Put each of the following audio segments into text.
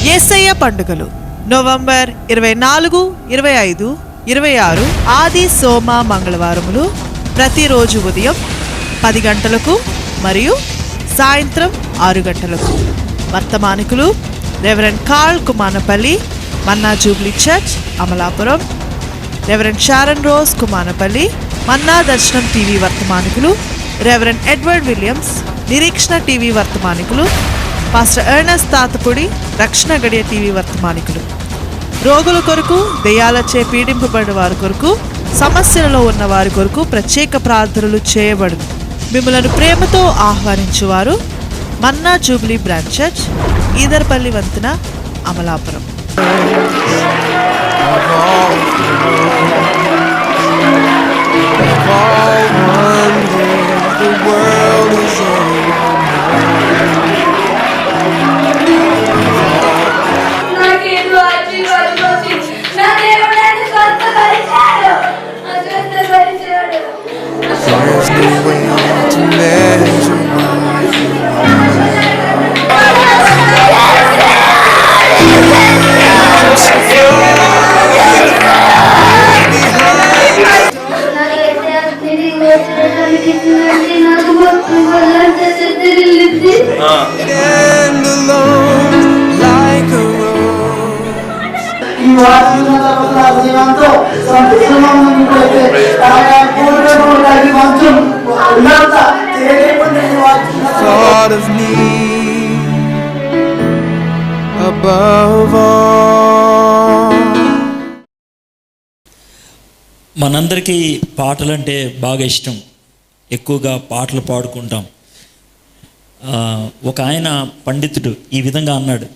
యేసయ్య పండుగలు నవంబర్ 24, 25, 26 ఆది సోమ మంగళవారములు ప్రతిరోజు ఉదయం 10 గంటలకు మరియు సాయంత్రం 6 గంటలకు. వర్తమానికులు reverend Carl Kumanapalli, Manna Jubilee Church, Amalapuram. Reverend Sharon Rose Kumanapalli, Manna Darshanam TV వర్తమానికులు. Reverend Edward Williams, Nireekshana TV వర్తమానికులు. Pastor Ernest Tatapudi, Rakshana Gadiya TV వర్తమానికులు. రోగుల కొరకు, దెయ్యాలచే పీడింపబడిన వారి కొరకు, సమస్యలలో ఉన్న వారి కొరకు ప్రత్యేక ప్రార్థనలు చేయబడును. మిమ్మలను ప్రేమతో ఆహ్వానించువారు మన్నా జూబ్లీ బ్రాంచ్ చర్చ్, ఈదర్పల్లి వంతెన, Amalapuram. Thought of me above all. మనందరికీ పాటలంటే బాగా ఇష్టం, ఎక్కువగా పాటలు పాడుకుంటాం. ఒక ఆయన పండితుడు ఈ విధంగా అన్నాడు,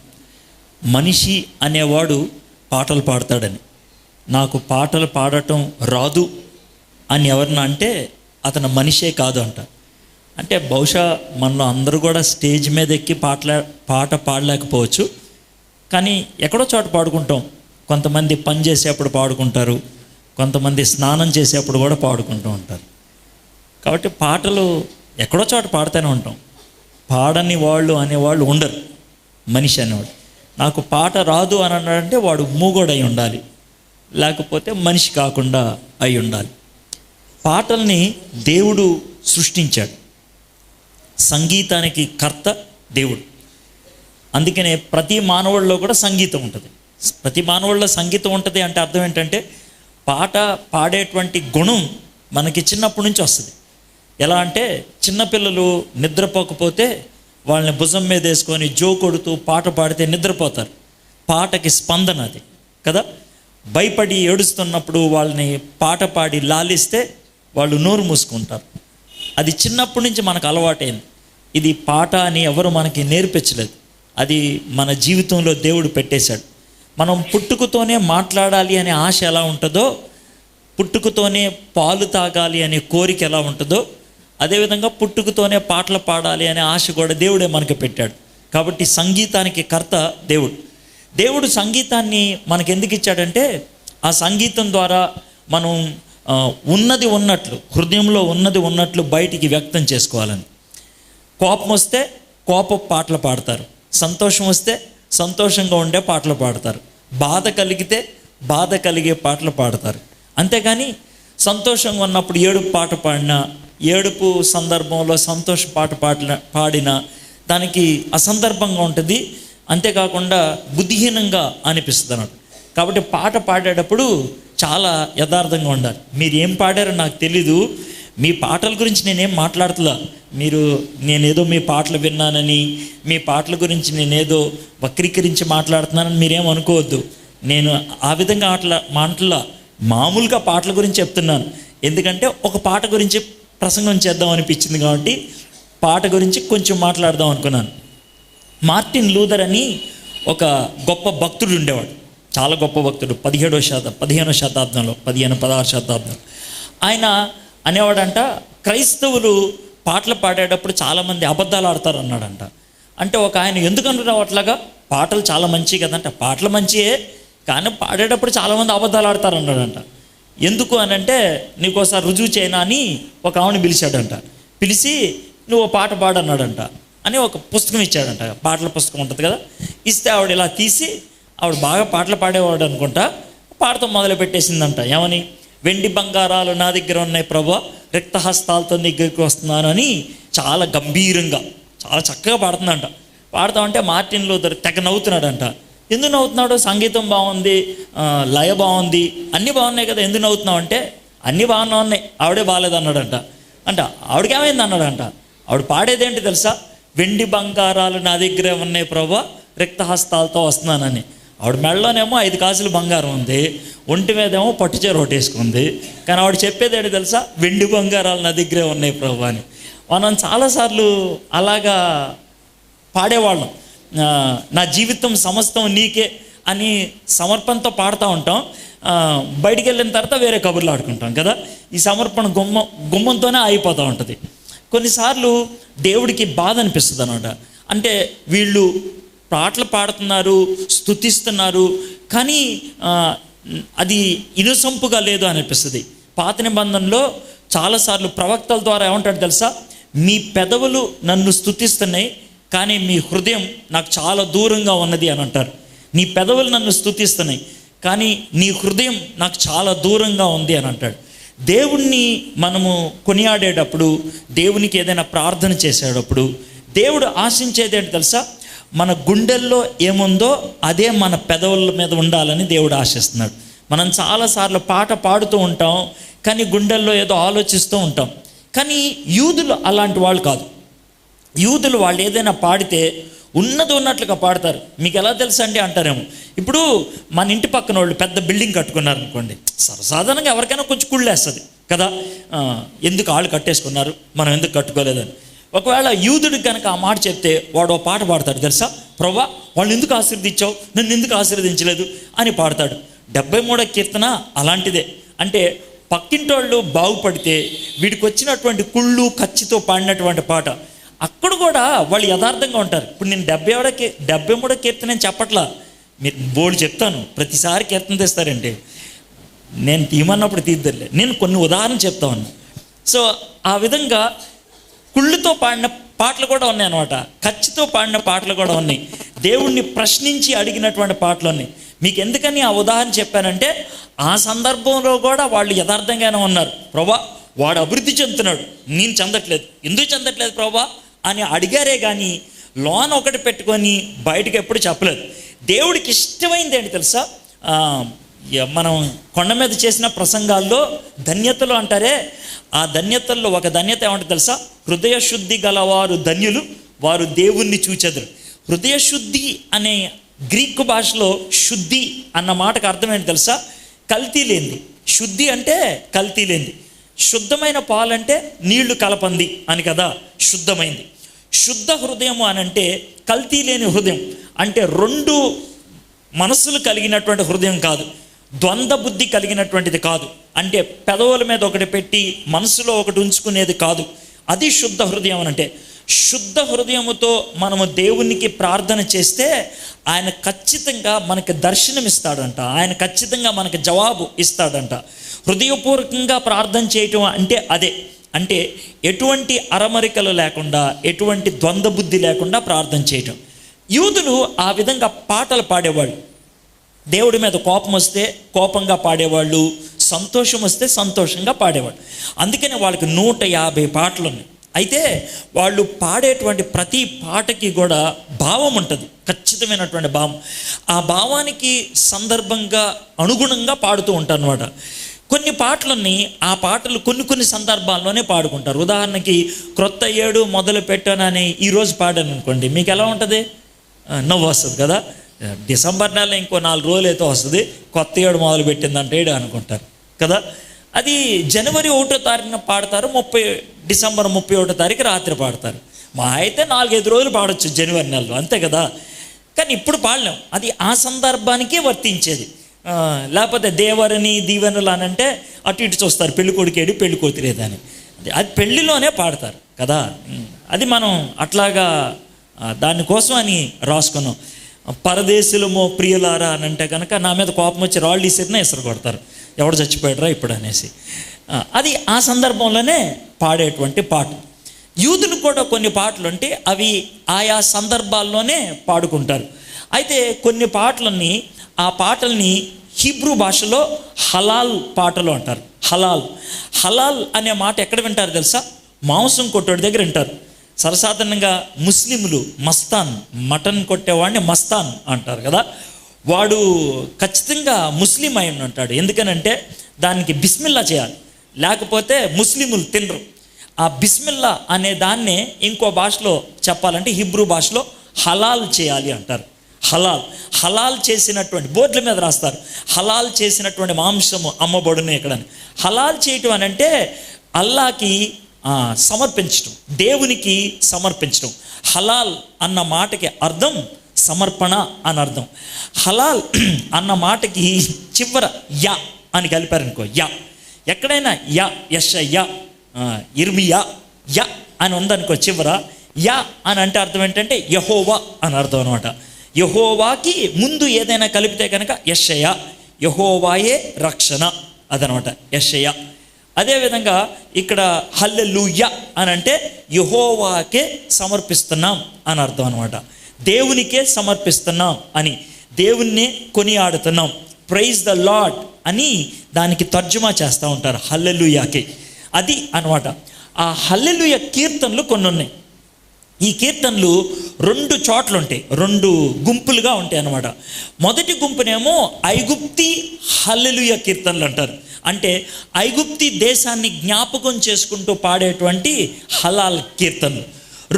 మనిషి అనేవాడు పాటలు పాడతాడని. నాకు పాటలు పాడటం రాదు అని ఎవరన్నా అంటే అతను మనిషే కాదు అంట. అంటే బహుశా మనలో అందరూ కూడా స్టేజ్ మీద ఎక్కి పాట పాడలేకపోవచ్చు, కానీ ఎక్కడో చోట పాడుకుంటాం. కొంతమంది పని చేసేప్పుడు పాడుకుంటారు, కొంతమంది స్నానం చేసేప్పుడు కూడా పాడుకుంటూ ఉంటారు. కాబట్టి పాటలు ఎక్కడో చోట పాడుతూనే ఉంటాం. పాడని వాళ్ళు అనేవాళ్ళు ఉండరు. మనిషి అనేవాడు నాకు పాట రాదు అని అన్నాడంటే వాడు మూగోడై ఉండాలి, లేకపోతే మనిషి కాకుండా అయి ఉండాలి. పాటల్ని దేవుడు సృష్టించాడు. సంగీతానికి కర్త దేవుడు. అందుకనే ప్రతి మానవుల్లో కూడా సంగీతం ఉంటుంది. ప్రతి మానవుల్లో సంగీతం ఉంటుంది అంటే అర్థం ఏంటంటే పాట పాడేటువంటి గుణం మనకి చిన్నప్పటి నుంచి వస్తుంది. ఎలా అంటే చిన్నపిల్లలు నిద్రపోకపోతే వాళ్ళని భుజం మీద వేసుకొని జో కొడుతూ పాట పాడితే నిద్రపోతారు. పాటకి స్పందన అది కదా. భయపడి ఏడుస్తున్నప్పుడు వాళ్ళని పాట పాడి లాలిస్తే వాళ్ళు నోరు మూసుకుంటారు. అది చిన్నప్పటి నుంచి మనకు అలవాటైంది. ఇది పాట అని ఎవరు మనకి నేర్పించలేదు, అది మన జీవితంలో దేవుడు పెట్టేశాడు. మనం పుట్టుకతోనే మాట్లాడాలి అనే ఆశ ఎలా ఉంటుందో, పుట్టుకతోనే పాలు తాగాలి అనే కోరిక ఎలా ఉంటుందో, అదేవిధంగా పుట్టుకతోనే పాటలు పాడాలి అనే ఆశ కూడా దేవుడే మనకి పెట్టాడు. కాబట్టి సంగీతానికి కర్త దేవుడు. దేవుడు సంగీతాన్ని మనకు ఎందుకు ఇచ్చాడంటే ఆ సంగీతం ద్వారా మనం ఉన్నది ఉన్నట్లు, హృదయంలో ఉన్నది ఉన్నట్లు బయటికి వ్యక్తం చేసుకోవాలని. కోపం వస్తే కోప పాటలు పాడతారు, సంతోషం వస్తే సంతోషంగా ఉండే పాటలు పాడతారు, బాధ కలిగితే బాధ కలిగే పాటలు పాడతారు. అంతేగాని సంతోషంగా ఉన్నప్పుడు ఏడుపు పాట పాడినా, ఏడుపు సందర్భంలో సంతోష పాట పాడినా దానికి అసందర్భంగా ఉంటుంది. అంతేకాకుండా బుద్ధిహీనంగా అనిపిస్తుంది అన్నట్టు. కాబట్టి పాట పాడేటప్పుడు చాలా యథార్థంగా ఉండాలి. మీరు ఏం పాడారో నాకు తెలీదు, మీ పాటల గురించి నేనేం మాట్లాడుతున్నా. నేనేదో మీ పాటలు విన్నానని, మీ పాటల గురించి నేనేదో వక్రీకరించి మాట్లాడుతున్నానని మీరేం అనుకోవద్దు. నేను ఆ విధంగా మాటల మామూలుగా పాటల గురించి చెప్తున్నాను. ఎందుకంటే ఒక పాట గురించి ప్రసంగం చేద్దాం అనిపించింది కాబట్టి పాట గురించి కొంచెం మాట్లాడదాం అనుకున్నాను. మార్టిన్ లూథర్ అని ఒక గొప్ప భక్తుడు ఉండేవాడు, చాలా గొప్ప భక్తుడు. 15వ శతాబ్దంలో 16 శతాబ్దం ఆయన అనేవాడంట, క్రైస్తవులు పాటలు పాడేటప్పుడు చాలామంది అబద్ధాలు ఆడతారు అన్నాడంట. అంటే ఒక ఆయన ఎందుకు అంటున్నావు అట్లాగా, పాటలు చాలా మంచి కదంట. పాటలు మంచియే, కానీ పాడేటప్పుడు చాలామంది అబద్ధాలు ఆడతారు అన్నాడంట. ఎందుకు అని అంటే నీకోసారి రుజువు చేయనా అని ఒక ఆవిడని పిలిచాడంట. పిలిచి నువ్వు పాట పాడన్నాడంట. అని ఒక పుస్తకం ఇచ్చాడంట, పాటల పుస్తకం ఉంటుంది కదా. ఇస్తే ఆవిడ ఇలా తీసి, ఆవిడ బాగా పాటలు పాడేవాడు అనుకుంటా, పాడటం మొదలు పెట్టేసిందంట. ఏమని? వెండి బంగారాలు నా దగ్గర ఉన్నాయి ప్రభువా, రిక్తహస్తాలతో దగ్గరికి వస్తున్నాను అని చాలా గంభీరంగా చాలా చక్కగా పాడుతుందంట. పాడతామంటే మార్టిన్ లూథర్ తెగ నవ్వుతున్నాడంట. ఎందుకు నవ్వుతున్నాడు? సంగీతం బాగుంది, లయ బాగుంది, అన్నీ బాగున్నాయి కదా, ఎందుకు నవ్వుతున్నావు అంటే అన్నీ బాగానే ఉన్నాయి, ఆవిడే బాగాలేదన్నాడంట. ఆవిడకి ఏమైంది అన్నాడంట. ఆవిడ పాడేదేంటి తెలుసా? వెండి బంగారాలు నా దగ్గరే ఉన్నాయి ప్రభువా, రిక్తహస్తాలతో వస్తున్నానని. ఆవిడ మెడలోనేమో 5 కాసులు బంగారం ఉంది, ఒంటి మీదేమో పట్టుచీర ఒకటేసుకుంది. కానీ ఆవిడ చెప్పేది ఏంటి తెలుసా? వెండి బంగారాలు నా దగ్గరే ఉన్నాయి ప్రభు అని. మనం చాలాసార్లు అలాగా పాడేవాళ్ళం. నా జీవితం సమస్తం నీకే అని సమర్పణతో పాడుతూ ఉంటాం. బయటికి వెళ్ళిన తర్వాత వేరే కబుర్లు ఆడుకుంటాం కదా. ఈ సమర్పణ గుమ్మంతోనే అయిపోతూ ఉంటుంది. కొన్నిసార్లు దేవుడికి బాధ అనిపిస్తుంది అన్నమాట. అంటే వీళ్ళు పాటలు పాడుతున్నారు, స్తుతిస్తున్నారు, కానీ అది ఇనుసొంపుగా లేదు అనిపిస్తుంది. పాత నిబంధనలో చాలాసార్లు ప్రవక్తల ద్వారా ఏమంటాడు తెలుసా? మీ పెదవులు నన్ను స్తుతిస్తున్నాయి, కానీ మీ హృదయం నాకు చాలా దూరంగా ఉన్నది అని అంటారు. నీ పెదవులు నన్ను స్తుతిస్తున్నాయి, కానీ నీ హృదయం నాకు చాలా దూరంగా ఉంది అని అంటాడు. దేవుణ్ణి మనము కొనియాడేటప్పుడు, దేవునికి ఏదైనా ప్రార్థన చేసేటప్పుడు దేవుడు ఆశించేది ఏంటి తెలుసా? మన గుండెల్లో ఏముందో అదే మన పెదవుల మీద ఉండాలని దేవుడు ఆశిస్తున్నాడు. మనం చాలాసార్లు పాట పాడుతూ ఉంటాం, కానీ గుండెల్లో ఏదో ఆలోచిస్తూ ఉంటాం. కానీ యూదులు అలాంటి వాళ్ళు కాదు. యూదులు వాళ్ళు ఏదైనా పాడితే ఉన్నది ఉన్నట్లుగా పాడతారు. మీకు ఎలా తెలుసు అండి అంటారేమో. ఇప్పుడు మన ఇంటి పక్కన వాళ్ళు పెద్ద బిల్డింగ్ కట్టుకున్నారు అనుకోండి, సర్వసాధారణంగా ఎవరికైనా కొంచెం కుళ్ళేస్తుంది కదా, ఎందుకు వాళ్ళు కట్టేసుకున్నారు, మనం ఎందుకు కట్టుకోలేదని. ఒకవేళ యూదుడికి కనుక ఆ మాట చెప్తే వాడు ఓ పాట పాడతాడు తెలుసా? ప్రభువా, వాళ్ళు ఎందుకు ఆశీర్వదించావు, నన్ను ఎందుకు ఆశీర్వదించలేదు అని పాడతాడు. 73వ కీర్తన అలాంటిదే. అంటే పక్కింటోళ్ళు బాగుపడితే వీడికి వచ్చినటువంటి కుళ్ళు కచ్చితో పాడినటువంటి పాట. అక్కడ కూడా వాళ్ళు యథార్థంగా ఉంటారు. ఇప్పుడు నేను 73వ కీర్తన అని చెప్పట్లా, మీరు బోర్డు చెప్తాను, ప్రతిసారి కీర్తన తెస్తారండి, నేను తీయమన్నప్పుడు తీద్దరులే, నేను కొన్ని ఉదాహరణ చెప్తా ఉన్నా. సో ఆ విధంగా కుళ్ళుతో పాడిన పాటలు కూడా ఉన్నాయి అన్నమాట, కచ్చితో పాడిన పాటలు కూడా ఉన్నాయి, దేవుణ్ణి ప్రశ్నించి అడిగినటువంటి పాటలు ఉన్నాయి. మీకు ఎందుకని ఆ ఉదాహరణ చెప్పానంటే, ఆ సందర్భంలో కూడా వాళ్ళు యథార్థంగానే ఉన్నారు. ప్రభా, వాడు అభివృద్ధి చెందుతున్నాడు, నేను చెందట్లేదు, ఎందుకు చెందట్లేదు ప్రభా అని అడిగారే కానీ లోన్ ఒకటి పెట్టుకొని బయటకు ఎప్పుడు చెప్పలేదు. దేవుడికి ఇష్టమైంది ఏంటి తెలుసా? మనం కొండ మీద చేసిన ప్రసంగాల్లో ధన్యతలు అంటారే, ఆ ధన్యతల్లో ఒక ధన్యత ఏమంటే తెలుసా? హృదయ శుద్ధి గలవారు ధన్యులు, వారు దేవుణ్ణి చూచెదరు. హృదయ శుద్ధి అనే గ్రీకు భాషలో శుద్ధి అన్న మాటకు అర్థం ఏంటి తెలుసా? కల్తీ లేనిది. శుద్ధి అంటే కల్తీ లేనిది. శుద్ధమైన పాలంటే నీళ్లు కలపంది అని కదా శుద్ధమైంది. శుద్ధ హృదయము అని అంటే కల్తీ లేని హృదయం. అంటే 2 మనసులు కలిగినటువంటి హృదయం కాదు, ద్వంద్వ బుద్ధి కలిగినటువంటిది కాదు. అంటే పెదవుల మీద ఒకటి పెట్టి మనసులో ఒకటి ఉంచుకునేది కాదు. అది శుద్ధ హృదయం అని అంటే. శుద్ధ హృదయముతో మనము దేవునికి ప్రార్థన చేస్తే ఆయన ఖచ్చితంగా మనకి దర్శనం ఇస్తాడంట, ఆయన ఖచ్చితంగా మనకి జవాబు ఇస్తాడంట. హృదయపూర్వకంగా ప్రార్థన చేయటం అంటే అదే. అంటే ఎటువంటి అరమరికలు లేకుండా, ఎటువంటి ద్వంద్వ బుద్ధి లేకుండా ప్రార్థన చేయటం. యూదులు ఆ విధంగా పాటలు పాడేవాళ్ళు. దేవుడి మీద కోపం వస్తే కోపంగా పాడేవాళ్ళు, సంతోషం వస్తే సంతోషంగా పాడేవాళ్ళు. అందుకనే వాళ్ళకి 150 పాటలు ఉన్నాయి. అయితే వాళ్ళు పాడేటువంటి ప్రతి పాటకి కూడా భావం ఉంటుంది, ఖచ్చితమైనటువంటి భావం. ఆ భావానికి సందర్భంగా అనుగుణంగా పాడుతూ ఉంటారు అన్నమాట. కొన్ని పాటలని ఆ పాటలు కొన్ని సందర్భాల్లోనే పాడుకుంటారు. ఉదాహరణకి క్రొత్త ఏడు మొదలు పెట్టానని ఈరోజు పాడాను అనుకోండి, మీకు ఎలా ఉంటుంది? నవ్వు వస్తుంది కదా. డిసెంబర్ నెల ఇంకో 4 రోజులు అయితే వస్తుంది, కొత్త ఏడు మొదలు పెట్టిందంటే అనుకుంటారు కదా. అది జనవరి 1వ తారీఖున పాడతారు, డిసెంబర్ 31వ తారీఖు రాత్రి పాడతారు. మా అయితే 4-5 రోజులు పాడొచ్చు జనవరి నెలలో, అంతే కదా. కానీ ఇప్పుడు పాడలేం, అది ఆ సందర్భానికే వర్తించేది. లేకపోతే దేవరని దీవెనలు అని అంటే అటు ఇటు చూస్తారు, పెళ్లి కొడుకేడి పెళ్లి కూతురేదని. అది పెళ్లిలోనే పాడతారు కదా. అది మనం అట్లాగా దానికోసం అని రాసుకున్నాం. పరదేశులమో ప్రియులారా అని అంటే కనుక నా మీద కోపం వచ్చి రాళ్ళు ఇసిరినా ఇసురు కొడతారు, ఎవడు చచ్చిపోయాడరా ఇప్పుడు అనేసి. అది ఆ సందర్భంలోనే పాడేటువంటి పాట. యూదులు కూడా కొన్ని పాటలు అంటే అవి ఆయా సందర్భాల్లోనే పాడుకుంటారు. అయితే కొన్ని పాటలని, ఆ పాటల్ని హీబ్రూ భాషలో హలాల్ పాటలు అంటారు. హలాల్ హలాల్ అనే మాట ఎక్కడ వింటారు తెలుసా? మాంసం కొట్టోడి దగ్గర వింటారు. సర్వసాధారణంగా ముస్లింలు మస్తాన్, మటన్ కొట్టేవాడిని మస్తాన్ అంటారు కదా. వాడు ఖచ్చితంగా ముస్లిం అయి ఉంటాడు. ఎందుకనంటే దానికి బిస్మిల్లా చేయాలి, లేకపోతే ముస్లిములు తినరు. ఆ బిస్మిల్లా అనే దాన్నే ఇంకో భాషలో చెప్పాలంటే హిబ్రూ భాషలో హలాల్ చేయాలి అంటారు. హలాల్ చేసినటువంటి, బోర్డుల మీద రాస్తారు, హలాల్ చేసినటువంటి మాంసము అమ్మబడును ఎక్కడని. హలాల్ చేయటం అని అంటే అల్లాకి సమర్పించటం, దేవునికి సమర్పించటం. హలాల్ అన్న మాటకి అర్థం సమర్పణ అని అర్థం. హలాల్ అన్న మాటకి చివర యా అని కలిపారనుకో, యా. ఎక్కడైనా యా, యష్ యా, ఇర్మియా యా అని ఉందనుకో, చివర యా అని అంటే అర్థం ఏంటంటే యెహోవా అని అర్థం అనమాట. యెహోవాకి ముందు ఏదైనా కలిపితే కనుక యెషయా, యెహోవాయే రక్షణ అదనమాట, యెషయా. అదేవిధంగా ఇక్కడ హల్లెలూయా అని అంటే యెహోవాకే సమర్పిస్తున్నాం అని అర్థం అనమాట. దేవునికే సమర్పిస్తున్నాం అని, దేవుణ్ణి కొనియాడుతున్నాం, ప్రైజ్ ద లార్డ్ అని దానికి తర్జుమా చేస్తూ ఉంటారు హల్లెలూయాకి. అది అనమాట. ఆ హల్లెలూయా కీర్తనలు కొన్ని ఉన్నాయి. ఈ కీర్తనలు 2 చోట్ల ఉంటాయి, 2 గుంపులుగా ఉంటాయి అన్నమాట. మొదటి గుంపునేమో ఐగుప్తి హల్లెలూయా కీర్తనలు అంటారు. అంటే ఐగుప్తి దేశాన్ని జ్ఞాపకం చేసుకుంటూ పాడేటువంటి హలాల్ కీర్తనలు.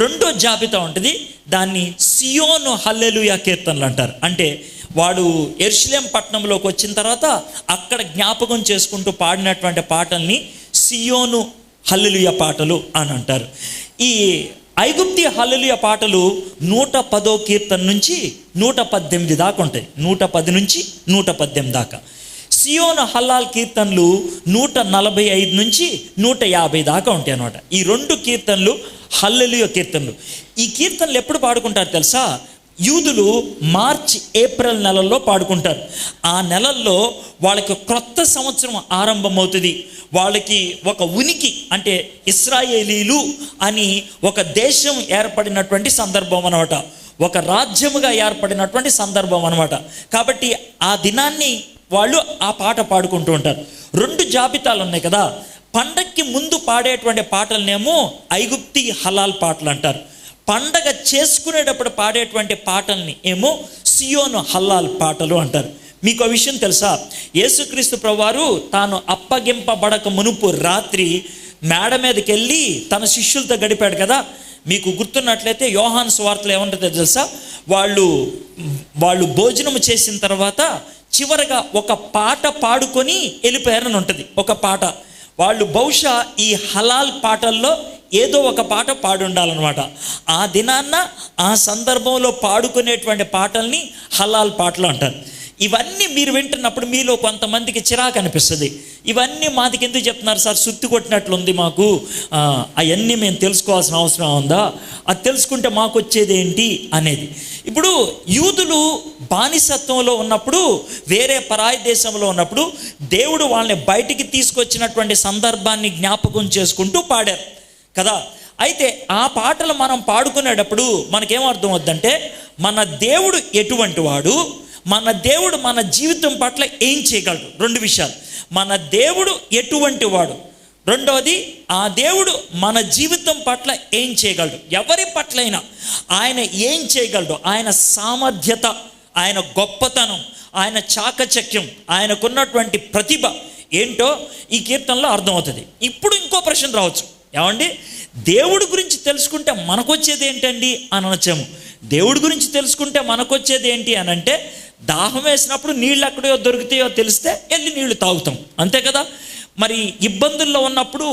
రెండో జాబితా ఉంటుంది, దాన్ని సియోను హల్లెలూయా కీర్తనలు అంటారు. అంటే వాడు యెరూషలేం పట్టణంలోకి వచ్చిన తర్వాత అక్కడ జ్ఞాపకం చేసుకుంటూ పాడినటువంటి పాటల్ని సియోను హల్లెలూయా పాటలు అని అంటారు. ఈ ఐగుప్తి హల్లెలూయా పాటలు 110వ కీర్తన నుంచి 118 దాకా ఉంటాయి, 110 నుంచి 118 దాకా. సియోను హల్లాల్ కీర్తనలు 145 నుంచి 150 దాకా ఉంటాయి అన్నమాట. ఈ 2 కీర్తనలు హల్లెలూయా కీర్తనలు. ఈ కీర్తనలు ఎప్పుడు పాడుకుంటారు తెలుసా? యూదులు మార్చి ఏప్రిల్ నెలల్లో పాడుకుంటారు. ఆ నెలల్లో వాళ్ళకి క్రొత్త సంవత్సరం ఆరంభమవుతుంది. వాళ్ళకి ఒక ఉనికి, అంటే ఇశ్రాయేలీలు అని ఒక దేశం ఏర్పడినటువంటి సందర్భం అనమాట, ఒక రాజ్యముగా ఏర్పడినటువంటి సందర్భం అనమాట. కాబట్టి ఆ దినాన్ని వాళ్ళు ఆ పాట పాడుకుంటూ ఉంటారు. 2 జాబితాలు ఉన్నాయి కదా. పండక్కి ముందు పాడేటువంటి పాటలనేమో ఐగుప్తి హలాల్ పాటలు అంటారు. పండగ చేసుకునేటప్పుడు పాడేటువంటి పాటల్ని ఏమో సియోను హల్లాల్ పాటలు అంటారు. మీకు ఆ విషయం తెలుసా? యేసుక్రీస్తు ప్రభువారు తాను అప్పగింపబడక మునుపు రాత్రి మేడ మీదకి వెళ్ళి తన శిష్యులతో గడిపాడు కదా. మీకు గుర్తున్నట్లయితే యోహాను సువార్తలో ఏమంటుందో తెలుసా? వాళ్ళు భోజనం చేసిన తర్వాత చివరగా ఒక పాట పాడుకొని వెళ్ళిపోయారని ఉంటుంది. ఒక పాట వాళ్ళు బహుశా ఈ హలాల్ పాటల్లో ఏదో ఒక పాట పాడి ఉండాలన్నమాట. ఆ దినాన్న ఆ సందర్భంలో పాడుకునేటువంటి పాటల్ని హలాల్ పాటలు అంటారు. ఇవన్నీ మీరు వింటున్నప్పుడు మీలో కొంతమందికి చిరాకు అనిపిస్తుంది. ఇవన్నీ మాదికి ఎందుకు చెప్తున్నారు సార్, సుత్తి కొట్టినట్లుంది మాకు, అవన్నీ మేము తెలుసుకోవాల్సిన అవసరం ఉందా, అది తెలుసుకుంటే మాకు వచ్చేది ఏంటి అనేది. ఇప్పుడు యూదులు బానిసత్వంలో ఉన్నప్పుడు, వేరే పరాయి దేశంలో ఉన్నప్పుడు దేవుడు వాళ్ళని బయటికి తీసుకొచ్చినటువంటి సందర్భాన్ని జ్ఞాపకం చేసుకుంటూ పాడారు కదా. అయితే ఆ పాటలు మనం పాడుకునేటప్పుడు మనకేమర్థం అవుద్దంటే, మన దేవుడు ఎటువంటి వాడు, మన దేవుడు మన జీవితం పట్ల ఏం చేయగలడు. 2 విషయాలు, మన దేవుడు ఎటువంటి వాడు, రెండవది ఆ దేవుడు మన జీవితం పట్ల ఏం చేయగలడు. ఎవరి పట్లైనా ఆయన ఏం చేయగలడు, ఆయన సామర్థ్యత, ఆయన గొప్పతనం, ఆయన చాకచక్యం, ఆయనకున్నటువంటి ప్రతిభ ఏంటో ఈ కీర్తనలో అర్థమవుతుంది. ఇప్పుడు ఇంకో ప్రశ్న రావచ్చు, ఏమండి దేవుడి గురించి తెలుసుకుంటే మనకొచ్చేది ఏంటండి అని అనొచ్చాము. దేవుడి గురించి తెలుసుకుంటే మనకొచ్చేది ఏంటి అని అంటే, దాహం వేసినప్పుడు నీళ్ళు ఎక్కడో దొరుకుతాయో తెలిస్తే వెళ్ళి నీళ్లు తాగుతాం, అంతే కదా. మరి ఇబ్బందుల్లో ఉన్నప్పుడు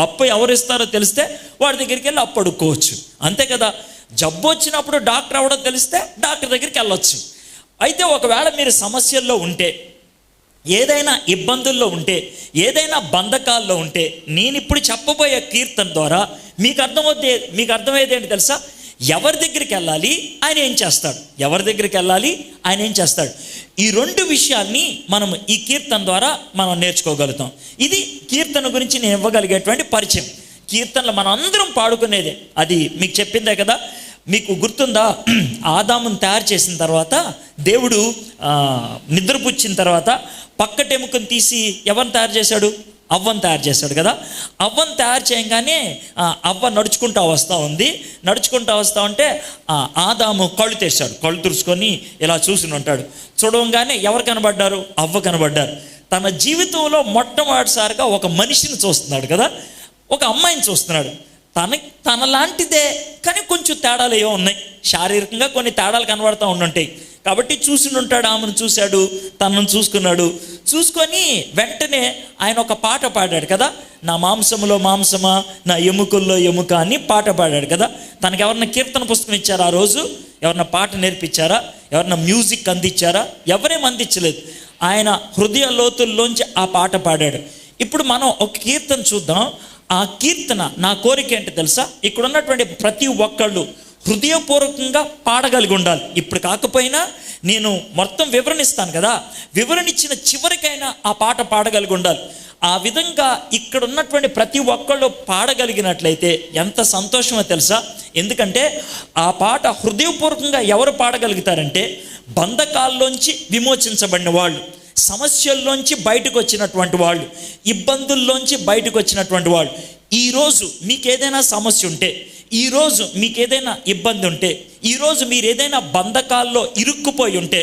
అప్పు ఎవరు ఇస్తారో తెలిస్తే వాడి దగ్గరికి వెళ్ళి అప్పు అడుక్కోవచ్చు, అంతే కదా. జబ్బు వచ్చినప్పుడు డాక్టర్ ఎవడో తెలిస్తే డాక్టర్ దగ్గరికి వెళ్ళొచ్చు. అయితే ఒకవేళ మీరు సమస్యల్లో ఉంటే, ఏదైనా ఇబ్బందుల్లో ఉంటే, ఏదైనా బంధకాల్లో ఉంటే, నేను ఇప్పుడు చెప్పబోయే కీర్తన ద్వారా మీకు అర్థమయ్యేది ఏంటి తెలుసా? ఎవరి దగ్గరికి వెళ్ళాలి, ఆయన ఏం చేస్తాడు, ఎవరి దగ్గరికి వెళ్ళాలి, ఆయన ఏం చేస్తాడు. ఈ 2 విషయాల్ని మనం ఈ కీర్తన ద్వారా మనం నేర్చుకోగలుగుతాం. ఇది కీర్తన గురించి నేను ఇవ్వగలిగేటువంటి పరిచయం. కీర్తనలు మనం అందరం పాడుకునేదే, అది మీకు చెప్పిందే కదా. మీకు గుర్తుందా, ఆదామును తయారు చేసిన తర్వాత దేవుడు నిద్రపుచ్చిన తర్వాత పక్కటెముకను తీసి ఎవరిని తయారు చేశాడు? అవ్వను తయారు చేశాడు కదా. అవ్వను తయారు చేయగానే అవ్వ నడుచుకుంటూ వస్తూ ఉంది. నడుచుకుంటూ వస్తూ ఉంటే ఆదాము కళ్ళు తెచ్చాడు. కళ్ళు తుడుచుకొని ఇలా చూసి ఉంటాడు. చూడగానే ఎవరు కనబడ్డారు? అవ్వ కనబడ్డారు. తన జీవితంలో మొట్టమొదటిసారిగా ఒక మనిషిని చూస్తున్నాడు కదా, ఒక అమ్మాయిని చూస్తున్నాడు. తనలాంటిదే కానీ కొంచెం తేడాలు ఏవో ఉన్నాయి, శారీరకంగా కొన్ని తేడాలు కనబడుతూ ఉండుంటాయి. కాబట్టి చూసి ఉంటాడు, ఆమెను చూశాడు, తనను చూసుకున్నాడు. చూసుకొని వెంటనే ఆయన ఒక పాట పాడాడు కదా, నా మాంసములో మాంసమా, నా ఎముకల్లో ఎముక అని పాట పాడాడు కదా. తనకు ఎవరన్నా కీర్తన పుస్తకం ఇచ్చారా? ఆ రోజు ఎవరన్నా పాట నేర్పించారా? ఎవరన్నా మ్యూజిక్ అందించారా? ఎవరేం అందించలేదు. ఆయన హృదయ లోతుల్లోంచి ఆ పాట పాడాడు. ఇప్పుడు మనం ఒక కీర్తన చూద్దాం. ఆ కీర్తన నా కోరిక ఏంటి తెలుసా? ఇక్కడ ఉన్నటువంటి ప్రతి ఒక్కళ్ళు హృదయపూర్వకంగా పాడగలిగి ఉండాలి. ఇప్పుడు కాకపోయినా నేను మొత్తం వివరణిస్తాను కదా, వివరణ ఇచ్చిన చివరికైనా ఆ పాట పాడగలిగి ఉండాలి. ఆ విధంగా ఇక్కడ ఉన్నటువంటి ప్రతి ఒక్కళ్ళు పాడగలిగినట్లయితే ఎంత సంతోషమో తెలుసా? ఎందుకంటే ఆ పాట హృదయపూర్వకంగా ఎవరు పాడగలుగుతారంటే బంధకాల్లోంచి విమోచించబడిన వాళ్ళు, సమస్యల్లోంచి బయటకు వచ్చినటువంటి వాళ్ళు, ఇబ్బందుల్లోంచి బయటకు వచ్చినటువంటి వాళ్ళు. ఈరోజు మీకు ఏదైనా సమస్య ఉంటే, ఈరోజు మీకు ఏదైనా ఇబ్బంది ఉంటే, ఈరోజు మీరు ఏదైనా బంధకాల్లో ఇరుక్కుపోయి ఉంటే,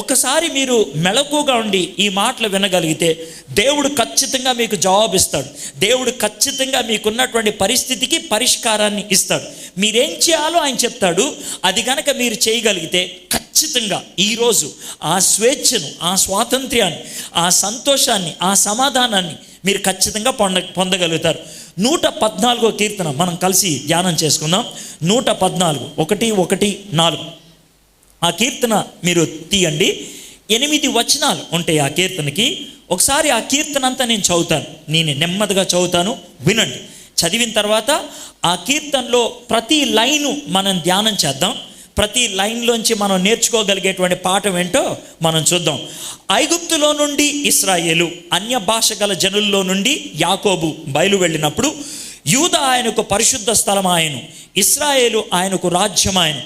ఒకసారి మీరు మెలకుగా ఉండి ఈ మాటలు వినగలిగితే దేవుడు ఖచ్చితంగా మీకు జవాబిస్తాడు. దేవుడు ఖచ్చితంగా మీకున్నటువంటి పరిస్థితికి పరిష్కారాన్ని ఇస్తాడు. మీరేం చేయాలో ఆయన చెప్తాడు. అది కనుక మీరు చేయగలిగితే ఖచ్చితంగా ఈరోజు ఆ స్వేచ్ఛను, ఆ స్వాతంత్ర్యాన్ని, ఆ సంతోషాన్ని, ఆ సమాధానాన్ని మీరు ఖచ్చితంగా పొందగలుగుతారు. 114వ కీర్తన మనం కలిసి ధ్యానం చేసుకుందాం. 114, 1:1-4 ఆ కీర్తన మీరు తీయండి. 8 వచనాలు ఉంటాయి ఆ కీర్తనకి. ఒకసారి ఆ కీర్తన అంతా నేను చదువుతాను, నేను నెమ్మదిగా చదువుతాను, వినండి. చదివిన తర్వాత ఆ కీర్తనలో ప్రతి లైను మనం ధ్యానం చేద్దాం. ప్రతి లైన్లోంచి మనం నేర్చుకోగలిగేటువంటి పాఠం ఏంటో మనం చూద్దాం. ఐగుప్తులో నుండి ఇశ్రాయేలు, అన్య భాష గల జనుల్లో నుండి యాకోబు బయలు వెళ్ళినప్పుడు యూదా ఆయనకు పరిశుద్ధ స్థలం ఆయను, ఇశ్రాయేలు ఆయనకు రాజ్యం ఆయను.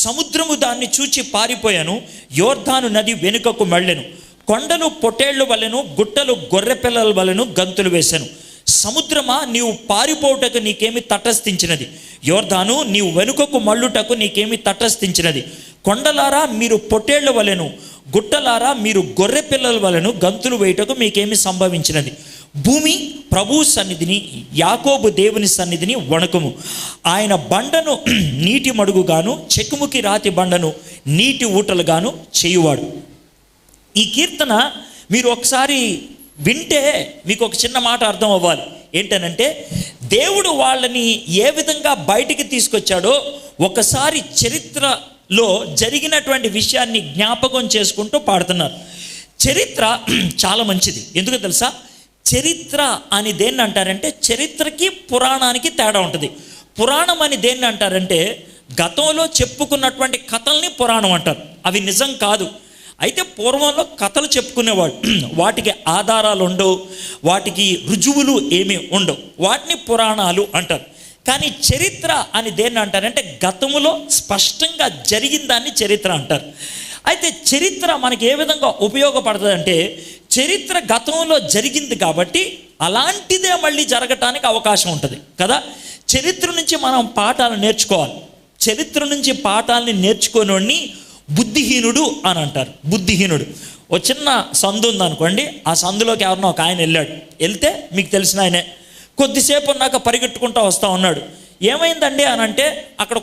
సముద్రము దాన్ని చూచి పారిపోయాను, యోర్దాను నది వెనుకకు మళ్ళెను. కొండలు పొట్టేళ్లు వలెను, గుట్టలు గొర్రె పిల్లల వలెను గంతులు వేశాను. సముద్రమా, నీవు పారిపోవుటకు నీకేమి తటస్థించినది? యోర్దాను, నీవు వెనుకకు మళ్ళుటకు నీకేమి తటస్థించినది? కొండలారా, మీరు పొట్టేళ్ల వలెను, గుట్టలారా, మీరు గొర్రె పిల్లల వలెను గంతులు వేయుటకు మీకేమి సంభవించినది? భూమి ప్రభు సన్నిధిని, యాకోబు దేవుని సన్నిధిని వణుకుము. ఆయన బండను నీటి మడుగుగాను, చెకుముకి రాతి బండను నీటి ఊటలుగాను చేయువాడు. ఈ కీర్తన మీరు ఒకసారి వింటే మీకు ఒక చిన్న మాట అర్థం అవ్వాలి. ఏంటనంటే దేవుడు వాళ్ళని ఏ విధంగా బయటికి తీసుకొచ్చాడో ఒకసారి చరిత్రలో జరిగినటువంటి విషయాన్ని జ్ఞాపకం చేసుకుంటూ పాడుతున్నారు. చరిత్ర చాలా మంచిది. ఎందుకు తెలుసా? చరిత్ర అని దేన్ని అంటారంటే, చరిత్రకి పురాణానికి తేడా ఉంటుంది. పురాణం అని దేన్ని అంటారంటే, గతంలో చెప్పుకున్నటువంటి కథల్ని పురాణం అంటారు. అవి నిజం కాదు. అయితే పూర్వంలో కథలు చెప్పుకునేవాడు, వాటికి ఆధారాలు ఉండవు, వాటికి రుజువులు ఏమీ ఉండవు, వాటిని పురాణాలు అంటారు. కానీ చరిత్ర అని దేన్ని అంటారంటే, గతంలో స్పష్టంగా జరిగిన దాన్ని చరిత్ర అంటారు. అయితే చరిత్ర మనకి ఏ విధంగా ఉపయోగపడుతుంది అంటే, చరిత్ర గతంలో జరిగింది కాబట్టి అలాంటిదే మళ్ళీ జరగటానికి అవకాశం ఉంటుంది కదా. చరిత్ర నుంచి మనం పాఠాలు నేర్చుకోవాలి. చరిత్ర నుంచి పాఠాలని నేర్చుకోనోడిని బుద్ధిహీనుడు అని అంటారు. బుద్ధిహీనుడు. ఓ చిన్న సందు ఉందనుకోండి, ఆ సందులోకి ఎవరినో ఒక ఆయన వెళ్తే మీకు తెలిసిన ఆయనే. కొద్దిసేపు ఉన్నాక పరిగెట్టుకుంటూ వస్తూ ఉన్నాడు. ఏమైందండి అని అంటే, అక్కడ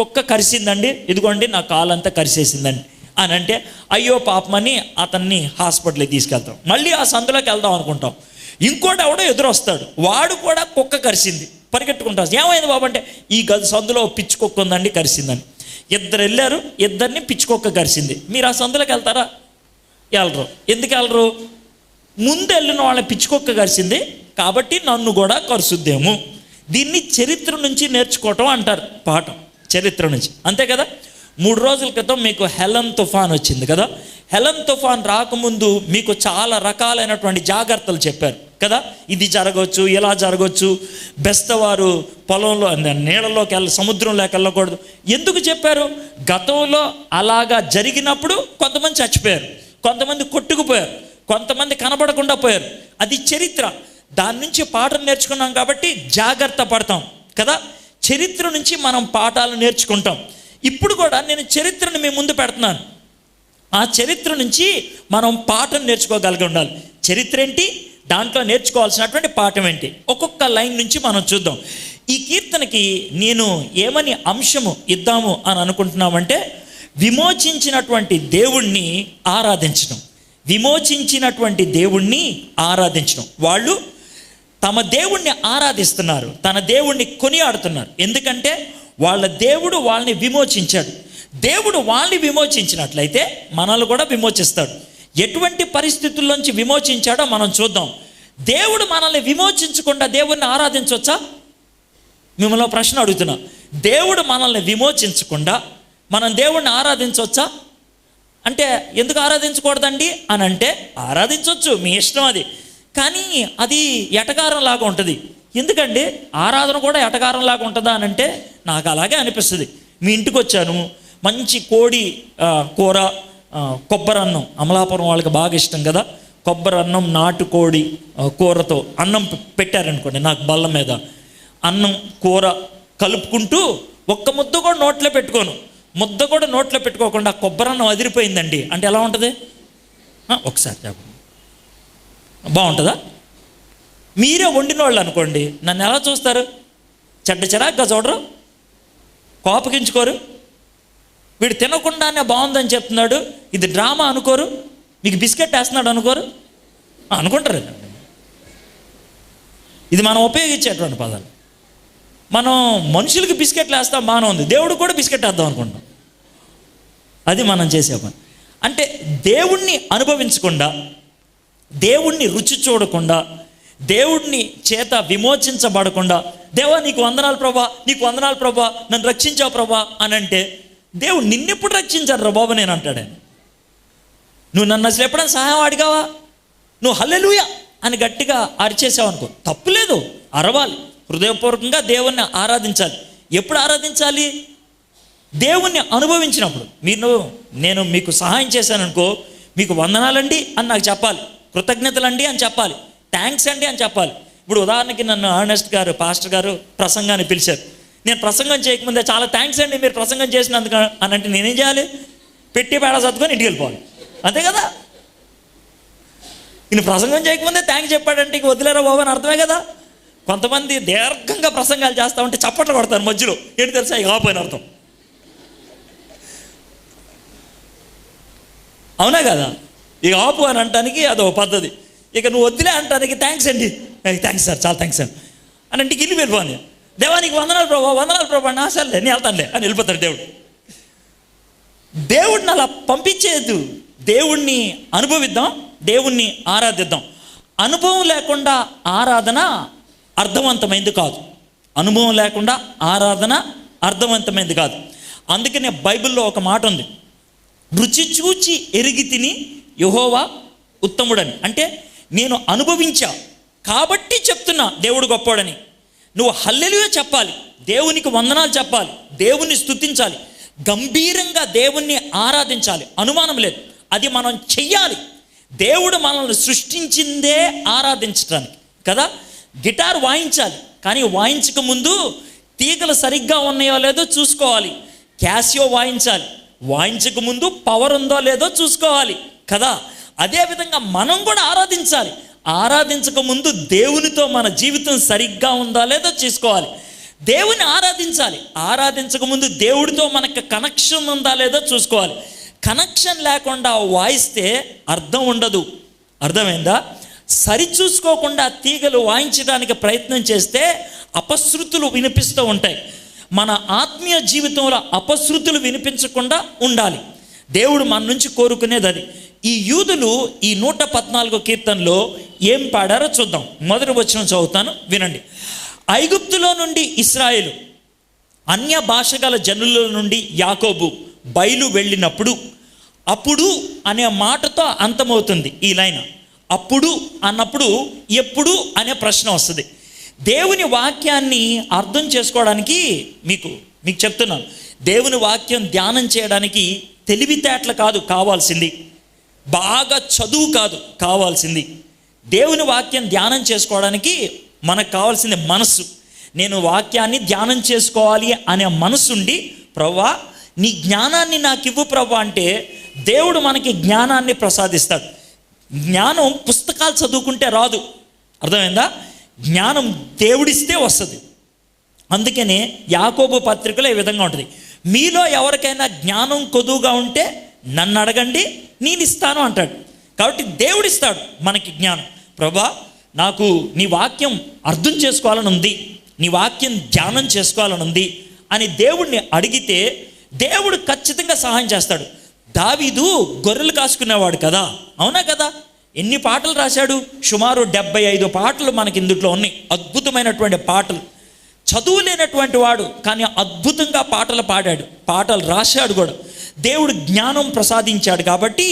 కుక్క కరిసిందండి, ఇదిగోండి నా కాలంతా కరిసేసిందండి అని అంటే, అయ్యో పాపమని అతన్ని హాస్పిటల్కి తీసుకెళ్తాం. మళ్ళీ ఆ సందులోకి వెళ్దాం అనుకుంటాం. ఇంకోటి ఎవడో ఎదురొస్తాడు, వాడు కూడా కుక్క కరిసింది, పరిగెట్టుకుంటాం. ఏమైంది బాబు అంటే, ఈ సందులో పిచ్చి కుక్క ఉందండి, కరిసిందని. ఇద్దరు వెళ్ళారు, ఇద్దరిని పిచ్చుకొక్క కరిసింది. మీరు ఆ సందులోకి వెళ్తారా? వెళ్ళరు. ఎందుకు వెళ్ళరు? ముందు వెళ్ళిన వాళ్ళని పిచ్చుకొక్క కరిసింది కాబట్టి నన్ను కూడా కరుసుద్దేమో. దీన్ని చరిత్ర నుంచి నేర్చుకోవటం అంటారు, పాఠం చరిత్ర నుంచి. అంతే కదా. 3 రోజుల క్రితం మీకు హెలన్ తుఫాన్ వచ్చింది కదా. హెలన్ తుఫాన్ రాకముందు మీకు చాలా రకాలైనటువంటి జాగ్రత్తలు చెప్పారు కదా. ఇది జరగవచ్చు, ఇలా జరగవచ్చు, బెస్తవారు పొలంలో నీళ్ళలోకి సముద్రంలోకి వెళ్ళకూడదు. ఎందుకు చెప్పారు? గతంలో అలాగా జరిగినప్పుడు కొంతమంది చచ్చిపోయారు, కొంతమంది కొట్టుకుపోయారు, కొంతమంది కనబడకుండా పోయారు. అది చరిత్ర. దాని నుంచి పాఠం నేర్చుకున్నాం కాబట్టి జాగ్రత్త పడతాం కదా. చరిత్ర నుంచి మనం పాఠాలు నేర్చుకుంటాం. ఇప్పుడు కూడా నేను చరిత్రను మీ ముందు పెడుతున్నాను. ఆ చరిత్ర నుంచి మనం పాఠం నేర్చుకోగలిగి ఉండాలి. చరిత్ర ఏంటి, దాంట్లో నేర్చుకోవాల్సినటువంటి పాఠం ఏంటి, ఒక్కొక్క లైన్ నుంచి మనం చూద్దాం. ఈ కీర్తనకి నేను ఏమని అంశము ఇద్దాము అని అనుకుంటున్నామంటే, విమోచించినటువంటి దేవుణ్ణి ఆరాధించడం. విమోచించినటువంటి దేవుణ్ణి ఆరాధించడం. వాళ్ళు తమ దేవుణ్ణి ఆరాధిస్తున్నారు, తన దేవుణ్ణి కొనియాడుతున్నారు. ఎందుకంటే వాళ్ళ దేవుడు వాళ్ళని విమోచించాడు. దేవుడు వాళ్ళని విమోచించినట్లయితే మనల్ని కూడా విమోచిస్తాడు. ఎటువంటి పరిస్థితుల్లోంచి విమోచించాడో మనం చూద్దాం. దేవుడు మనల్ని విమోచించకుండా దేవుణ్ణి ఆరాధించవచ్చా? మిమ్మల్ని ప్రశ్న అడుగుతున్నా. దేవుడు మనల్ని విమోచించకుండా మనం దేవుణ్ణి ఆరాధించవచ్చా అంటే, ఎందుకు ఆరాధించకూడదండి అని అంటే, ఆరాధించవచ్చు, మీ ఇష్టం అది. కానీ అది ఎటకారం లాగా ఉంటుంది. ఎందుకండి ఆరాధన కూడా ఎటకారం లాగా ఉంటుందా అని అంటే, నాకు అలాగే అనిపిస్తుంది. మీ ఇంటికి వచ్చాను, మంచి కోడి కూర, కొబ్బరి అన్నం, అమలాపురం వాళ్ళకి బాగా ఇష్టం కదా, కొబ్బరి అన్నం నాటుకోడి కూరతో అన్నం పెట్టారనుకోండి, నాకు బల్ల మీద అన్నం కూర కలుపుకుంటూ ఒక్క ముద్ద కూడా నోట్లో పెట్టుకోను, ముద్ద కూడా నోట్లో పెట్టుకోకుండా కొబ్బరి అన్నం అదిరిపోయిందండి అంటే ఎలా ఉంటుంది? ఒకసారి చెప్పండి, బాగుంటుందా? మీరే వండిన వాళ్ళు అనుకోండి, నన్ను ఎలా చూస్తారు? చెడ్డగా చూడరు, కోపగించుకోరు. వీడు తినకుండానే బాగుందని చెప్తున్నాడు, ఇది డ్రామా అనుకోరు. మీకు బిస్కెట్ వేస్తున్నాడు అనుకోరు, అనుకుంటారు. ఇది మనం ఉపయోగించేటువంటి పదాలు. మనం మనుషులకి బిస్కెట్లు వేస్తాం, బాగానే ఉంది. దేవుడు కూడా బిస్కెట్ వేద్దాం అనుకుంటాం. అది మనం చేసే పని. అంటే దేవుణ్ణి అనుభవించకుండా, దేవుణ్ణి రుచి చూడకుండా, దేవుడిని చేత విమోచించబడకుండా, దేవా నీకు వందనాలు ప్రభా, నీకు వందనాలు ప్రభా, నన్ను రక్షించావు ప్రభా అని అంటే, దేవుడు నిన్నెప్పుడు రక్షించాడు రా బాబు నేను అంటాడు ఆయన. నువ్వు నన్ను అసలు ఎప్పుడైనా సహాయం అడిగావా? నువ్వు హల్లెలూయా అని గట్టిగా అరిచేసావు అనుకో, తప్పులేదు, అరవాలి. హృదయపూర్వకంగా దేవుణ్ణి ఆరాధించాలి. ఎప్పుడు ఆరాధించాలి? దేవుణ్ణి అనుభవించినప్పుడు. నేను మీకు సహాయం చేశాను అనుకో, మీకు వందనాలండి అని నాకు చెప్పాలి, కృతజ్ఞతలండి అని చెప్పాలి, థ్యాంక్స్ అండి అని చెప్పాలి. ఇప్పుడు ఉదాహరణకి నన్ను ఆర్నెస్ట్ గారు, పాస్టర్ గారు ప్రసంగాన్ని పిలిచారు. నేను ప్రసంగం చేయకముందే చాలా థ్యాంక్స్ అండి మీరు ప్రసంగం చేసినందుకు అని అంటే నేనేం చేయాలి? పెట్టి పేడ సర్దుకొని ఇంటికి వెళ్ళిపోవాలి, అంతే కదా. ఈయన ప్రసంగం చేయకముందే థ్యాంక్స్ చెప్పాడంటే ఇక వదిలేరా బాబు అని అర్థమే కదా. కొంతమంది దీర్ఘంగా ప్రసంగాలు చేస్తూ ఉంటే చప్పట్లు కొడతారు మధ్యలో, ఏంటి తెలుసా? ఇక ఆపోయిన అర్థం. అవునా కదా? ఇక ఆపు అని అంటానికి అదో పద్ధతి. ఇక నువ్వు వద్దులే అంటానికి థ్యాంక్స్ అండి, థ్యాంక్స్ సార్, చాలా థ్యాంక్స్ అండి అని అంటే ఇల్లు వెళ్ళిపోని. దేవానికి వందనాలు ప్రభా, వందనాలు ప్రభా, నా సర్లే నేను వెళ్తానులే అని వెళ్ళిపోతాడు దేవుడు. దేవుడిని అలా పంపించేది. దేవుణ్ణి అనుభవిద్దాం, దేవుణ్ణి ఆరాధిద్దాం. అనుభవం లేకుండా ఆరాధన అర్థవంతమైంది కాదు. అనుభవం లేకుండా ఆరాధన అర్థవంతమైంది కాదు. అందుకనే బైబిల్లో ఒక మాట ఉంది, రుచి చూచి ఎరిగి తిని యెహోవా ఉత్తముడని. అంటే నేను అనుభవించా కాబట్టి చెప్తున్నా దేవుడు గొప్పోడని. నువ్వు హల్లెలూయా చెప్పాలి, దేవునికి వందనాలు చెప్పాలి, దేవుణ్ణి స్తుతించాలి, గంభీరంగా దేవుణ్ణి ఆరాధించాలి, అనుమానం లేదు. అది మనం చెయ్యాలి. దేవుడు మనల్ని సృష్టించిందే ఆరాధించడానికి కదా. గిటార్ వాయించాలి, కానీ వాయించక ముందు తీగలు సరిగ్గా ఉన్నాయో లేదో చూసుకోవాలి. క్యాసియో వాయించాలి, వాయించక ముందు పవర్ ఉందో లేదో చూసుకోవాలి కదా. అదేవిధంగా మనం కూడా ఆరాధించాలి. ఆరాధించక ముందు దేవునితో మన జీవితం సరిగ్గా ఉందా లేదో చూసుకోవాలి. దేవుని ఆరాధించాలి, ఆరాధించక ముందు దేవుడితో మనకు కనెక్షన్ ఉందా లేదో చూసుకోవాలి. కనెక్షన్ లేకుండా వాయిస్తే అర్థం ఉండదు. అర్థమైందా? సరిచూసుకోకుండా తీగలు వాయించడానికి ప్రయత్నం చేస్తే అపశృతులు వినిపిస్తూ ఉంటాయి. మన ఆత్మీయ జీవితంలో అపశృతులు వినిపించకుండా ఉండాలి. దేవుడు మన నుంచి కోరుకునేది అది. ఈ యూదులు ఈ 114 కీర్తనలో ఏం పాడారో చూద్దాం. మొదటి వచనం చదువుతాను, వినండి. ఐగుప్తులో నుండి ఇశ్రాయేలు, అన్య భాష గల జనుల నుండి యాకోబు బయలు వెళ్ళినప్పుడు, అప్పుడు అనే మాటతో అంతమవుతుంది ఈ లైన్. అప్పుడు అన్నప్పుడు ఎప్పుడు అనే ప్రశ్న వస్తుంది. దేవుని వాక్యాన్ని అర్థం చేసుకోవడానికి మీకు చెప్తున్నాను, దేవుని వాక్యం ధ్యానం చేయడానికి తెలివితేటలు కాదు కావాల్సింది, బాగా చదువు కాదు కావాల్సింది. దేవుని వాక్యం ధ్యానం చేసుకోవడానికి మనకు కావాల్సింది మనస్సు. నేను వాక్యాన్ని ధ్యానం చేసుకోవాలి అనే మనసుండి, ప్రభువా నీ జ్ఞానాన్ని నాకు ఇవ్వు ప్రభువా అంటే దేవుడు మనకి జ్ఞానాన్ని ప్రసాదిస్తాడు. జ్ఞానం పుస్తకాలు చదువుకుంటే రాదు, అర్థమైందా? జ్ఞానం దేవుడిస్తే వస్తుంది. అందుకనే యాకోబు పత్రికలో ఈ విధంగా ఉంటుంది, మీలో ఎవరికైనా జ్ఞానం కొదువుగా ఉంటే నన్ను అడగండి నేను ఇస్తాను అంటాడు. కాబట్టి దేవుడిస్తాడు మనకి జ్ఞానం. ప్రభువా నాకు నీ వాక్యం అర్థం చేసుకోవాలని ఉంది, నీ వాక్యం ధ్యానం చేసుకోవాలని ఉంది అని దేవుడిని అడిగితే దేవుడు ఖచ్చితంగా సహాయం చేస్తాడు. దావీదు గొర్రెలు కాసుకునేవాడు కదా, అవునా కదా? ఎన్ని పాటలు రాశాడు? సుమారు 75 పాటలు మనకి ఇందులో ఉన్నాయి, అద్భుతమైనటువంటి పాటలు. చదువు లేనటువంటి వాడు కానీ అద్భుతంగా పాటలు పాడాడు, పాటలు రాశాడు కూడా. దేవుడు జ్ఞానం ప్రసాదించాడు కాబట్టి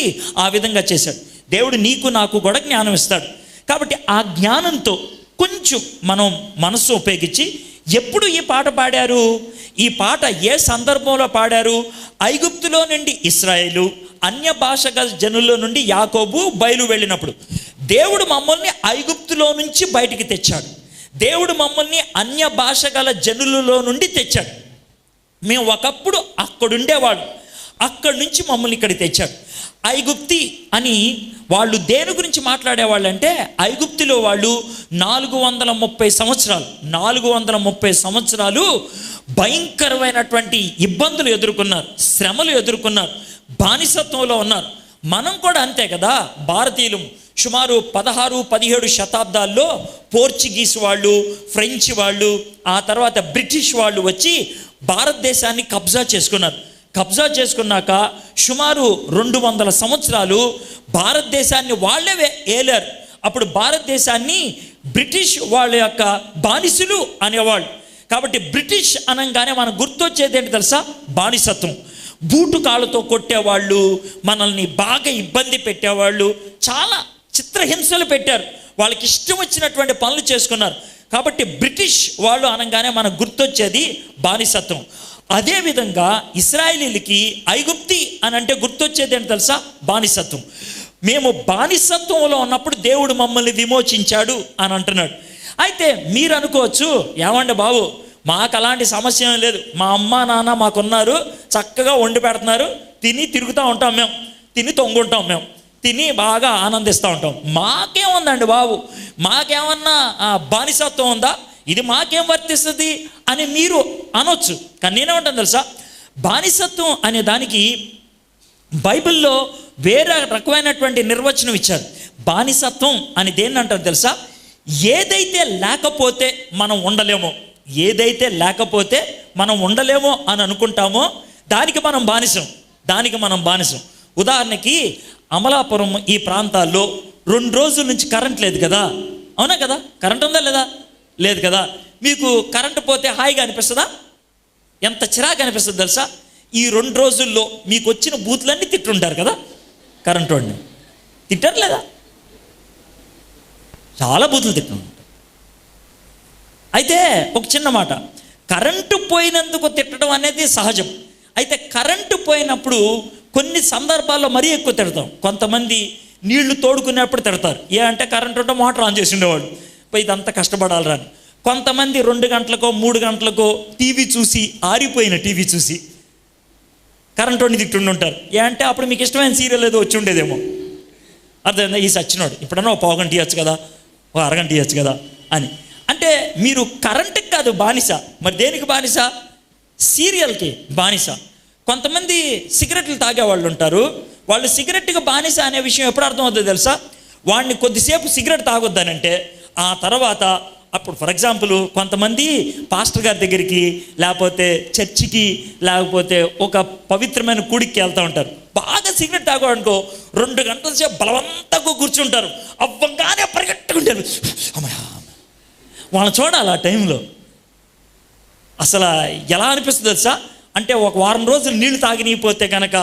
ఆ విధంగా చేశాడు. దేవుడు నీకు నాకు కూడా జ్ఞానం ఇస్తాడు. కాబట్టి ఆ జ్ఞానంతో కొంచెం మనం మనస్సు ఉపయోగించి, ఎప్పుడు ఈ పాట పాడారు, ఈ పాట ఏ సందర్భంలో పాడారు? ఐగుప్తులో నుండి ఇశ్రాయేలు, అన్య భాష జనుల్లో నుండి యాకోబు బయలు వెళ్ళినప్పుడు దేవుడు మమ్మల్ని ఐగుప్తులో నుంచి బయటికి తెచ్చాడు. దేవుడు మమ్మల్ని అన్య భాష గల జనులలో నుండి తెచ్చాడు. మేము ఒకప్పుడు అక్కడుండేవాడు, అక్కడి నుంచి మమ్మల్ని ఇక్కడికి తెచ్చాడు. ఐగుప్తి అని వాళ్ళు దేని గురించి మాట్లాడేవాళ్ళు అంటే, ఐగుప్తిలో వాళ్ళు 430 సంవత్సరాలు 430 సంవత్సరాలు భయంకరమైనటువంటి ఇబ్బందులు ఎదుర్కొన్నారు, శ్రమలు ఎదుర్కొన్నారు, బానిసత్వంలో ఉన్నారు. మనం కూడా అంతే కదా. భారతీయులు సుమారు 16-17 శతాబ్దాల్లో పోర్చుగీస్ వాళ్ళు, ఫ్రెంచ్ వాళ్ళు, ఆ తర్వాత బ్రిటిష్ వాళ్ళు వచ్చి భారతదేశాన్ని కబ్జా చేసుకున్నారు. కబ్జా చేసుకున్నాక సుమారు 200 సంవత్సరాలు భారతదేశాన్ని వాళ్ళే ఏలారు. అప్పుడు భారతదేశాన్ని బ్రిటిష్ వాళ్ళ యొక్క బానిసలు అనేవాళ్ళు. కాబట్టి బ్రిటిష్ అనగానే మనకు గుర్తొచ్చేది ఏంటి తెలుసా? బానిసత్వం. బూటు కాళ్ళతో కొట్టేవాళ్ళు, మనల్ని బాగా ఇబ్బంది పెట్టేవాళ్ళు, చాలా చిత్రహింసలు పెట్టారు, వాళ్ళకి ఇష్టం వచ్చినటువంటి పనులు చేసుకున్నారు. కాబట్టి బ్రిటిష్ వాళ్ళు అనగానే మనకు గుర్తొచ్చేది బానిసత్వం. అదేవిధంగా ఇశ్రాయేలీలకి ఐగుప్తి అని అంటే గుర్తొచ్చేది ఏంటి తెలుసా? బానిసత్వం. మేము బానిసత్వంలో ఉన్నప్పుడు దేవుడు మమ్మల్ని విమోచించాడు అని అంటున్నాడు. అయితే మీరు అనుకోవచ్చు, ఏమండి బాబు మాకు అలాంటి సమస్య ఏం లేదు, మా అమ్మ నాన్న మాకున్నారు, చక్కగా వండి పెడుతున్నారు, తిని తిరుగుతూ ఉంటాం, మేము తిని తొంగుంటాం, మేము తిని బాగా ఆనందిస్తూ ఉంటాం, మాకేముందండి బాబు, మాకేమన్నా బానిసత్వం ఉందా, ఇది మాకేం వర్తిస్తుంది అని మీరు అనొచ్చు. కానీ నేనేమంటాను తెలుసా, బానిసత్వం అనే దానికి బైబిల్లో వేరే రకమైనటువంటి నిర్వచనం ఇచ్చారు. బానిసత్వం అని దేన్ని అంటారు తెలుసా? ఏదైతే లేకపోతే మనం ఉండలేమో, ఏదైతే లేకపోతే మనం ఉండలేమో అని అనుకుంటామో దానికి మనం బానిసం. ఉదాహరణకి అమలాపురం ఈ ప్రాంతాల్లో 2 రోజుల నుంచి కరెంట్ లేదు కదా, అవునా కదా? కరెంట్ ఉందా లేదా? లేదు కదా. మీకు కరెంటు పోతే హాయిగా అనిపిస్తుందా? ఎంత చిరాగా అనిపిస్తుంది తెలుసా? ఈ 2 రోజుల్లో మీకు వచ్చిన బూతులన్నీ తిట్టుంటారు కదా, కరెంటు వాడిని తిట్టారు లేదా? చాలా బూతులు తిట్టుంటారు. అయితే ఒక చిన్న మాట, కరెంటు పోయినందుకు తిట్టడం అనేది సహజం. అయితే కరెంటు పోయినప్పుడు కొన్ని సందర్భాల్లో మరీ ఎక్కువ తిడతాం. కొంతమంది నీళ్లు తోడుకునేప్పుడు తిడతారు, ఏ అంటే కరెంటు ఉంటే మోటార్ ఆన్ చేసి ఉండేవాళ్ళు, పోయి ఇదంతా కష్టపడాలి అని. కొంతమంది 2 గంటలకో 3 గంటలకో టీవీ చూసి, ఆరిపోయిన టీవీ చూసి కరెంటు వాడిని తిట్టుంటారు. ఏ అంటే అప్పుడు మీకు ఇష్టమైన సీరియల్ ఏదో వచ్చి ఉండేదేమో, అర్థమైందా? ఈ సచ్చినోడు ఇప్పుడన్నా ఒక పావు గంట ఇవ్వచ్చు కదా, ఒక అరగంట ఇవ్వచ్చు కదా అని. అంటే మీరు కరెంటుకి కాదు బానిస, మరి దేనికి బానిస? సీరియల్కి బానిస. కొంతమంది సిగరెట్లు తాగేవాళ్ళు ఉంటారు, వాళ్ళు సిగరెట్కి బానిస అనే విషయం ఎప్పుడు అర్థమవుతుందో తెలుసా? వాడిని కొద్దిసేపు సిగరెట్ తాగొద్దానంటే ఆ తర్వాత, అప్పుడు ఫర్ ఎగ్జాంపుల్ కొంతమంది పాస్టర్ గారి దగ్గరికి, లేకపోతే చర్చికి, లేకపోతే ఒక పవిత్రమైన కూడికి వెళ్తూ ఉంటారు. బాగా సిగరెట్ తాగోనుకో 2 గంటల సేపు బలవంతంగా కూర్చుంటారు, అవ్వంగానే పరిగెట్టుకుంటారు. అమ్మయ్య, వాళ్ళని చూడాలి ఆ టైంలో. అసలు ఎలా అనిపిస్తుంది తెలుసా? అంటే ఒక వారం రోజులు నీళ్లు తాగినీపోతే కనుక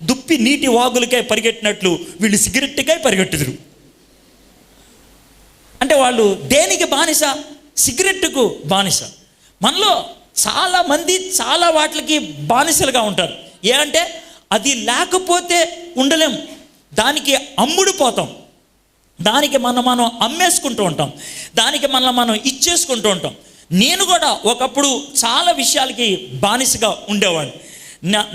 దుప్పి నీటి వాగులకై పరిగెట్టినట్లు వీళ్ళు సిగరెట్కై పరిగెట్టుదురు. అంటే వాళ్ళు దేనికి బానిస? సిగరెట్కు బానిస. మనలో చాలామంది చాలా వాటికి బానిసలుగా ఉంటారు. ఏ అంటే అది లేకపోతే ఉండలేం, దానికి అమ్ముడుపోతాం, దానికి మనం అమ్మేసుకుంటూ ఉంటాం, దానికి మనం ఇచ్చేసుకుంటూ ఉంటాం. నేను కూడా ఒకప్పుడు చాలా విషయాలకి బానిసగా ఉండేవాడిని.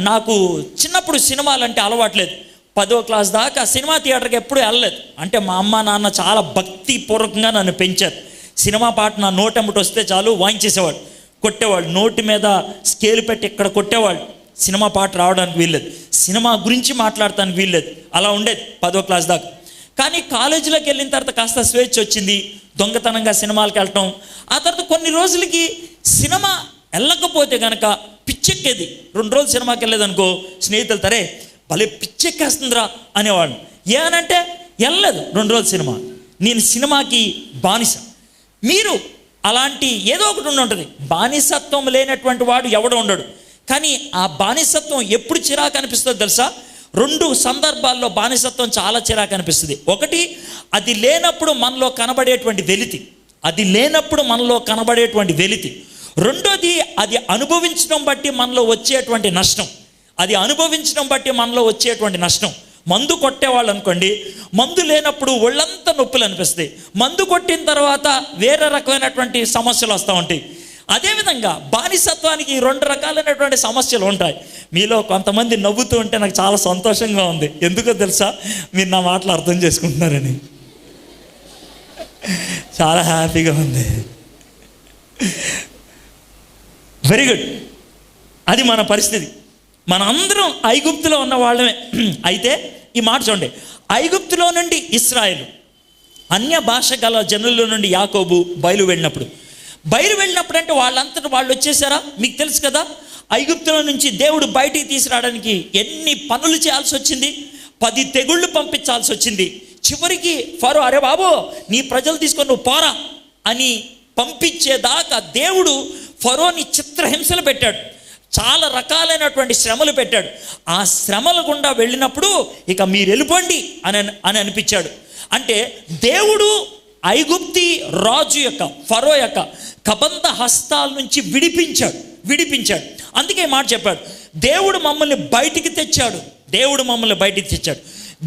నాకు చిన్నప్పుడు సినిమాలంటే అలవాట్లేదు. 10వ క్లాస్ దాకా సినిమా థియేటర్కి ఎప్పుడు వెళ్ళలేదు. అంటే మా అమ్మ నాన్న చాలా భక్తిపూర్వకంగా నన్ను పెంచారు. సినిమా పాట నా నోటెంబటి వస్తే చాలు వాయించేసేవాడు, కొట్టేవాళ్ళు, నోటి మీద స్కేల్ పెట్టి ఇక్కడ కొట్టేవాళ్ళు. సినిమా పాట రావడానికి వీల్లేదు, సినిమా గురించి మాట్లాడటానికి వీల్లేదు. అలా ఉండేది 10వ క్లాస్ దాకా. కానీ కాలేజీలోకి వెళ్ళిన తర్వాత కాస్త స్వేచ్ఛ వచ్చింది, దొంగతనంగా సినిమాలకు వెళ్ళటం. ఆ తర్వాత కొన్ని రోజులకి సినిమా వెళ్ళకపోతే కనుక పిచ్చెక్కేది. 2 రోజులు సినిమాకి వెళ్ళలేదనుకో, స్నేహితులు తరే భలే పిచ్చెక్కేస్తుందిరా అనేవాళ్ళు. ఏనంటే వెళ్ళలేదు 2 రోజులు సినిమా. నేను సినిమాకి బానిస. మీరు అలాంటి ఏదో ఒకటి ఉంటుంది. బానిసత్వం లేనటువంటి వాడు ఎవడు ఉండడు. కానీ ఆ బానిసత్వం ఎప్పుడు చిరాకు అనిపిస్తుందో తెలుసా? 2 సందర్భాల్లో బానిసత్వం చాలా చిరాకు అనిపిస్తుంది. ఒకటి, అది లేనప్పుడు మనలో కనబడేటువంటి వెలితి, అది లేనప్పుడు మనలో కనబడేటువంటి వెలితి. రెండోది, అది అనుభవించడం బట్టి మనలో వచ్చేటువంటి నష్టం, అది అనుభవించడం బట్టి మనలో వచ్చేటువంటి నష్టం. మందు కొట్టేవాళ్ళు అనుకోండి, మందు లేనప్పుడు ఒళ్ళంతా నొప్పులు అనిపిస్తాయి, మందు కొట్టిన తర్వాత వేరే రకమైనటువంటి సమస్యలు వస్తూ ఉంటాయి. అదేవిధంగా బానిసత్వానికి 2 రకాలైనటువంటి సమస్యలు ఉంటాయి. మీలో కొంతమంది నవ్వుతూ ఉంటే నాకు చాలా సంతోషంగా ఉంది. ఎందుకో తెలుసా? మీరు నా మాటలు అర్థం చేసుకుంటున్నారని. చాలా హ్యాపీగా ఉంది. Very good. అది మన పరిస్థితి. మన అందరం ఐగుప్తులో ఉన్న వాళ్ళమే. అయితే ఈ మాట చూడండి, ఐగుప్తులో నుండి ఇశ్రాయేలు, అన్య భాష గల జనుల నుండి యాకోబు బయలు వెళ్ళినప్పుడు అంటే వాళ్ళంతటా వాళ్ళు వచ్చేసారా? మీకు తెలుసు కదా, ఐగుప్తులో నుంచి దేవుడు బయటికి తీసుకురావడానికి ఎన్ని పనులు చేయాల్సి వచ్చింది. 10 తెగుళ్ళు పంపించాల్సి వచ్చింది. చివరికి ఫరో, అరే బాబు నీ ప్రజలు తీసుకొని నువ్వు పోరా అని పంపించేదాకా దేవుడు ఫరోని చిత్రహింసలు పెట్టాడు, చాలా రకాలైనటువంటి శ్రమలు పెట్టాడు. ఆ శ్రమల గుండా వెళ్ళినప్పుడు ఇక మీరు వెళ్ళిపోండి అని అనిపించాడు. అంటే దేవుడు ఐగుప్తి రాజు యొక్క, ఫరో యొక్క కబంధ హస్తాల నుంచి విడిపించాడు. అందుకే మాట చెప్పాడు, దేవుడు మమ్మల్ని బయటికి తెచ్చాడు, దేవుడు మమ్మల్ని బయటికి తెచ్చాడు.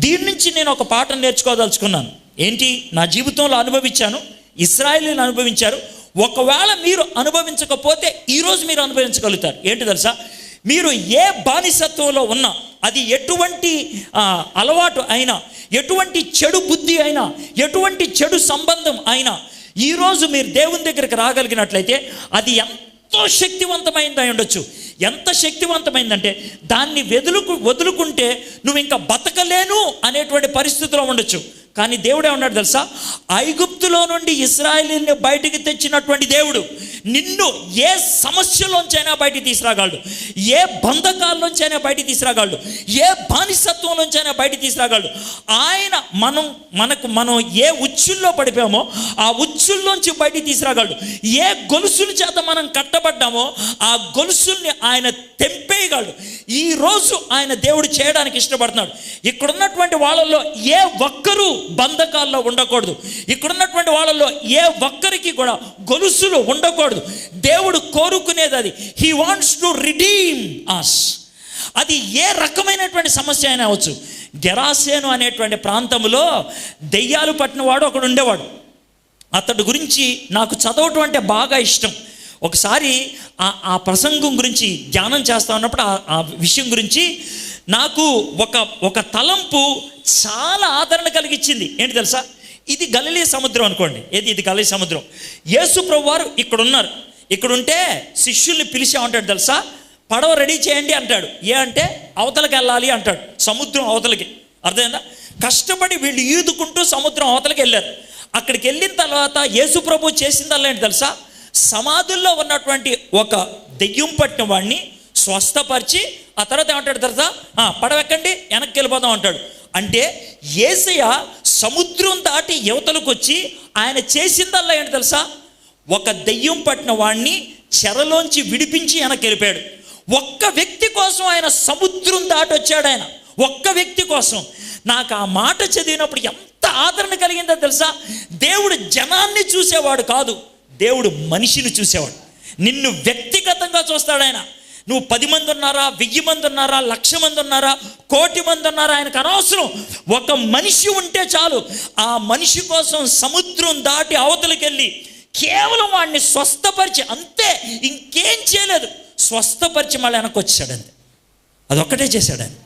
దీని నుంచి నేను ఒక పాఠం నేర్చుకోదలుచుకున్నాను. ఏంటి? నా జీవితంలో అనుభవించాను, ఇశ్రాయేలీయులు అనుభవించారు. ఒకవేళ మీరు అనుభవించకపోతే ఈరోజు మీరు అనుభవించగలుగుతారు. ఏంటి తెలుసా? మీరు ఏ బానిసత్వంలో ఉన్నా, అది ఎటువంటి అలవాటు అయినా, ఎటువంటి చెడు బుద్ధి అయినా, ఎటువంటి చెడు సంబంధం అయినా, ఈరోజు మీరు దేవుని దగ్గరికి రాగలిగినట్లయితే అది ఎంతో శక్తివంతమైంది అయి ఉండొచ్చు. ఎంత శక్తివంతమైందంటే దాన్ని వదులుకుంటే నువ్వు ఇంకా బతకలేను అనేటువంటి పరిస్థితిలో ఉండొచ్చు. కానీ దేవుడే ఉన్నాడు తెలుసా? ఐగుప్తులో నుండి ఇశ్రాయేలీయుల్ని బయటికి తెచ్చినటువంటి దేవుడు నిన్ను ఏ సమస్యలోంచైనా బయటికి తీసుకురాగలడు, ఏ బంధకాల్లోంచైనా బయటికి తీసుకురాగలడు, ఏ బానిసత్వంలోంచైనా బయటికి తీసుకురాగలడు. ఆయన మనం ఏ ఉచ్చుల్లో పడిపోయామో ఆ ఉచ్చుల్లోంచి బయటికి తీసుకురాగలడు. ఏ గొలుసుల చేత మనం కట్టబడ్డామో ఆ గొలుసుల్ని ఆయన తెంపేయగలడు. ఈరోజు ఆయన దేవుడు చేయడానికి ఇష్టపడుతున్నాడు. ఇక్కడున్నటువంటి వాళ్ళల్లో ఏ ఒక్కరూ బంధకాల్లో ఉండకూడదు. ఇక్కడున్నటువంటి వాళ్ళల్లో ఏ ఒక్కరికి కూడా గొలుసులు ఉండకూడదు. దేవుడు కోరుకునేది అది. He wants to redeem us. అది ఏ రకమైనటువంటి సమస్య అయినా అవచ్చు. గెరాసేను అనేటువంటి ప్రాంతంలో దెయ్యాలు పట్టిన వాడు ఒకడు ఉండేవాడు. అతడి గురించి నాకు చదవటం అంటే బాగా ఇష్టం. ఒకసారి ఆ ప్రసంగం గురించి ధ్యానం చేస్తా ఉన్నప్పుడు ఆ విషయం గురించి నాకు ఒక తలంపు చాలా ఆదరణ కలిగించింది. ఏంటి తెలుసా? ఇది గలిలీ సముద్రం అనుకోండి. ఇది గలిలీ సముద్రం. యేసు ప్రభు వారు ఇక్కడ ఉన్నారు. ఇక్కడ ఉంటే శిష్యుల్ని పిలిచి ఉంటాడు తెలుసా, పడవ రెడీ చేయండి అంటాడు. ఏ అంటే అవతలకి వెళ్ళాలి అంటాడు, సముద్రం అవతలకి. అర్థమైందా? కష్టపడి వీళ్ళు ఈదుకుంటూ సముద్రం అవతలకి వెళ్ళారు. అక్కడికి వెళ్ళిన తర్వాత యేసు ప్రభు చేసిందల్లా ఏంటి తెలుసా? సమాధుల్లో ఉన్నటువంటి ఒక దెయ్యం పట్టిన వాడిని స్వస్థపరిచి ఆ తర్వాత ఏమంటాడు తెలుసా? పడవెక్కండి, వెనక్కి వెళ్ళిపోదాం అంటాడు. అంటే యేసయ్య సముద్రం దాటి యువతలకు వచ్చి ఆయన చేసిందల్లా ఏంటి తెలుసా? ఒక దెయ్యం పట్టిన వాడిని చెరలోంచి విడిపించి వెనక్కి వెళ్ళిపోయాడు. ఒక్క వ్యక్తి కోసం ఆయన సముద్రం దాటి వచ్చాడు. ఆయన ఒక్క వ్యక్తి కోసం. నాకు ఆ మాట చదివినప్పుడు ఎంత ఆదరణ కలిగిందో తెలుసా? దేవుడు జనాన్ని చూసేవాడు కాదు, దేవుడు మనిషిని చూసేవాడు. నిన్ను వ్యక్తిగతంగా చూస్తాడు ఆయన. నువ్వు 10 మంది ఉన్నారా, 1000 మంది ఉన్నారా, 1,00,000 మంది ఉన్నారా, 1,000,000 మంది ఉన్నారా, ఆయనకు అనవసరం. ఒక మనిషి ఉంటే చాలు. ఆ మనిషి కోసం సముద్రం దాటి అవతలికి వెళ్ళి కేవలం వాడిని స్వస్థపరిచి, అంతే, ఇంకేం చేయలేదు, స్వస్థపరిచి మళ్ళీ వెనక్కి వచ్చాడు. అంతే, అదొక్కటే చేశాడు ఆయన.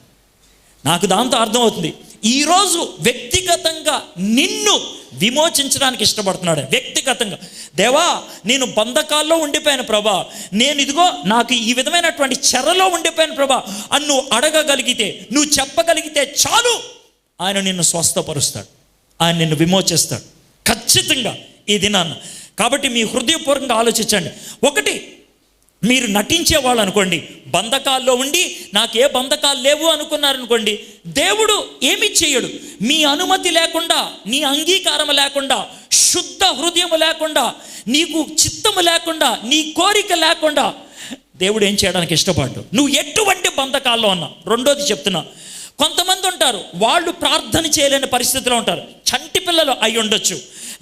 నాకు దాంతో అర్థమవుతుంది, ఈరోజు వ్యక్తిగతంగా నిన్ను విమోచించడానికి ఇష్టపడుతున్నాడు. వ్యక్తిగతంగా, దేవా నేను బంధకాల్లో ఉండిపోయాను ప్రభా, నేను ఇదిగో నాకు ఈ విధమైనటువంటి చెరలో ఉండిపోయాను ప్రభా అని నువ్వు అడగగలిగితే, నువ్వు చెప్పగలిగితే చాలు, ఆయన నిన్ను స్వస్థపరుస్తాడు, ఆయన నిన్ను విమోచిస్తాడు ఖచ్చితంగా ఈ దినాన్న. కాబట్టి మీ హృదయపూర్వకంగా ఆలోచించండి. ఒకటి, మీరు నటించే వాళ్ళు అనుకోండి, బంధకాల్లో ఉండి నాకు ఏ బంధకాలు లేవు అనుకున్నారనుకోండి, దేవుడు ఏమి చేయడు. మీ అనుమతి లేకుండా, నీ అంగీకారం లేకుండా, శుద్ధ హృదయం లేకుండా, నీకు చిత్తము లేకుండా, నీ కోరిక లేకుండా దేవుడు ఏం చేయడానికి ఇష్టపడ్డు. నువ్వు ఎటువంటి బంధకాల్లో ఉన్నా. రెండోది చెప్తున్నా, కొంతమంది ఉంటారు వాళ్ళు ప్రార్థన చేయలేని పరిస్థితిలో ఉంటారు. చంటి పిల్లలు అయి ఉండొచ్చు,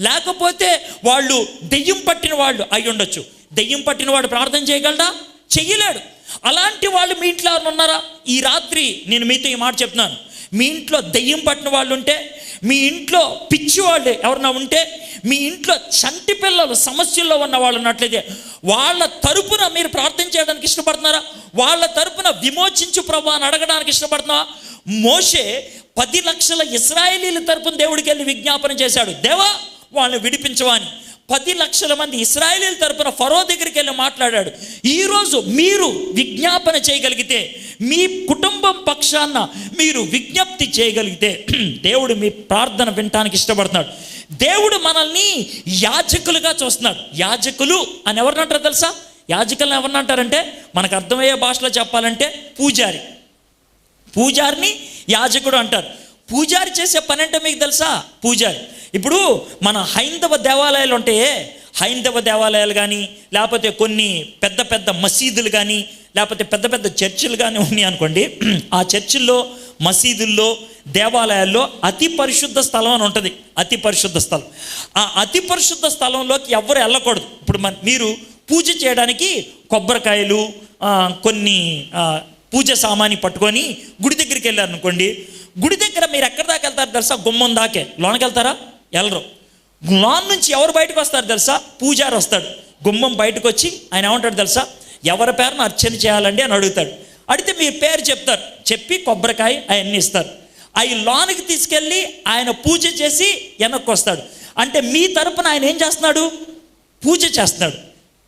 లేకపోతే వాళ్ళు దెయ్యం పట్టిన వాళ్ళు అయి ఉండొచ్చు. దెయ్యం పట్టిన వాడు ప్రార్థన చేయగలడా? చెయ్యలేడు. అలాంటి వాళ్ళు మీ ఇంట్లో ఎవరు ఉన్నారా? ఈ రాత్రి నేను మీతో ఈ మాట చెప్తున్నాను. మీ ఇంట్లో దెయ్యం పట్టిన వాళ్ళు ఉంటే, మీ ఇంట్లో పిచ్చి వాళ్ళు ఎవరన్నా ఉంటే, మీ ఇంట్లో చంటి పిల్లలు సమస్యల్లో ఉన్న వాళ్ళు ఉన్నట్లయితే, వాళ్ళ తరపున మీరు ప్రార్థన చేయడానికి ఇష్టపడుతున్నారా? వాళ్ళ తరపున విమోచించు ప్రభా అని అడగడానికి ఇష్టపడుతున్నావా? మోషే 10 లక్షల ఇశ్రాయేలీల తరపున దేవుడికి వెళ్ళి విజ్ఞాపన చేశాడు, దేవా వాళ్ళని విడిపించవా అని. 10 లక్షల మంది ఇశ్రాయేలీల తరపున ఫరో దగ్గరికి వెళ్ళి మాట్లాడాడు. ఈరోజు మీరు విజ్ఞాపన చేయగలిగితే, మీ కుటుంబం పక్షాన మీరు విజ్ఞప్తి చేయగలిగితే, దేవుడు మీ ప్రార్థన వినటానికి ఇష్టపడుతున్నాడు. దేవుడు మనల్ని యాజకులుగా చూస్తున్నాడు. యాజకులు అని ఎవరినంటారు తెలుసా? యాజకులను ఎవరినంటారంటే, మనకు అర్థమయ్యే భాషలో చెప్పాలంటే పూజారి. పూజారిని యాజకుడు అంటారు. పూజారి చేసే పని అంటే మీకు తెలుసా? పూజారి, ఇప్పుడు మన హైందవ దేవాలయాలు ఉంటాయే, హైందవ దేవాలయాలు కానీ, లేకపోతే కొన్ని పెద్ద పెద్ద మసీదులు కానీ, లేకపోతే పెద్ద పెద్ద చర్చిలు కానీ ఉన్నాయి అనుకోండి. ఆ చర్చిల్లో, మసీదుల్లో, దేవాలయాల్లో అతి పరిశుద్ధ స్థలం అని ఉంటుంది. అతి పరిశుద్ధ స్థలం. ఆ అతి పరిశుద్ధ స్థలంలోకి ఎవరు వెళ్ళకూడదు. ఇప్పుడు మీరు పూజ చేయడానికి కొబ్బరికాయలు, కొన్ని పూజ సామాన్ని పట్టుకొని గుడి దగ్గరికి వెళ్ళారు అనుకోండి. గుడి దగ్గర మీరు ఎక్కడి దాకా వెళ్తారు తెలుసా? గుమ్మం దాకే. లోనకి వెళ్తారా? వెళ్ళరు. లోన్ నుంచి ఎవరు బయటకు వస్తారు తెలుసా? పూజారి వస్తాడు. గుమ్మం బయటకు వచ్చి ఆయన ఏమంటాడు తెలుసా? ఎవరి పేరును అర్చన చేయాలండి అని అడుగుతాడు. అడిగితే మీరు పేరు చెప్తారు, చెప్పి కొబ్బరికాయ అవన్నీ ఇస్తారు. అవి లోనికి తీసుకెళ్ళి ఆయన పూజ చేసి వెనక్కి వస్తాడు. అంటే మీ తరపున ఆయన ఏం చేస్తున్నాడు? పూజ చేస్తున్నాడు.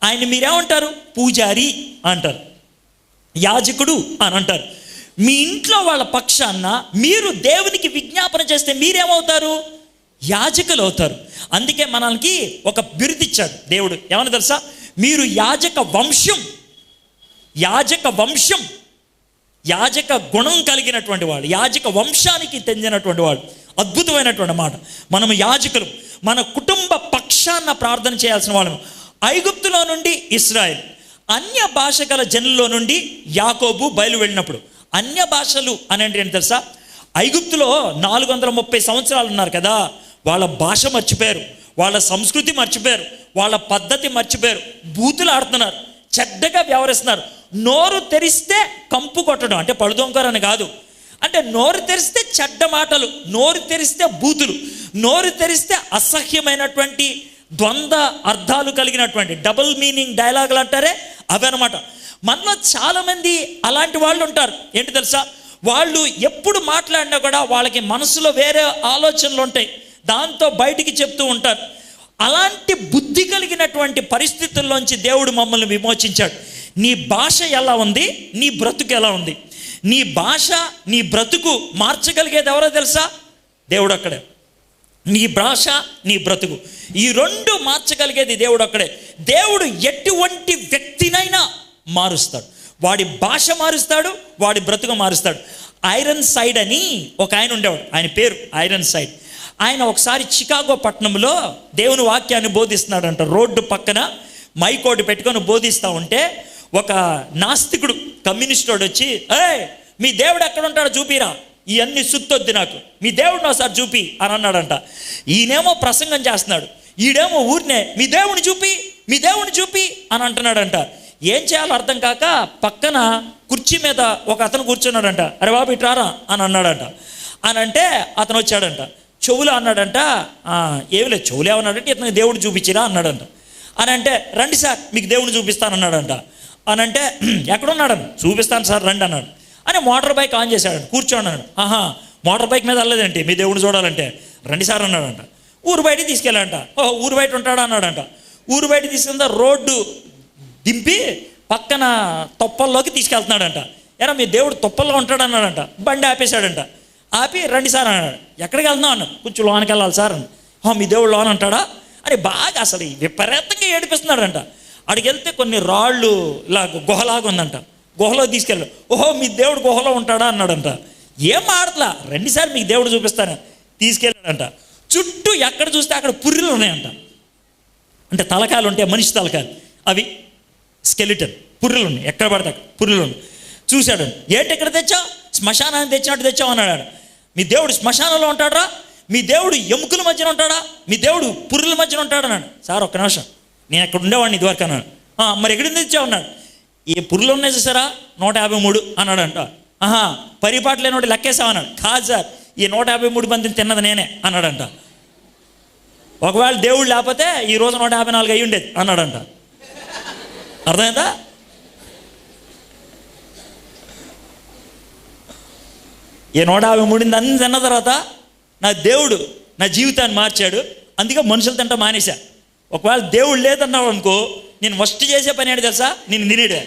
ఆయన మీరేమంటారు? పూజారి అంటారు, యాజకుడు అని అంటారు. మీ ఇంట్లో వాళ్ళ పక్షాన మీరు దేవునికి విజ్ఞాపన చేస్తే మీరేమవుతారు? యాజకులు అవుతారు. అందుకే మనకి ఒక బిరుదిచ్చాడు దేవుడు. ఏమన్నా తెలుసా? మీరు యాజక వంశం. యాజక వంశం, యాజక గుణం కలిగినటువంటి వాడు, యాజక వంశానికి చెందినటువంటి వాడు. అద్భుతమైనటువంటి మాట. మనం యాజకులు, మన కుటుంబ పక్షాన ప్రార్థన చేయాల్సిన వాళ్ళం. ఐగుప్తులో నుండి ఇశ్రాయేల్, అన్య భాష గల జనుల్లో నుండి యాకోబు బయలు వెళ్ళినప్పుడు. అన్య భాషలు అని అంటే ఏంటి తెలుసా? ఐగుప్తులో 430 సంవత్సరాలు ఉన్నారు కదా, వాళ్ళ భాష మర్చిపోయారు, వాళ్ళ సంస్కృతి మర్చిపోయారు, వాళ్ళ పద్ధతి మర్చిపోయారు, బూతులు ఆడుతున్నారు, చెడ్డగా వ్యవహరిస్తున్నారు. నోరు తెరిస్తే కంపు కొట్టడం, అంటే పడుదొంకరని కాదు, అంటే నోరు తెరిస్తే చెడ్డ మాటలు, నోరు తెరిస్తే బూతులు, నోరు తెరిస్తే అసహ్యమైనటువంటి ద్వంద్వ అర్థాలు కలిగినటువంటి డబుల్ మీనింగ్ డైలాగులు అంటారే అవన్నమాట. మనలో చాలామంది అలాంటి వాళ్ళు ఉంటారు. ఏంటి తెలుసా? వాళ్ళు ఎప్పుడు మాట్లాడినా కూడా వాళ్ళకి మనసులో వేరే ఆలోచనలు ఉంటాయి, దాంతో బయటికి చెప్తూ ఉంటారు. అలాంటి బుద్ధి కలిగినటువంటి పరిస్థితుల్లోంచి దేవుడు మమ్మల్ని విమోచించాడు. నీ భాష ఎలా ఉంది, నీ బ్రతుకు ఎలా ఉంది? నీ భాష, నీ బ్రతుకు మార్చగలిగేది ఎవరో తెలుసా? దేవుడు అక్కడే. నీ భాష, నీ బ్రతుకు, ఈ రెండు మార్చగలిగేది దేవుడు అక్కడే. దేవుడు ఎటువంటి వ్యక్తినైనా మారుస్తాడు. వాడి భాష మారుస్తాడు, వాడి బ్రతుకు మారుస్తాడు. ఐరన్ సైడ్ అని ఒక ఆయన ఉండేవాడు, ఆయన పేరు ఐరన్ సైడ్. ఆయన ఒకసారి చికాగో పట్టణంలో దేవుని వాక్యాన్ని బోధిస్తున్నాడంట. రోడ్డు పక్కన మైకోటి పెట్టుకొని బోధిస్తూ ఉంటే ఒక నాస్తికుడు, కమ్యూనిస్టోడు వచ్చి, మీ దేవుడు ఎక్కడ ఉంటాడో చూపిరా ఇవన్నీ సుత్తొద్ది నాకు, మీ దేవుడిని ఒకసారి చూపి అని అన్నాడంట. ఈయనేమో ప్రసంగం చేస్తున్నాడు, ఈడేమో ఊరినే మీ దేవుని చూపి, మీ దేవుని చూపి అని అంటున్నాడంట. ఏం చేయాలో అర్థం కాక పక్కన కుర్చీ మీద ఒక అతను కూర్చున్నాడంట. అరే బాబు ఇట్రారా అని అన్నాడంట. అని అంటే అతను వచ్చాడంట. చెవులు అన్నాడంట. ఏమి లేదు, చెవులు ఏమన్నాడంటే ఇతనికి దేవుడు చూపించిరా అన్నాడంట. అని అంటే రండి సార్ మీకు దేవుడిని చూపిస్తానన్నాడంట. అని అంటే ఎక్కడున్నాడని, చూపిస్తాను సార్ రండి అన్నాడు. అని మోటార్ బైక్ ఆన్ చేశాడు, కూర్చోన్నాడు. మోటార్ బైక్ మీద వెళ్ళలేదంటే మీ దేవుడిని చూడాలంటే రండి సార్ అన్నాడంట. ఊరు బయటికి తీసుకెళ్ళాడంట. ఊరు బయట ఉంటాడా అన్నాడంట. ఊరు బయట తీసుకెళ్తా రోడ్డు దింపి పక్కన తొప్పల్లోకి తీసుకెళ్తున్నాడంట. ఎరా మీ దేవుడు తొప్పల్లో ఉంటాడు అన్నాడంట. బండి ఆపేశాడంట. ఆపి రండి సార్ అన్నాడు. ఎక్కడికి వెళ్తున్నాం అన్నాడు. కొంచెం లోనికి వెళ్ళాలి సార్ అని. మీ దేవుడు లోన్ అంటాడా అని బాగా అసలు విపరీతంగా ఏడిపిస్తున్నాడంట. అడిగి వెళ్తే కొన్ని రాళ్ళు ఇలా గుహలాగా ఉందంట. గుహలో తీసుకెళ్ళి మీ దేవుడు గుహలో ఉంటాడా అన్నాడంట. ఏం మాడతలా, రండి సార్ మీకు దేవుడు చూపిస్తాను తీసుకెళ్ళాడంట. చుట్టూ ఎక్కడ చూస్తే అక్కడ పుర్రెలు ఉన్నాయంట. అంటే తలకాయలు ఉంటాయి, మనిషి తలకాయలు, అవి స్కెలిటన్ పుర్రెలు ఉన్నాయి. ఎక్కడ పడితే పుర్రెలు ఉన్నాయి. చూశాడు. ఏంటి ఎక్కడ తెచ్చావు, శ్మశానాన్ని తెచ్చినట్టు తెచ్చావు అన్నాడు. మీ దేవుడు శ్మశానంలో ఉంటాడా, మీ దేవుడు ఎముకల మధ్యన ఉంటాడా, మీ దేవుడు పుర్రెల మధ్యన ఉంటాడు అన్నాడు. సార్ ఒక్క నిమిషం, నేను ఎక్కడ ఉండేవాడిని ఇదివరకు అన్నాడు. మరి ఎక్కడి తెచ్చావు అన్నాడు. ఈ పుర్రెలు ఉన్నాయి చూసారా 153 అన్నాడంట. పరిపాటు లేనోటి లెక్కేసావు అన్నాడు. కాదు సార్, ఈ 153 మందిని తిన్నది నేనే అన్నాడంట. ఒకవేళ దేవుడు లేకపోతే ఈరోజు 154 అయ్యి ఉండేది అన్నాడంట. అర్థమైందా? ఈ 153 అన్ని తిన్న తర్వాత నా దేవుడు నా జీవితాన్ని మార్చాడు, అందుకే మనుషులు తింటా మానేశా. ఒకవేళ దేవుడు లేదన్నావు అనుకో, నేను ఫస్ట్ చేసే పని ఏంటి తెలుసా, నేను తినేడే.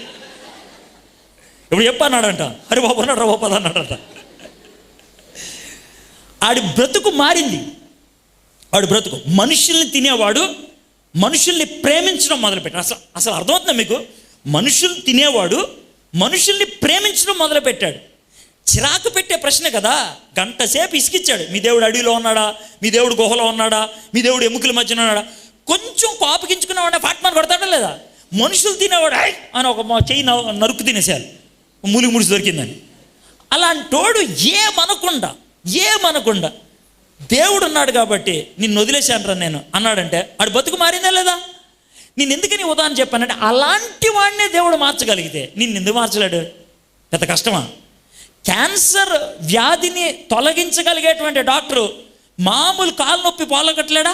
ఇప్పుడు చెప్పన్నాడంట. హరి బాబు అన్నాడు, రా బాబు అన్నాడంట. ఆడి బ్రతుకు మారింది. వాడు బ్రతుకు మనుషుల్ని తినేవాడు మనుషుల్ని ప్రేమించడం మొదలుపెట్టాడు. అసలు అర్థమవుతుందా మీకు? మనుషులు తినేవాడు మనుషుల్ని ప్రేమించడం మొదలుపెట్టాడు. చిరాకు పెట్టే ప్రశ్న కదా. గంట సేపు ఇసుకిచ్చాడు. మీ దేవుడు అడవిలో ఉన్నాడా, మీ దేవుడు గుహలో ఉన్నాడా, మీ దేవుడు ఎముకల మధ్యన ఉన్నాడా. కొంచెం కోపగించుకునేవాడిని ఫాట్మాన్ కొడతాడా లేదా? మనుషులు తినేవాడు అని ఒక చెయ్యి నరుక్కు తినేసారు, మూలికి ముడిసి దొరికిందని. అలాంటోడు ఏమనకుండా దేవుడు ఉన్నాడు కాబట్టి నిన్ను వదిలేశాను రా నేను అన్నాడంటే ఆడు బతుకు మారిందా లేదా? నేను ఎందుకని ఉదాహరణ చెప్పానంటే, అలాంటి వాడినే దేవుడు మార్చగలిగితే నిన్ను ఎందుకు మార్చలేడు? పెద్ద కష్టమా? క్యాన్సర్ వ్యాధిని తొలగించగలిగేటువంటి డాక్టరు మామూలు కాలు నొప్పి పోలగట్లేడా?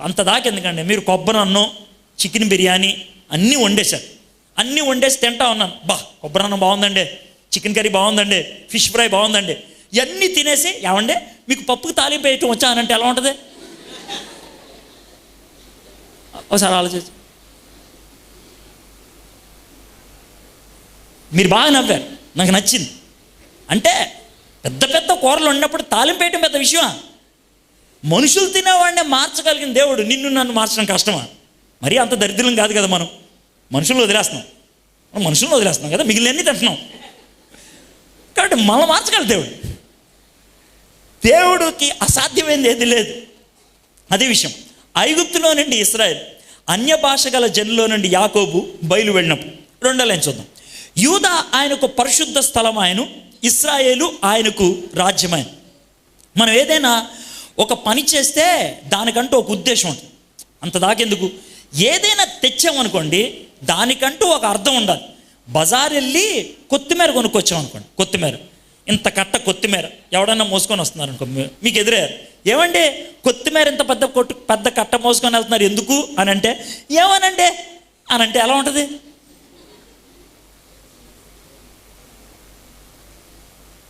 అంత దాకెందుకండి, మీరు కొబ్బరి అన్నం, చికెన్ బిర్యానీ అన్నీ వండేశారు. అన్నీ వండేసి తింటా ఉన్నాను. కొబ్బరి అన్నం బాగుందండి, చికెన్ కర్రీ బాగుందండి, ఫిష్ ఫ్రై బాగుందండి, ఇవన్నీ తినేసి ఏమండి మీకు పప్పుకి తాలింపు వేయటం వచ్చా అనంటే ఎలా ఉంటుంది? ఒకసారి ఆలోచించి. మీరు బాగా నవ్వారు, నాకు నచ్చింది. అంటే పెద్ద పెద్ద కూరలు ఉన్నప్పుడు తాలింపు వేయటం పెద్ద విషయమా? మనుషులు తినేవాడినే మార్చగలిగిన దేవుడు నిన్ను నన్ను మార్చడం కష్టమా? మరీ అంత దరిద్రం కాదు కదా. మనం మనుషులను వదిలేస్తున్నాం కదా, మిగిలినన్నీ తింటున్నాం. కాబట్టి మనం మార్చగల దేవుడికి అసాధ్యమైనది ఏది లేదు. అదే విషయం. ఐగుప్తులో నుండి ఇశ్రాయేలు, అన్య భాష గల జనులో నుండి యాకోబు బయలు వెళ్ళినప్పుడు 2వ లైన్ చూద్దాం. యూదా ఆయనకు పరిశుద్ధ స్థలం ఆయను, ఇశ్రాయేలు ఆయనకు రాజ్యమైన. మనం ఏదైనా ఒక పని చేస్తే దానికంటూ ఒక ఉద్దేశం ఉంటుంది. అంత దాకెందుకు? ఏదైనా తెచ్చామనుకోండి దానికంటూ ఒక అర్థం ఉండాలి. బజార్ వెళ్ళి కొత్తిమీర కొనుక్కొచ్చామనుకోండి, కొత్తిమీర ఇంత కట్ట కొత్తిమీర ఎవడన్నా మోసుకొని వస్తున్నారు అనుకో, మీకు ఎదురయ్యారు, ఏమండి కొత్తిమీర ఇంత పెద్ద కట్ట మోసుకొని వెళ్తున్నారు ఎందుకు అని అంటే, ఏమనండి అని అంటే ఎలా ఉంటుంది?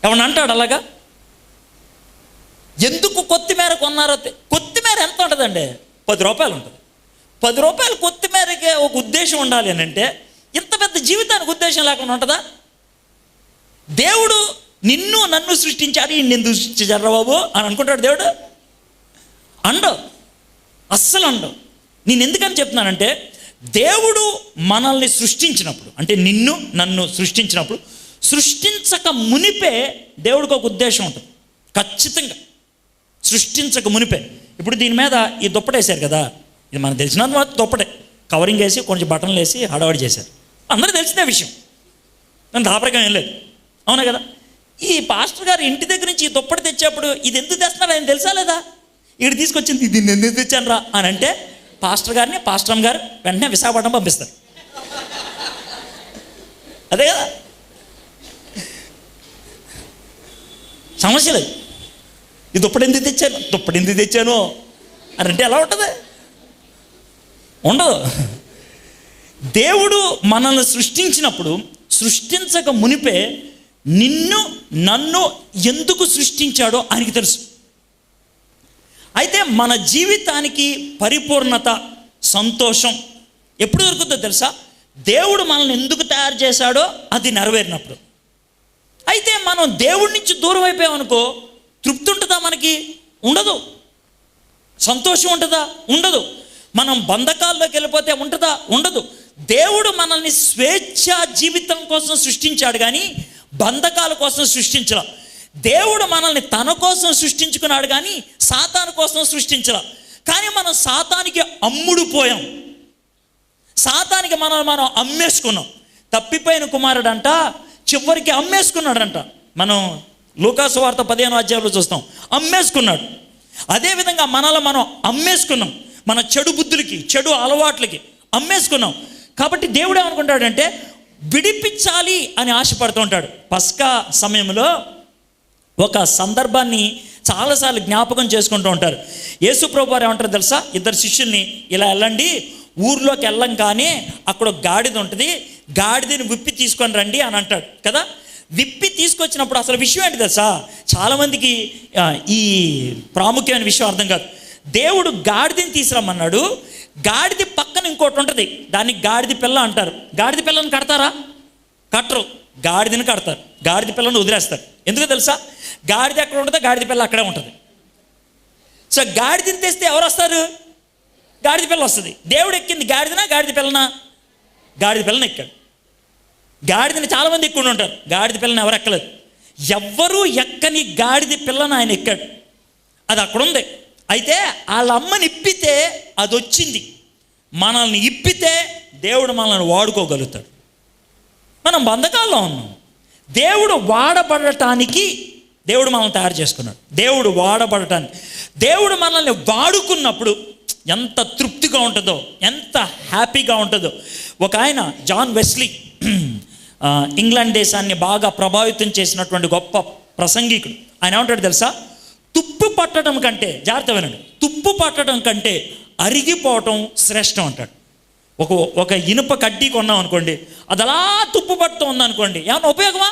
ఏమన్నా అంటాడు అలాగా? ఎందుకు కొత్తిమీర కొన్నారో? కొత్తిమీర ఎంత ఉంటుందండి? 10 రూపాయలు ఉంటుంది. 10 రూపాయలు కొత్తిమీరకి ఒక ఉద్దేశం ఉండాలి అని అంటే, ఇంత పెద్ద జీవితానికి ఉద్దేశం లేకుండా ఉంటుందా? దేవుడు నిన్ను నన్ను సృష్టించాడు, ఈ నేను సృష్టించారా బాబు అని అనుకుంటాడు దేవుడు? అస్సలు అండవు. నేను ఎందుకని చెప్తున్నానంటే, దేవుడు మనల్ని సృష్టించినప్పుడు, అంటే నిన్ను నన్ను సృష్టించినప్పుడు, సృష్టించక మునిపే దేవుడికి ఒక ఉద్దేశం ఉంటుంది ఖచ్చితంగా. సృష్టించక మునిపే. ఇప్పుడు దీని మీద ఈ దుప్పటేశారు కదా, ఇది మనకు తెలిసినంత దుప్పటే, కవరింగ్ వేసి కొంచెం బటన్లు వేసి హడావడి చేశారు, అందరూ తెలిసిన విషయం, దాని దాపరికం ఏం లేదు, అవునా కదా? ఈ పాస్టర్ గారు ఇంటి దగ్గర నుంచి ఈ దుప్పటి తెచ్చేప్పుడు ఇది ఎందుకు తెస్తున్నారు ఆయన తెలుసా లేదా? ఇక్కడ తీసుకొచ్చింది దీన్ని ఎందుకు తెచ్చాను రా అని అంటే పాస్టర్ గారిని పాస్టర్ గారు వెంటనే విశాఖపట్నం పంపిస్తారు. అదే కదా సమస్య లేదు. ఈ దుప్పటి ఎందుకు తెచ్చాను అని అంటే ఎలా ఉంటుంది? ఉండదు. దేవుడు మనల్ని సృష్టించినప్పుడు సృష్టించక మునిపే నిన్ను నన్ను ఎందుకు సృష్టించాడో ఆయనకి తెలుసు. అయితే మన జీవితానికి పరిపూర్ణత, సంతోషం ఎప్పుడు దొరుకుతుందో తెలుసా? దేవుడు మనల్ని ఎందుకు తయారు చేశాడో అది నెరవేరినప్పుడు. అయితే మనం దేవుడి నుంచి దూరం అయిపోయామనుకో, తృప్తి ఉంటుందా? మనకి ఉండదు. సంతోషం ఉంటుందా? ఉండదు. మనం బంధకాల్లోకి వెళ్ళిపోతే ఉంటుందా? ఉండదు. దేవుడు మనల్ని స్వేచ్ఛ జీవితం కోసం సృష్టించాడు కానీ బంధకాల కోసం సృష్టించలా. దేవుడు మనల్ని తన కోసం సృష్టించుకున్నాడు కానీ సాతాను కోసం సృష్టించలా. కానీ మనం సాతానికి అమ్ముడుపోయాం. సాతానికి మనం అమ్మేసుకున్నాం. తప్పిపోయిన కుమారుడంట చివరికి అమ్మేసుకున్నాడంట. మనం లూకాసు వార్త 15వ అధ్యాయంలో చూస్తాం. అమ్మేసుకున్నాడు. అదేవిధంగా మనల్ని మనం అమ్మేసుకున్నాం. మన చెడు బుద్ధులకి, చెడు అలవాట్లకి అమ్మేసుకున్నాం. కాబట్టి దేవుడు ఏమనుకుంటాడంటే విడిపించాలి అని ఆశపడుతూ ఉంటాడు. పస్కా సమయంలో ఒక సందర్భాన్ని చాలాసార్లు జ్ఞాపకం చేసుకుంటూ ఉంటారు. యేసు ప్రభువు వారు ఏమంటారు తెలుసా? ఇద్దరు శిష్యుల్ని ఇలా వెళ్ళండి, ఊర్లోకి వెళ్ళం కానీ అక్కడ ఒక గాడిద ఉంటుంది, గాడిదని విప్పి తీసుకొని రండి అని అంటాడు కదా. విప్పి తీసుకొచ్చినప్పుడు అసలు విషయం ఏంటి తెలుసా? చాలామందికి ఈ ప్రాముఖ్యమైన విషయం అర్థం కాదు. దేవుడు గాడిదని తీసుకురమ్మన్నాడు. గాడిద పక్కన ఇంకోటి ఉంటుంది, దాన్ని గాడిద పిల్ల అంటారు. గాడిద పిల్లని కడతారా? కట్టరు. గాడిదని కడతారు. గాడిద పిల్లని వదిలేస్తారు. ఎందుకో తెలుసా? గాడిద ఎక్కడ ఉంటుందో గాడిద పిల్ల అక్కడే ఉంటుంది. సో గాడిదని తెస్తే ఎవరు వస్తారు? గాడిద పిల్ల వస్తుంది. దేవుడు ఎక్కింది గాడిదనా గాడిద పిల్లనా? గాడిద పిల్లని ఎక్కాడు. గాడిదని చాలామంది ఎక్కువ ఉంటారు, గాడిద పిల్లని ఎవరు ఎక్కలేదు. ఎవ్వరూ ఎక్కని గాడిద పిల్లని ఆయన ఎక్కాడు. అది అక్కడ ఉంది. అయితే వాళ్ళ అమ్మని ఇప్పితే అది వచ్చింది. మనల్ని ఇప్పితే దేవుడు మనల్ని వాడుకోగలుగుతాడు. మనం బంధకాల్లో ఉన్నాం. దేవుడు వాడబడటానికి దేవుడు మనల్ని తయారు చేసుకున్నాడు. దేవుడు వాడబడటానికి, దేవుడు మనల్ని వాడుకున్నప్పుడు ఎంత తృప్తిగా ఉంటుందో, ఎంత హ్యాపీగా ఉంటుందో. ఒక ఆయన జాన్ వెస్లీ, ఇంగ్లాండ్ దేశాన్ని బాగా ప్రభావితం చేసినటువంటి గొప్ప ప్రసంగికుడు. ఆయన ఏమంటాడు తెలుసా? తుప్పు పట్టడం కంటే, జాగ్రత్త వినండి, తుప్పు పట్టడం కంటే అరిగిపోవటం శ్రేష్టం అంటాడు. ఒక ఇనుప కడ్డీ కొన్నాం అనుకోండి, అది అలా తుప్పు పడుతూ ఉందనుకోండి, ఏమన్నా ఉపయోగమా?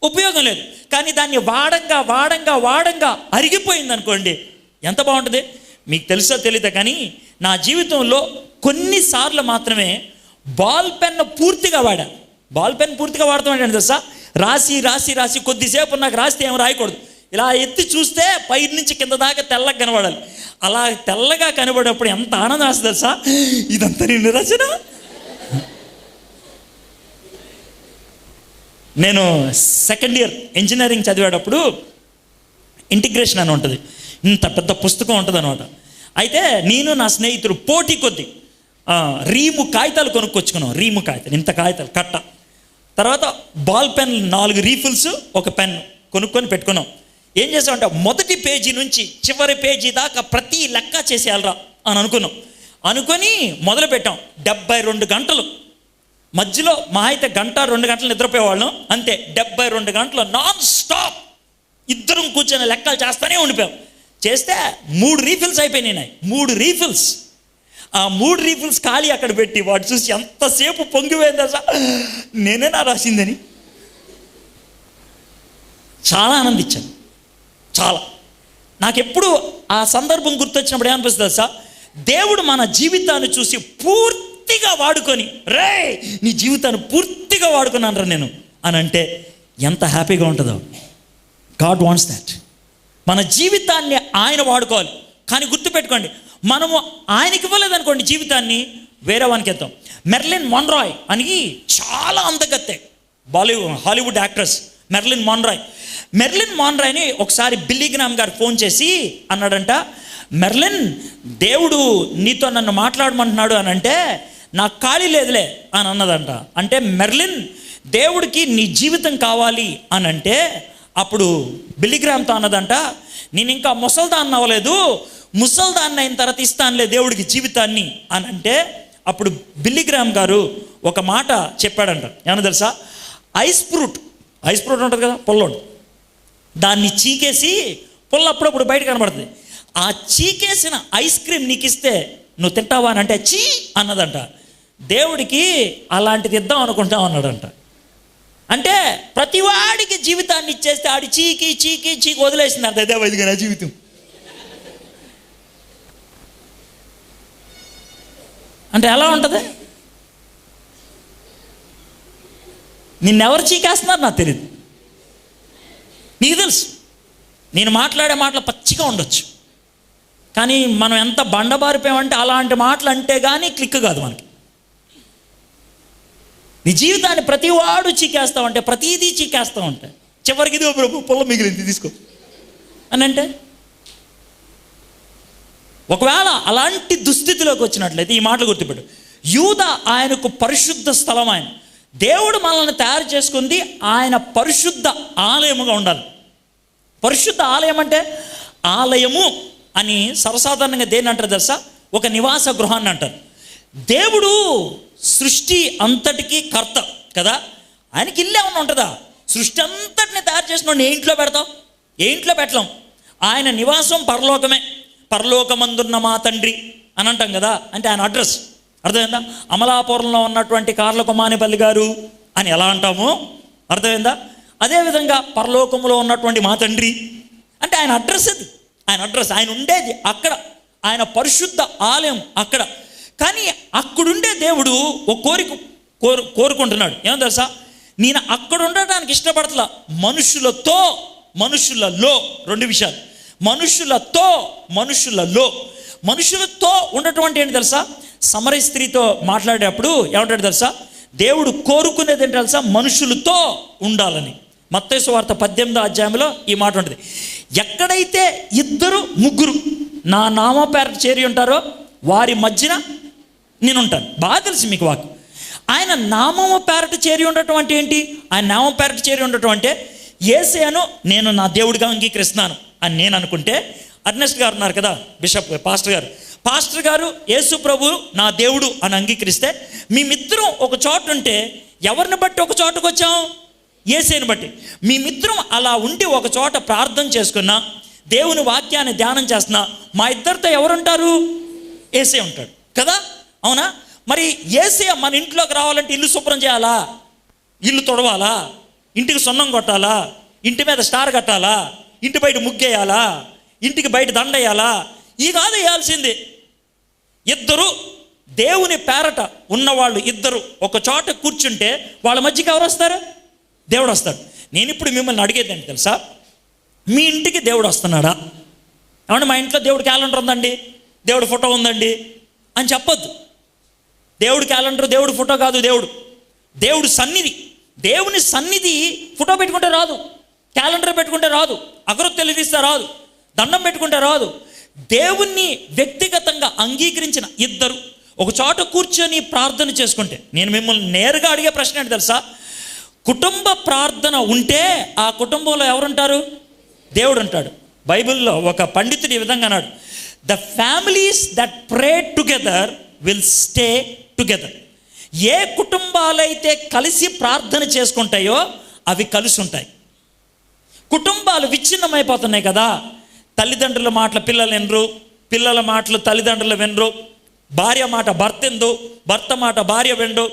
ఉపయోగం లేదు. కానీ దాన్ని వాడంగా అరిగిపోయింది అనుకోండి, ఎంత బాగుంటుంది. మీకు తెలుసో తెలీదా కానీ నా జీవితంలో కొన్నిసార్లు మాత్రమే బాల్ పెన్ పూర్తిగా వాడా. బాల్ పెన్ పూర్తిగా వాడతాం ఏంటంటే తెలుసా? రాసి కొద్దిసేపు నాకు రాస్తే ఏం రాయకూడదు. ఇలా ఎత్తి చూస్తే పై నుంచి కింద దాకా తెల్లగా కనబడాలి. అలా తెల్లగా కనబడేప్పుడు ఎంత ఆనందం వస్తుంది తెలుసా? ఇదంతా నిన్ను రచన. నేను సెకండ్ ఇయర్ ఇంజనీరింగ్ చదివేటప్పుడు ఇంటిగ్రేషన్ అని ఉంటుంది, ఇంత పెద్ద పుస్తకం ఉంటుంది అనమాట. అయితే నేను నా స్నేహితుడు పోటీ కొద్ది రీము కాగితాలు కొనుక్కొచ్చుకున్నాం. రీము కాగితాలు, ఇంత కాగితాలు కట్ట. తర్వాత బాల్ పెన్ 4 రీఫిల్స్, ఒక పెన్ కొనుక్కొని పెట్టుకున్నాం. ఏం చేసామంటే మొదటి పేజీ నుంచి చివరి పేజీ దాకా ప్రతి లెక్క చేసేయాలరా అని అనుకొని మొదలు పెట్టాం. 72 గంటలు మధ్యలో మా అయితే 1-2 గంటలు నిద్రపోయేవాళ్ళం అంతే. 72 గంటలు నాన్ స్టాప్ ఇద్దరం కూర్చొని లెక్కలు చేస్తూనే ఉండిపోయాం. చేస్తే 3 రీఫిల్స్ అయిపోయినాయి. 3 రీఫిల్స్. ఆ 3 రీఫిల్స్ ఖాళీ అక్కడ పెట్టి వాడు చూసి ఎంతసేపు పొంగిపోయింది అసలు, నేనేనా రాసిందని చాలా ఆనందించాను. చాలా నాకెప్పుడు ఆ సందర్భం గుర్తొచ్చినప్పుడు ఏమనిపిస్తుంది సార్? దేవుడు మన జీవితాన్ని చూసి పూర్తిగా వాడుకొని, రే నీ జీవితాన్ని పూర్తిగా వాడుకున్నాను రా నేను అని అంటే ఎంత హ్యాపీగా ఉంటుందో. God wants that. మన జీవితాన్ని ఆయన వాడుకోవాలి. కానీ గుర్తుపెట్టుకోండి, మనము ఆయనకి ఇవ్వలేదనుకోండి జీవితాన్ని, వేరే వానికి ఇద్దాం. మెర్లిన్ మోన్రాయ్ అని చాలా అందగత్తె, హాలీవుడ్ యాక్ట్రెస్ మెర్లిన్ మోన్రాయ్ని ఒకసారి బిల్లీ గ్రామ్ గారు ఫోన్ చేసి అన్నాడంట, మెర్లిన్ దేవుడు నీతో నన్ను మాట్లాడమంటున్నాడు అని అంటే నాకు ఖాళీ లేదులే అని అన్నదంట. అంటే మెర్లిన్ దేవుడికి నీ జీవితం కావాలి అని అంటే అప్పుడు బిల్లిగ్రామ్తో అన్నదంట, నేను ఇంకా ముసల్దాన్ని అవ్వలేదు, ముసల్దాన్ని అయిన తర్వాత ఇస్తానులే దేవుడికి జీవితాన్ని అని అంటే అప్పుడు బిల్లిగ్రామ్ గారు ఒక మాట చెప్పాడంట. ఏమన్నా తెలుసా? ఐస్ ఫ్రూట్ ఉంటుంది కదా, పొల్లోడు, దాన్ని చీకేసి పొల్ల అప్పుడప్పుడు బయట కనబడుతుంది. ఆ చీకేసిన ఐస్ క్రీమ్ నీకు ఇస్తే నువ్వు తింటావా అని అంటే చీ అన్నదంట. దేవుడికి అలాంటిది ఇద్దాం అనుకుంటాం అన్నాడంట. అంటే ప్రతివాడికి జీవితాన్ని ఇచ్చేస్తే ఆడి చీకి చీకి చీకి వదిలేసింది అంట. అదే వైదిగా నా జీవితం అంటే ఎలా ఉంటుంది? నిన్నెవరు చీకేస్తున్నారు నాకు తెలియదు. నీకు తెలుసు, నేను మాట్లాడే మాటలు పచ్చిగా ఉండొచ్చు, కానీ మనం ఎంత బండబారిపోయామంటే అలాంటి మాటలు అంటే కానీ క్లిక్ కాదు మనకి. నీ జీవితాన్ని ప్రతివాడు చీకేస్తామంటే, ప్రతిదీ చీకేస్తామంటే చివరికి ఇది ప్రభు పొలం మిగిలింది తీసుకో అని అంటే, ఒకవేళ అలాంటి దుస్థితిలోకి వచ్చినట్లయితే ఈ మాటలు గుర్తుపెట్టు. యూద ఆయనకు పరిశుద్ధ స్థలం. ఆయన దేవుడు మనల్ని తయారు చేసుకుంది ఆయన పరిశుద్ధ ఆలయముగా ఉండాలి. పరిశుద్ధ ఆలయం అంటే ఆలయము అని సర్వసాధారణంగా దేన్ని అంటారు తెలుసా? ఒక నివాస గృహాన్ని అంటారు. దేవుడు సృష్టి అంతటికీ కర్త కదా, ఆయనకి ఇల్లు ఏమన్నా ఉంటుందా? సృష్టి అంతటిని తయారు చేసిన ఏ ఇంట్లో పెడతాం? ఏ ఇంట్లో పెట్టలేం. ఆయన నివాసం పరలోకమే. పరలోకమందున్న మా తండ్రి అని అంటాం కదా, అంటే ఆయన అడ్రస్ అర్థమైందా? అమలాపురంలో ఉన్నటువంటి కార్లకుమానిపల్లి గారు అని ఎలా అంటామో అర్థమైందా? అదేవిధంగా పరలోకంలో ఉన్నటువంటి మా తండ్రి అంటే ఆయన అడ్రస్. అది ఆయన అడ్రస్, ఆయన ఉండేది అక్కడ, ఆయన పరిశుద్ధ ఆలయం అక్కడ. కానీ అక్కడుండే దేవుడు ఒక కోరుకుంటున్నాడు. ఏమో తెలుసా? నేను అక్కడ ఉండటానికి ఇష్టపడతలా, మనుషులలో రెండు విషయాలు. మనుషులతో ఉండటం ఏంటి తెలుసా? సమరయ స్త్రీతో మాట్లాడేటప్పుడు ఏమంటాడు తెలుసా? దేవుడు కోరుకునేది ఏంటి తెలుసా? మనుషులతో ఉండాలని. మత్తయి సువార్త 18వ అధ్యాయంలో ఈ మాట ఉంటుంది. ఎక్కడైతే 2-3 నా నామ పేరట చేరి ఉంటారో వారి మధ్యన నేను ఉంటాను. బాగా తెలుసు మీకు వాక్యం. ఆయన నామము పేరట చేరి ఉండటం అంటే ఏంటి? ఆయన నామం పేరట చేరి ఉండటం అంటే యేసయ్యను నేను నా దేవుడిగా అంగీకరిస్తున్నాను అని నేను అనుకుంటే, అర్నెస్ట్ గారు ఉన్నారు కదా బిషప్ పాస్టర్ గారు యేసు ప్రభు నా దేవుడు అని అంగీకరిస్తే, మేమిద్దరం ఒక చోట ఉంటే ఎవరిని బట్టి ఒక చోటకు వచ్చాం? యేసయ్యను బట్టి. మేమిద్దరం అలా ఉండి ఒక చోట ప్రార్థన చేసుకున్నా, దేవుని వాక్యాన్ని ధ్యానం చేస్తున్నా, మా ఇద్దరితో ఎవరుంటారు? యేసయ్య ఉంటాడు కదా, అవునా? మరి యేసయ్య మన ఇంట్లోకి రావాలంటే ఇల్లు శుభ్రం చేయాలా? ఇల్లు తొడవాలా? ఇంటికి సున్నం కొట్టాలా? ఇంటి మీద స్టార్ కట్టాలా? ఇంటి బయట ముగ్గేయాలా? ఇంటికి బయట దండేయాలా? ఈ కాదు వేయాల్సింది. 2 దేవుని పేరట ఉన్నవాళ్ళు 2 ఒక చోట కూర్చుంటే వాళ్ళ మధ్యకి ఎవరు వస్తారు? దేవుడు వస్తాడు. నేను ఇప్పుడు మిమ్మల్ని అడిగేదండి తెలుసా, మీ ఇంటికి దేవుడు వస్తున్నాడా? ఏమంటే మా ఇంట్లో దేవుడు క్యాలెండర్ ఉందండి, దేవుడు ఫోటో ఉందండి అని చెప్పొద్దు. దేవుడు క్యాలెండర్, దేవుడు ఫోటో కాదు. దేవుడు సన్నిధి. దేవుని సన్నిధి ఫోటో పెట్టుకుంటే రాదు, క్యాలెండర్ పెట్టుకుంటే రాదు, అగరొత్తులు వెలిగిస్తే రాదు, దండం పెట్టుకుంటే రాదు. దేవుణ్ణి వ్యక్తిగతంగా అంగీకరించిన 2 ఒక చోట కూర్చొని ప్రార్థన చేసుకుంటే, నేను మిమ్మల్ని నేరుగా అడిగే ప్రశ్న ఏంటి తెలుసా? కుటుంబ ప్రార్థన ఉంటే ఆ కుటుంబంలో ఎవరుంటారు? దేవుడు ఉంటాడు. బైబిల్లో ఒక పండితుడు ఈ విధంగా అన్నాడు, the families that pray together will stay together. ఏ కుటుంబాలైతే కలిసి ప్రార్థన చేసుకుంటాయో అవి కలిసి ఉంటాయి. కుటుంబాలు విచ్ఛిన్నమైపోతున్నాయి కదా. తల్లిదండ్రుల మాటలు పిల్లలు వినరు, పిల్లల మాటలు తల్లిదండ్రులు వినరు, భార్య మాట భర్త ఎందు, భర్త మాట భార్య వినరు.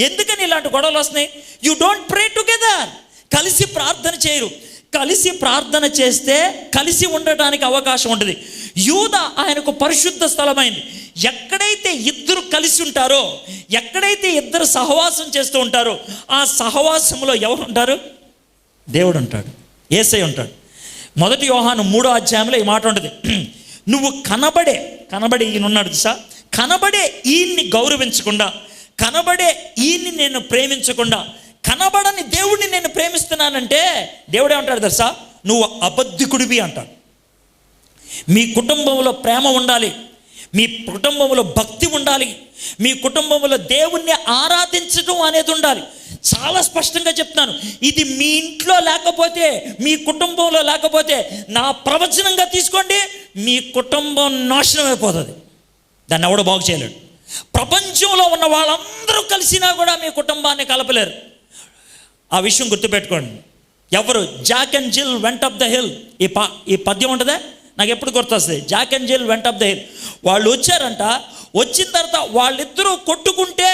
ఎందుకని ఇలాంటి గొడవలు వస్తున్నాయి? You don't pray together. కలిసి ప్రార్థన చేయరు. కలిసి ప్రార్థన చేస్తే కలిసి ఉండటానికి అవకాశం ఉంటుంది. యూద ఆయనకు పరిశుద్ధ స్థలమైంది. ఎక్కడైతే 2 కలిసి ఉంటారో, ఎక్కడైతే 2 సహవాసం చేస్తూ ఉంటారో ఆ సహవాసంలో ఎవరు ఉంటారు? దేవుడు ఉంటాడు, యేసయ్య ఉంటాడు. 1 యోహాను 3వ అధ్యాయంలో ఈ మాట ఉంటుంది, నువ్వు కనబడే ఈయనున్నాడు చూసా, కనబడే ఈయన్ని గౌరవించకుండా, కనబడే ఈయన్ని నేను ప్రేమించకుండా, కనబడని దేవుడిని నేను ప్రేమిస్తున్నానంటే దేవుడే అంటాడు తెలుసా, నువ్వు అబద్ధికుడివి అంటాడు. మీ కుటుంబంలో ప్రేమ ఉండాలి, మీ కుటుంబంలో భక్తి ఉండాలి, మీ కుటుంబంలో దేవుణ్ణి ఆరాధించడం అనేది ఉండాలి. చాలా స్పష్టంగా చెప్తున్నాను, ఇది మీ ఇంట్లో లేకపోతే, మీ కుటుంబంలో లేకపోతే నా ప్రవచనంగా తీసుకోండి, మీ కుటుంబం నాశనం అయిపోతుంది. దాన్ని ఎవడో బాగు చేయలేడు. ప్రపంచంలో ఉన్న వాళ్ళందరూ కలిసినా కూడా మీ కుటుంబాన్ని కలపలేరు. ఆ విషయం గుర్తుపెట్టుకోండి. ఎవరు? Jack and Jill went up the hill. ఈ పద్యం ఉంటుందా, నాకు ఎప్పుడు గుర్తొస్తుంది. Jack and Jill went up the hill. వాళ్ళు వచ్చారంట, వచ్చిన తర్వాత వాళ్ళిద్దరూ కొట్టుకుంటే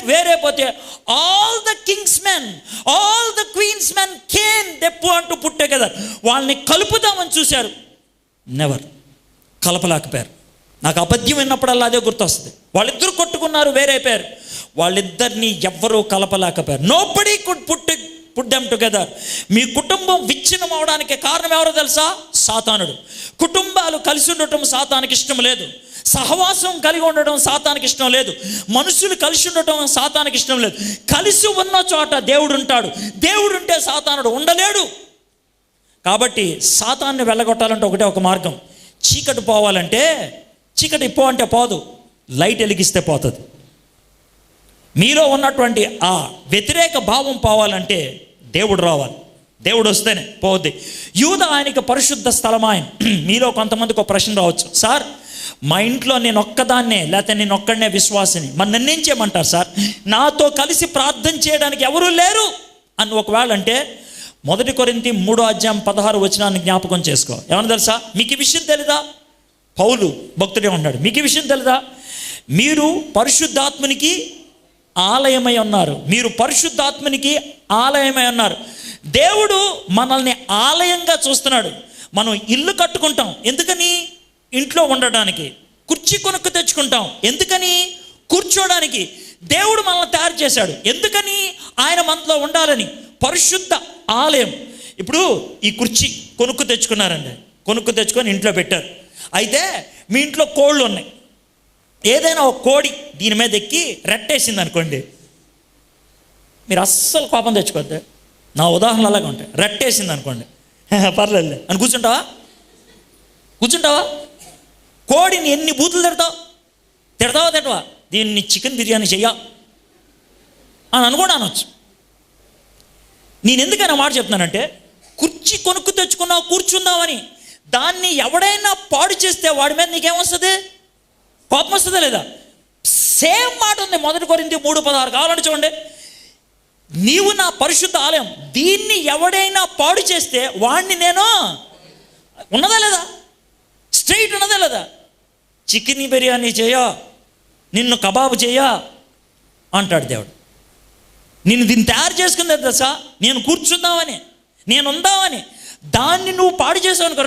వేరైపోతే all the king's men, all the queen's men came దెప్పు అంటూ పుట్టే కదా, వాళ్ళని కలుపుదామని చూశారు, నెవర్, కలపలేకపోయారు. నాకు అబద్ధం విన్నప్పుడల్లా అదే గుర్తొస్తుంది. వాళ్ళిద్దరూ కొట్టుకున్నారు, వేరైపోయారు, వాళ్ళిద్దరిని ఎవ్వరూ కలపలేకపోయారు. Nobody could put them together. మీ కుటుంబం విచ్ఛిన్నం అవడానికి కారణం ఎవరో తెలుసా? సాతానుడు. కుటుంబాలు కలిసి ఉండటం సాతానికి ఇష్టం లేదు. సహవాసం కలిగి ఉండటం సాతానికి ఇష్టం లేదు. మనుషులు కలిసి ఉండటం సాతానికి ఇష్టం లేదు. కలిసి ఉన్న చోట దేవుడు ఉంటాడు. దేవుడు ఉంటే సాతానుడు ఉండలేడు. కాబట్టి సాతాన్ని వెళ్ళగొట్టాలంటే ఒకటే ఒక మార్గం. చీకటి పోవాలంటే, చీకటి పో అంటే పోదు, లైట్ వెలిగిస్తే పోతుంది. మీలో ఉన్నటువంటి ఆ వ్యతిరేక భావం పోవాలంటే దేవుడు రావాలి. దేవుడు వస్తేనే పోద్ది. యూద ఆయనకి పరిశుద్ధ స్థలం. ఆయన మీలో కొంతమందికి ఒక ప్రశ్న రావచ్చు, సార్ మా ఇంట్లో నేను ఒక్కదాన్నే, లేకపోతే నేను ఒక్కడనే విశ్వాసిని, మరి నన్నేం చేయమంటారు సార్, నాతో కలిసి ప్రార్థన చేయడానికి ఎవరూ లేరు అని ఒకవేళ అంటే 1 కొరింథీ 3:16 జ్ఞాపకం చేసుకో. ఏమన్నా తెలుసా? మీకు ఈ విషయం తెలీదా? పౌలు భక్తుడే ఉన్నాడు. మీకు ఈ విషయం తెలీదా? మీరు పరిశుద్ధాత్మనికి ఆలయమై ఉన్నారు. మీరు పరిశుద్ధాత్మనికి ఆలయమై ఉన్నారు. దేవుడు మనల్ని ఆలయంగా చూస్తున్నాడు. మనం ఇల్లు కట్టుకుంటాం ఎందుకని? ఇంట్లో ఉండడానికి. కుర్చీ కొనుక్కు తెచ్చుకుంటాం ఎందుకని? కూర్చోడానికి. దేవుడు మనల్ని తయారు చేశాడు ఎందుకని? ఆయన మనలో ఉండాలని. పరిశుద్ధ ఆలయం. ఇప్పుడు ఈ కుర్చీ కొనుక్కు తెచ్చుకున్నారండి, కొనుక్కు తెచ్చుకొని ఇంట్లో పెట్టారు. అయితే మీ ఇంట్లో కోళ్ళు ఉన్నాయి. ఏదైనా ఒక కోడి దీని మీద ఎక్కి రెట్టేసింది అనుకోండి, మీరు అస్సలు కోపం తెచ్చుకోవద్దు. నా ఉదాహరణ అలాగే ఉంటాయి. రెట్టేసింది అనుకోండి, పర్లేదు అని కూర్చుంటావా? కూర్చుంటావా? కోడిని ఎన్ని బూతులు తిడతావా? దీన్ని చికెన్ బిర్యానీ చెయ్యా అని అనుకోండి, అనొచ్చు. నేను ఎందుకైనా మాట చెప్తున్నానంటే, కుర్చీ కొనుక్కు తెచ్చుకున్నావు కూర్చుందామని, దాన్ని ఎవడైనా పాడు చేస్తే వాడి మీద నీకేమొస్తుంది? కోపం వస్తుందా లేదా? సేమ్ మాట ఉంది 1 కొరింథీ 3:16. కావాలంటే చూడండి. నీవు నా పరిశుద్ధ ఆలయం, దీన్ని ఎవడైనా పాడు చేస్తే వాడిని నేను, ఉన్నదా లేదా? స్ట్రైట్ ఉన్నదా లేదా? చికెన్ బిర్యానీ చేయా, నిన్ను కబాబు చేయా అంటాడు దేవుడు. నిన్ను దీన్ని తయారు చేసుకుందే దశ, నేను కూర్చుందామని, నేను ఉందామని. దాన్ని నువ్వు పాడు చేసావు అనుకో,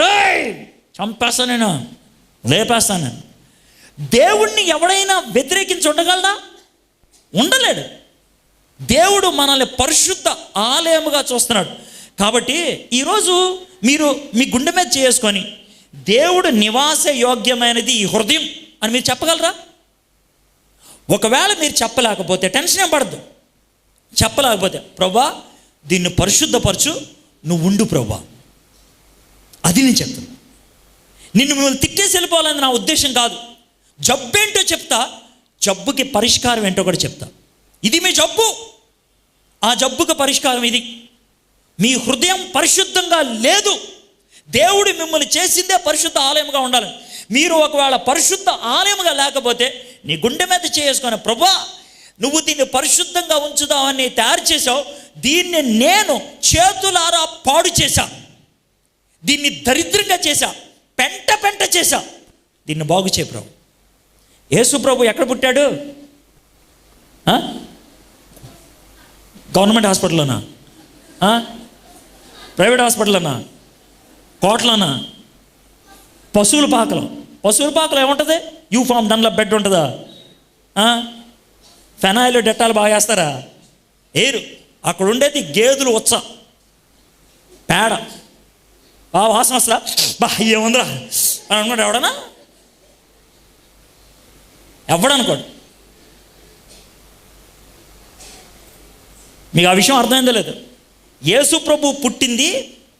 చంపేస్తాను నేను, లేపేస్తాను నేను. దేవుణ్ణి ఎవడైనా వ్యతిరేకించి ఉండగలడా? ఉండలేడు. దేవుడు మనల్ని పరిశుద్ధ ఆలయముగా చూస్తున్నాడు. కాబట్టి ఈరోజు మీరు మీ గుండె మీద చేసుకొని, దేవుడు నివాస యోగ్యమైనది ఈ హృదయం అని మీరు చెప్పగలరా? ఒకవేళ మీరు చెప్పలేకపోతే టెన్షన్ ఏం పడద్దు. చెప్పలేకపోతే, ప్రభా దీన్ని పరిశుద్ధపరచు, నువ్వు ఉండు ప్రభా, అది నేను చెప్తాను. నిన్ను మిమ్మల్ని తిట్టేసి వెళ్ళిపోవాలని నా ఉద్దేశం కాదు. జబ్బేంటో చెప్తా, జబ్బుకి పరిష్కారం ఏంటో కూడా చెప్తా. ఇది మీ జబ్బు, ఆ జబ్బుకి పరిష్కారం ఇది. మీ హృదయం పరిశుద్ధంగా లేదు. దేవుడు మిమ్మల్ని చేసిందే పరిశుద్ధ ఆలయంగా ఉండాలని. మీరు ఒకవేళ పరిశుద్ధ ఆలయంగా లేకపోతే నీ గుండె మీద చేసుకొని, ప్రభా నువ్వు దీన్ని పరిశుద్ధంగా ఉంచుదామని తయారు చేసావు, దీన్ని నేను చేతులారా పాడు చేశా, దీన్ని దరిద్రంగా చేశా, పెంట చేశా, దీన్ని బాగు చేయ ప్రభు. యేసు ప్రభు ఎక్కడ పుట్టాడు? గవర్నమెంట్ హాస్పిటల్లోనా? ప్రైవేట్ హాస్పిటల్లోనా? కోట్లోనా? పశువుల పాకలో ఏముంటుంది? యూఫామ్ దానిలో బెడ్ ఉంటుందా? ఫెనాయిల్ డెట్టాలు బాగా వేస్తారా? ఏరు. అక్కడ ఉండేది గేదెలు ఉచ్చ పేడ, బాగా వాసన వస్తుందా? బా ఏముందిరా అని అనుకోండి. ఎవడనుకోడు. మీకు ఆ విషయం అర్థమైందో లేదు? యేసు ప్రభు పుట్టింది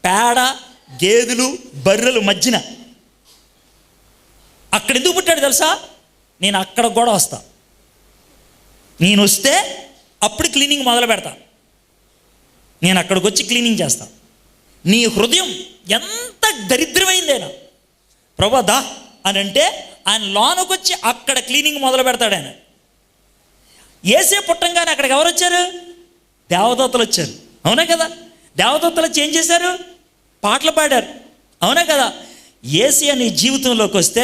పేడ, గేదెలు, బర్రెలు మధ్యన. అక్కడ ఎందుకు పుట్టాడు తెలుసా? నేను అక్కడ కూడా వస్తా, నేను వస్తే అప్పుడు క్లీనింగ్ మొదలు పెడతా. నేను అక్కడికి వచ్చి క్లీనింగ్ చేస్తాను. నీ హృదయం ఎంత దరిద్రమైందేనా ప్రభా దా అని అంటే ఆయన లోనకు వచ్చి అక్కడ క్లీనింగ్ మొదలు పెడతాడు. ఆయన ఏసే పుట్టంగానే అక్కడికి ఎవరు వచ్చారు? దేవదూతలు వచ్చారు. అవునా కదా? దేవదూతలు వచ్చి ఏం చేశారు? పాటలు పాడారు. అవునా కదా? ఏసీ నీ జీవితంలోకి వస్తే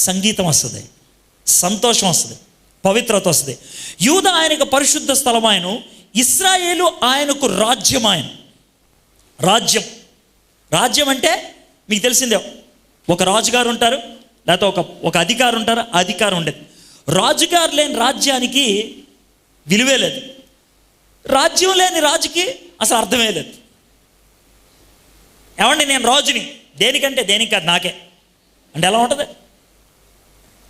సంగీతం వస్తుంది, సంతోషం వస్తుంది, పవిత్రత వస్తుంది. యూద ఆయనకు పరిశుద్ధ స్థలం, ఆయన ఇశ్రాయేలు ఆయనకు రాజ్యం. ఆయన రాజ్యం అంటే మీకు తెలిసిందే, ఒక రాజుగారు ఉంటారు, లేకపోతే ఒక అధికారి ఉంటారు. అధికారం ఉండేది. రాజుగారు లేని రాజ్యానికి విలువే లేదు, రాజ్యం లేని రాజుకి అసలు అర్థమే లేదు. ఏమండి నేను రాజుని, దేనికంటే దేనికి కాదు, నాకే అంటే ఎలా ఉంటుంది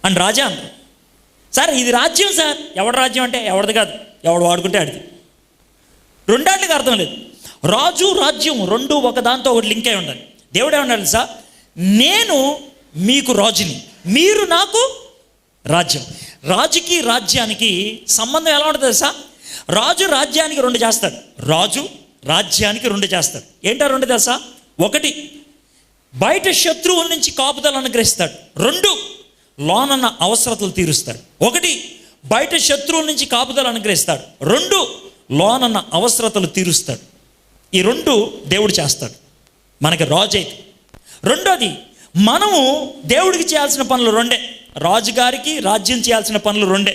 అని రాజా అంటారు. సార్ ఇది రాజ్యం సార్, ఎవడి రాజ్యం అంటే ఎవరిది కాదు, ఎవడు వాడుకుంటే ఆడిది. రెండాట్లకి అర్థం లేదు. రాజు రాజ్యం రెండు ఒకదాంతో ఒకటి లింక్ అయి ఉండాలి. దేవుడు ఏమన్నాడు సార్, నేను మీకు రాజుని, మీరు నాకు రాజ్యం. రాజుకి రాజ్యానికి సంబంధం ఎలా ఉంటుంది సార్? రాజు రాజ్యానికి రెండు చేస్తాడు, రాజు రాజ్యానికి రెండు చేస్తాడు. ఏంటో రెండు తెలుసా? ఒకటి బయట శత్రువుల నుంచి కాపుదలు అనుగ్రహిస్తాడు, రెండు లోనన్న అవసరతలు తీరుస్తాడు. ఒకటి బయట శత్రువుల నుంచి కాపుదలు అనుగ్రహిస్తాడు, రెండు లోనన్న అవసరతలు తీరుస్తాడు. ఈ రెండు దేవుడు చేస్తాడు మనకి రాజు అయితే. రెండోది మనము దేవుడికి చేయాల్సిన పనులు రెండే, రాజుగారికి రాజ్యం చేయాల్సిన పనులు రెండే.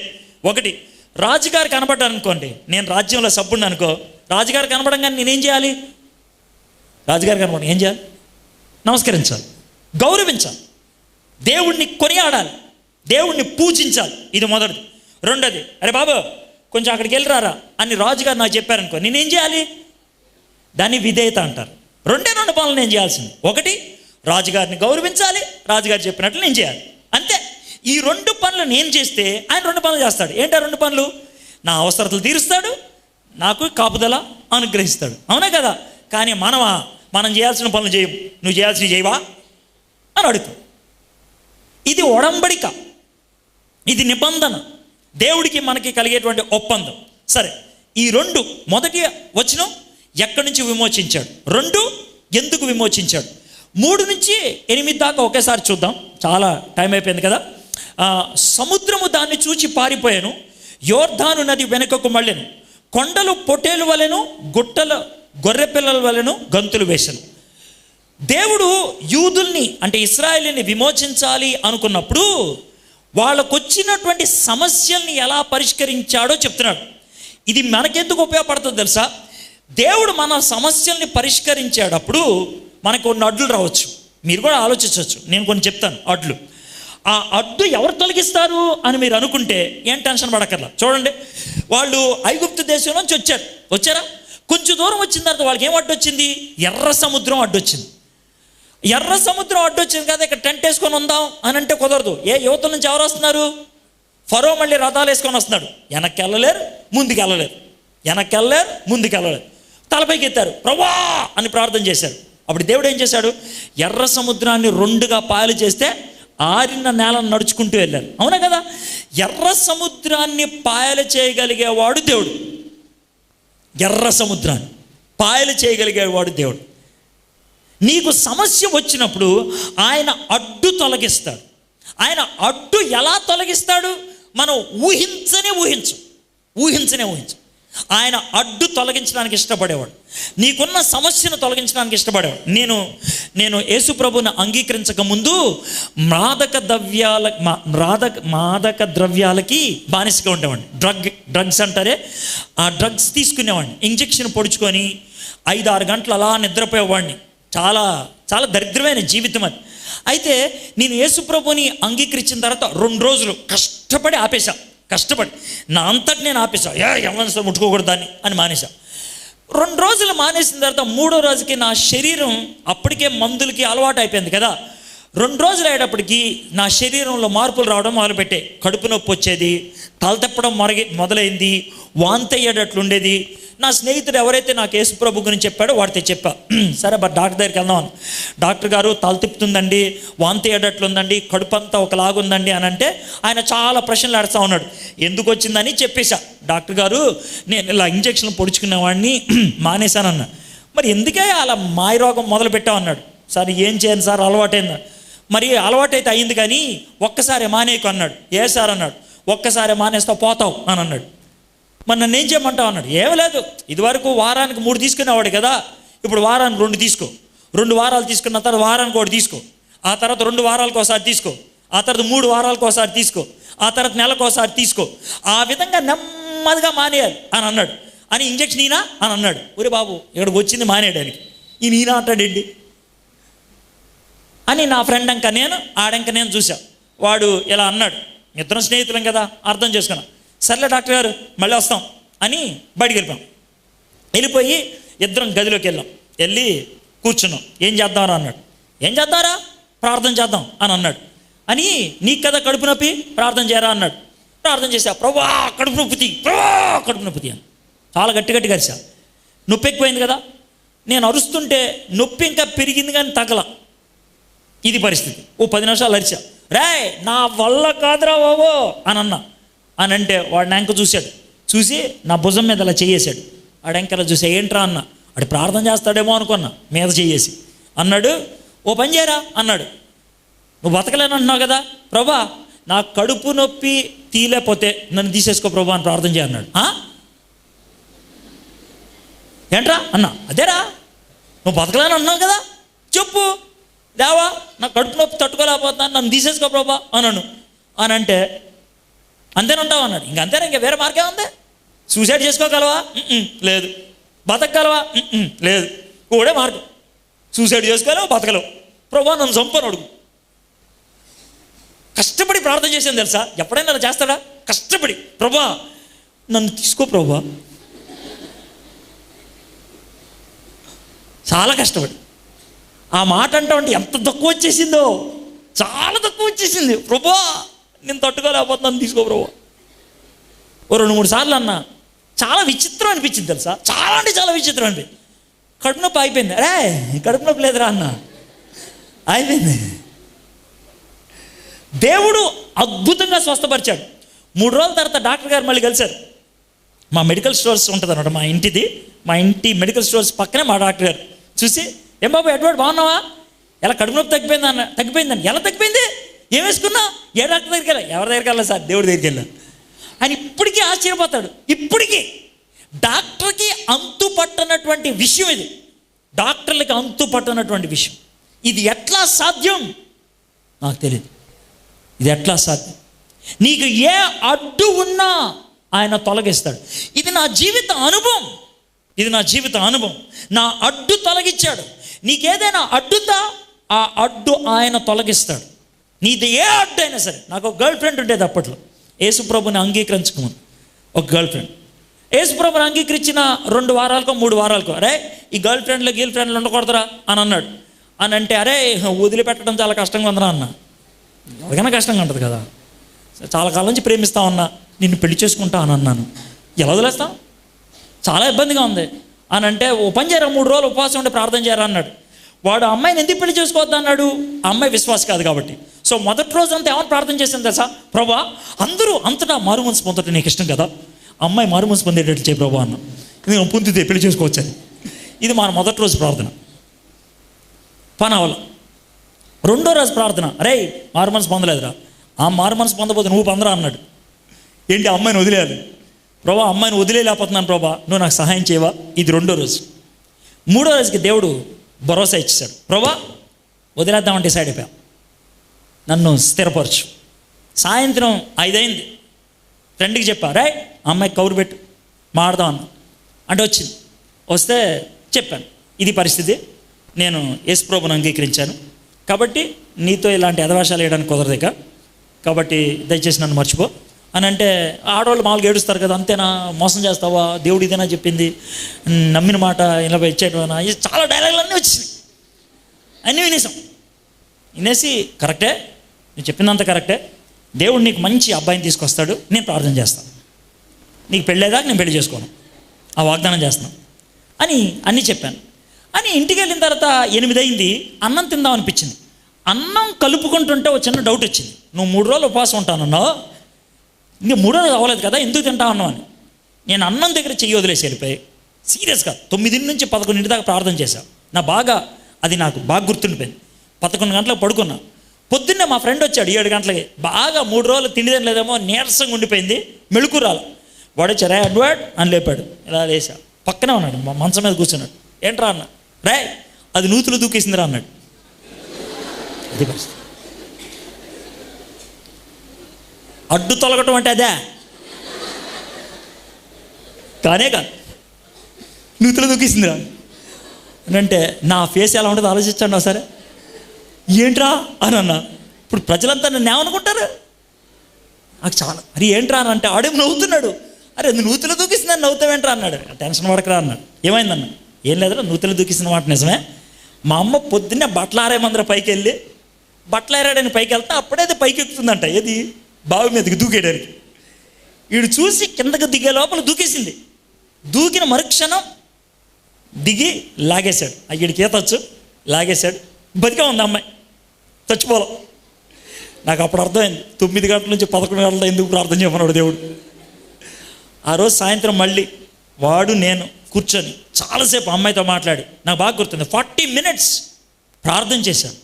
ఒకటి రాజుగారు కనబడ్డాను అనుకోండి, నేను రాజ్యంలో సభ్యుడిని అనుకో, రాజుగారు కనబడంగానే నేనేం చేయాలి? రాజుగారు కనబడి ఏం చేయాలి? నమస్కరించాలి, గౌరవించాలి, దేవుణ్ణి కొనియాడాలి, దేవుణ్ణి పూజించాలి. ఇది మొదటిది. రెండోది అరే బాబు కొంచెం అక్కడికి వెళ్ళిరారా అని రాజుగారు నాకు చెప్పారనుకో, నేనేం చేయాలి? దాన్ని విధేయత అంటారు. రెండు పనులు నేను చేయాల్సింది. ఒకటి రాజుగారిని గౌరవించాలి, రాజుగారు చెప్పినట్లు నేను చేయాలి, అంతే. ఈ రెండు పనులు నేను చేస్తే ఆయన రెండు పనులు చేస్తాడు. ఏంటో రెండు పనులు? నా అవసరతలు తీరుస్తాడు, నాకు కాపుదల అనుగ్రహిస్తాడు. అవునా కదా? కానీ మనం చేయాల్సిన పనులు చేయం, నువ్వు చేయాల్సినవి చేయవా అని అడుగుతాం. ఇది ఒడంబడిక, ఇది నిబంధన, దేవుడికి మనకి కలిగేటువంటి ఒప్పందం. సరే, ఈ రెండు, మొదటి వచనం ఎక్కడి నుంచి విమోచించాడు, రెండు ఎందుకు విమోచించాడు, 3 నుంచి 8 దాకా ఒకేసారి చూద్దాం, చాలా టైం అయిపోయింది కదా. సముద్రము దాన్ని చూచి పారిపోయాను, యోర్దాను నది వెనుకకు మళ్ళెను, కొండలు పొటేలు వలెను, గుట్టల గొర్రె పిల్లల వలెను గంతులు వేశాను. దేవుడు యూదుల్ని అంటే ఇశ్రాయేలుని విమోచించాలి అనుకున్నప్పుడు వాళ్ళకు వచ్చినటువంటి సమస్యల్ని ఎలా పరిష్కరించాడో చెప్తున్నాడు. ఇది మనకెందుకు ఉపయోగపడుతుంది తెలుసా? దేవుడు మన సమస్యల్ని పరిష్కరించేటప్పుడు మనకు కొన్ని అడ్డులు రావచ్చు. మీరు కూడా ఆలోచించవచ్చు, నేను కొన్ని చెప్తాను అడ్లు. ఆ అడ్డు ఎవరు తొలగిస్తారు అని మీరు అనుకుంటే ఏం టెన్షన్ పడక్కర్లా. చూడండి, వాళ్ళు ఐగుప్తు దేశం నుంచి వచ్చారా? కొంచెం దూరం వచ్చిన తర్వాత వాళ్ళకి ఏం అడ్డు వచ్చింది? ఎర్ర సముద్రం అడ్డొచ్చింది. ఎర్ర సముద్రం అడ్డొచ్చింది కదా, ఇక్కడ టెంట్ వేసుకొని ఉందాం అని అంటే కుదరదు. యువతల నుంచి ఎవరు వస్తున్నారు? ఫరో మళ్ళీ రథాలు వేసుకొని వస్తున్నాడు. వెనక్కి వెళ్ళలేరు, ముందుకు వెళ్ళలేరు, వెనక్కి వెళ్ళలేరు, ముందుకు వెళ్ళలేరు. తలపైకి ఎత్తారు, ప్రభువా అని ప్రార్థన చేశారు. అప్పుడు దేవుడు ఏం చేశాడు? ఎర్ర సముద్రాన్ని 2గా పాయలు చేస్తే ఆరిన నేలను నడుచుకుంటూ వెళ్ళారు. అవునా కదా? ఎర్ర సముద్రాన్ని పాయలు చేయగలిగేవాడు దేవుడు. ఎర్ర సముద్రాన్ని పాయలు చేయగలిగేవాడు దేవుడు. నీకు సమస్య వచ్చినప్పుడు ఆయన అడ్డు తొలగిస్తాడు. ఆయన అడ్డు ఎలా తొలగిస్తాడు? మనం ఊహించనే ఊహించు. ఆయన అడ్డు తొలగించడానికి ఇష్టపడేవాడు, నీకున్న సమస్యను తొలగించడానికి ఇష్టపడేవాడు. నేను యేసు ప్రభువుని అంగీకరించక ముందు మాదక ద్రవ్యాలకి బానిసగా ఉండేవాడిని. డ్రగ్స్ అంటారే, ఆ డ్రగ్స్ తీసుకునేవాడిని. ఇంజెక్షన్ పొడుచుకొని 5-6 గంటలు అలా నిద్రపోయేవాడిని. చాలా చాలా దరిద్రమైన జీవితం అది. అయితే నేను యేసు ప్రభువుని అంగీకరించిన తర్వాత 2 రోజులు కష్టపడి నా అంతటి నేను ఆపేసా. ఎవరిని ముట్టుకోకూడదు దాన్ని అని మానేసా. 2 రోజులు మానేసిన తర్వాత 3వ రోజుకి నా శరీరం అప్పటికే మందులకి అలవాటు అయిపోయింది కదా. 2 రోజులు అయ్యేటప్పటికి నా శరీరంలో మార్పులు రావడం మొదలుపెట్టాయి. కడుపు నొప్పి వచ్చేది, తల తిప్పడం మొదలైంది, వాంతి అయ్యేటట్లుండేది, నా స్నేహితుడు ఎవరైతే నాకు యేసుప్రభు గురించి చెప్పాడో వాడితే చెప్పా. సరే బట్ డాక్టర్ దగ్గరికి వెళ్దాం. డాక్టర్ గారు తల తిప్పుతుందండి, వాంతి అయ్యేటట్లుందండి, కడుపు అంతా ఒకలాగుందండి అని అంటే ఆయన చాలా ప్రశ్నలు అడుస్తూ ఉన్నాడు. ఎందుకు వచ్చిందని చెప్పేశా. డాక్టర్ గారు నేను ఇలా ఇంజక్షన్లు పొడుచుకునేవాడిని మానేశానన్నా. మరి ఎందుకే అలా మాయ రోగం మొదలు పెట్టావు అన్నాడు. సార్ ఏం చేయను సార్, అలవాటైంది. మరి అలవాటైతే అయింది కానీ ఒక్కసారి మానేయకు అన్నాడు. ఏ సార్ అన్నాడు. ఒక్కసారి మానేస్తావు పోతావు అని అన్నాడు. మరి నన్ను ఏం చేయమంటావు అన్నాడు. ఏమీ లేదు, ఇదివరకు వారానికి 3 తీసుకునేవాడు కదా, ఇప్పుడు వారానికి 2 తీసుకో. 2 వారాలు తీసుకున్న తర్వాత వారానికి 1 తీసుకో. ఆ తర్వాత 2 వారాలకు ఒకసారి తీసుకో. ఆ తర్వాత 3 వారాలకు ఒకసారి తీసుకో. ఆ తర్వాత నెలకు ఒకసారి తీసుకో. ఆ విధంగా నెమ్మదిగా మానేయాలి అని అన్నాడు. అని ఇంజక్షన్ ఈనా అని అన్నాడు. ఒరే బాబు ఇక్కడికి వచ్చింది మానేయడానికి, ఈయన అంటాడేంటి అని నా ఫ్రెండ్ అంక నేను ఆడంక నేను చూసా. వాడు ఇలా అన్నాడు. ఇద్దరం స్నేహితులం కదా, అర్థం చేసుకున్నాం. సర్లే డాక్టర్ గారు మళ్ళీ వస్తాం అని బయటికి వెళ్ళిపోయాం. వెళ్ళిపోయి ఇద్దరం గదిలోకి వెళ్ళి కూర్చున్నాం. ఏం చేద్దామరా అన్నాడు. ఏం చేద్దామరా, ప్రార్థన చేద్దాం అని అన్నాడు. అని నీకు కదా కడుపు నొప్పి, ప్రార్థన చేయరా అన్నాడు. ప్రార్థన చేశా. ప్రభా కడుపు నొప్పి, ప్రభా కడుపు నొప్పి అని చాలా గట్టి కరిసా. నొప్పి ఎక్కువైంది కదా, నేను అరుస్తుంటే నొప్పి ఇంకా పెరిగింది కానీ తగల. ఇది పరిస్థితి. ఓ 10 నిమిషాలు అరిచా. రే నా వల్ల కాదురా బాబో అని అన్నా. అని అంటే వాడు నా ఎంక చూశాడు. చూసి నా భుజం మీద అలా చేయేశాడు. వాడు ఎంకలా చూసా. ఏంట్రా అన్న. వాడు ప్రార్థన చేస్తాడేమో అనుకున్నా. మీద చేయేసి అన్నాడు, ఓ పని చేయరా అన్నాడు. నువ్వు బతకలేనంటున్నావు కదా, ప్రభా నా కడుపు నొప్పి తీయలేకపోతే నన్ను తీసేసుకో ప్రభా అని ప్రార్థన చేయ అన్నాడు. ఏంట్రా అన్నా. అదేరా నువ్వు బతకలేనంటున్నావు కదా, చెప్పు దేవా నా కడుపు నొప్పి తట్టుకోలేకపోతున్నాను, నన్ను తీసేసుకో ప్రభా అన్నాను. అని అంటే అంతేనంటావు అన్నాడు. ఇంకంతేనా, ఇంకా వేరే మార్గం ఉంది? సూసైడ్ చేసుకోగలవా? లేదు. బతకగలవా? లేదు. కూడా మార్గం, సూసైడ్ చేసుకోలేవు, బతకలేవు. ప్రభా నన్ను చంపను అడుగు. కష్టపడి ప్రార్థన చేశాను తెలుసా. ఎప్పుడైనా అలా చేస్తాడా? కష్టపడి ప్రభా నన్ను తీసుకో ప్రభా, చాలా కష్టపడి ఆ మాట అంటే ఎంత తక్కువ వచ్చేసిందో, చాలా తక్కువ వచ్చేసింది. ప్రభా నేను తట్టుకోలేకపోతున్నాను, తీసుకో ప్రభా. ఓ 2-3 సార్లు అన్నా. చాలా విచిత్రం అనిపించింది తెలుసా. చాలా అంటే చాలా విచిత్రం అనిపించింది. కడుపు నొప్పి అయిపోయింది. అరే కడుపు నొప్పి లేదురా అన్న, అయిపోయింది. దేవుడు అద్భుతంగా స్వస్థపరిచాడు. 3 రోజుల తర్వాత డాక్టర్ గారు మళ్ళీ కలిశారు. మా మెడికల్ స్టోర్స్ ఉంటుంది అన్నమాట, మా ఇంటి మెడికల్ స్టోర్స్ పక్కనే మా డాక్టర్ గారు చూసి, ఏం బాబు ఎడ్వర్డ్ బాగున్నావా, ఎలా కడుపు నొప్పి తగ్గిపోయిందని. ఎలా తగ్గిపోయింది, ఏం వేసుకున్నా, ఏ డాక్టర్ దగ్గరికి వెళ్ళా, ఎవరి దగ్గరికి వెళ్ళా సార్, దేవుడి దగ్గరికి వెళ్ళా. ఆయన ఇప్పటికీ ఆశ్చర్యపోతాడు. ఇప్పటికీ డాక్టర్కి అంతు పట్టనటువంటి విషయం ఇది. డాక్టర్లకి అంతు పట్టనటువంటి విషయం. ఇది ఎట్లా సాధ్యం నాకు తెలియదు. ఇది ఎట్లా సాధ్యం? నీకు ఏ అడ్డు ఉన్నా ఆయన తొలగిస్తాడు. ఇది నా జీవిత అనుభవం. నా అడ్డు తొలగించాడు. నీకేదైనా అడ్డుందా, ఆ అడ్డు ఆయన తొలగిస్తాడు. నీది ఏ అడ్డు అయినా సరే. నాకు ఒక గర్ల్ ఫ్రెండ్ ఉండేది అప్పట్లో, యేసుప్రభుని అంగీకరించుకోమని. ఒక గర్ల్ ఫ్రెండ్ యేసుప్రభుని అంగీకరించిన 2 వారాలకో 3 వారాలకో, అరే ఈ గర్ల్ ఫ్రెండ్లు ఉండకూడదురా అని అన్నాడు. అని అంటే అరే వదిలిపెట్టడం చాలా కష్టంగా ఉందిరా అన్న. ఎవరికైనా కష్టంగా ఉంటుంది కదా. చాలా కాలం నుంచి ప్రేమిస్తా ఉన్నా, నిన్ను పెళ్లి చేసుకుంటా అని అన్నాను. ఎలా వదిలేస్తాం, చాలా ఇబ్బందిగా ఉంది అని అంటే, ఓ పని చేయరా 3 రోజులు ఉపవాసం ఉండి ప్రార్థన చేయరా అన్నాడు. వాడు అమ్మాయిని ఎందుకు పెళ్లి చేసుకోవద్దు అన్నాడు? ఆ అమ్మాయి విశ్వాసం కాదు కాబట్టి. సో మొదటి రోజు అంతా ఏమని ప్రార్థన చేసింది తెలుసా? ప్రభా అందరూ అంతటా మారు మనసు పొందటం నీకు ఇష్టం కదా, అమ్మాయి మారు మనసు పొందేటట్లు చేయి ప్రభా అన్న. నేను పొందితే పెళ్లి చేసుకోవచ్చని. ఇది మన మొదటి రోజు ప్రార్థన. పని అవ్వాలి. 2వ రోజు ప్రార్థన, అరే మారు మనసు పొందలేదురా, ఆ మారు మనసు పొందబోతే నువ్వు పొందరా అన్నాడు. ఏంటి అమ్మాయిని వదిలేయాలి ప్రభా, అమ్మాయిని వదిలేకపోతున్నాను ప్రభా, నువ్వు నాకు సహాయం చేయవా? ఇది 2వ రోజు. 3వ రోజుకి దేవుడు భరోసా ఇచ్చేశాడు. ప్రభా వదిలేద్దామంటే డిసైడ్ అయిపోయాం, నన్ను స్థిరపరచు. సాయంత్రం 5 అయింది. ఫ్రెండ్కి చెప్పా, రే అమ్మాయికి కౌరు పెట్టు మాడదాం అన్న. అంటే వచ్చింది. వస్తే చెప్పాను, ఇది పరిస్థితి, నేను యేసుప్రభుని అంగీకరించాను కాబట్టి నీతో ఇలాంటి అధవేషాలు వేయడానికి కుదరదు, కాబట్టి దయచేసి నన్ను మర్చిపో అని అంటే, ఆడవాళ్ళు మామూలుగా ఏడుస్తారు కదా, అంతేనా, మోసం చేస్తావా, దేవుడు ఇదేనా చెప్పింది, నమ్మిన మాట ఇలా ఇచ్చేటవనా, ఇది చాలా డైలాగులు అన్నీ వచ్చినాయి. అన్నీ వినేసి కరెక్టే, నేను చెప్పిందంత కరెక్టే, దేవుడు నీకు మంచి అబ్బాయిని తీసుకొస్తాడు, నేను ప్రార్థన చేస్తాను, నీకు పెళ్ళేదాకా నేను పెళ్లి చేసుకోను ఆ వాగ్దానం చేస్తున్నాం అని అన్నీ చెప్పాను. అని ఇంటికి వెళ్ళిన తర్వాత 8 అయింది, అన్నం తిందాం అనిపించింది. అన్నం కలుపుకుంటుంటే ఒక చిన్న డౌట్ వచ్చింది. నువ్వు 3 రోజులు ఉపవాసం ఉంటానన్నావు, ఇంకా 3 రోజులు అవ్వలేదు కదా, ఎందుకు తింటా అన్నావు అని. నేను అన్నం దగ్గర చెయ్యి వదిలేసి వెళ్ళిపోయి సీరియస్గా 9 నుంచి 11 దాకా ప్రార్థన చేశాను. నాకు బాగా గుర్తుండిపోయింది. 11 గంటలకు పడుకున్నా. పొద్దున్నే మా ఫ్రెండ్ వచ్చాడు 7 గంటలకి. బాగా 3 రోజులు తిండి లేదేమో, నీరసంగా ఉండిపోయింది, మెళుకు రాల. వాడు వచ్చారా అడ్వాడ్ అని లేపాడు. ఇలా లేసా, పక్కనే ఉన్నాడు, మా మంచం మీద కూర్చున్నాడు. ఏంట్రా అన్న, రే అది నూతులు దూకేసిందిరా అన్నాడు. అది పరిస్థితి. అడ్డు తొలగటం అంటే అదే కానే కాదు, నూతులు దూకేసిందిరా అని అంటే నా ఫేస్ ఎలా ఉంటుందో ఆలోచించండి సరే. ఏంట్రా అని అన్నా. ఇప్పుడు ప్రజలంతా నన్ను ఏమనుకుంటారు? నాకు చాలా అరే ఏంట్రా అని అంటే ఆడేమో నవ్వుతున్నాడు. అరే నూతులు దూకిస్తుందని నవ్వుతావేంట్రా అన్నాడు. టెన్షన్ పడకరా అన్నాడు. ఏమైందన్న? ఏం లేదురా, నూతులు దూకిస్తున్న మాట నిజమే. మా అమ్మ పొద్దున్నే బట్టలు ఆరేమందర పైకి వెళ్ళి బట్టలు ఆరాడని పైకి వెళ్తే అప్పుడైతే పైకి ఎక్కుతుందంట, ఏది బావి మీదకి దూకేయడానికి. వీడు చూసి కిందకు దిగే లోపల దూకేసింది. దూకిన మరుక్షణం దిగి లాగేశాడు. వీడికి ఈతొచ్చు, లాగేశాడు. బతిగా ఉంది అమ్మాయి, చచ్చిపోలే. నాకు అప్పుడు అర్థమైంది 9 గంటల నుంచి 11 గంటల ఎందుకు ప్రార్థన చేయమన్నాడు దేవుడు. ఆ రోజు సాయంత్రం మళ్ళీ వాడు నేను కూర్చొని చాలాసేపు అమ్మాయితో మాట్లాడి, నాకు బాగా గుర్తుంది, 40 minutes ప్రార్థన చేశాను.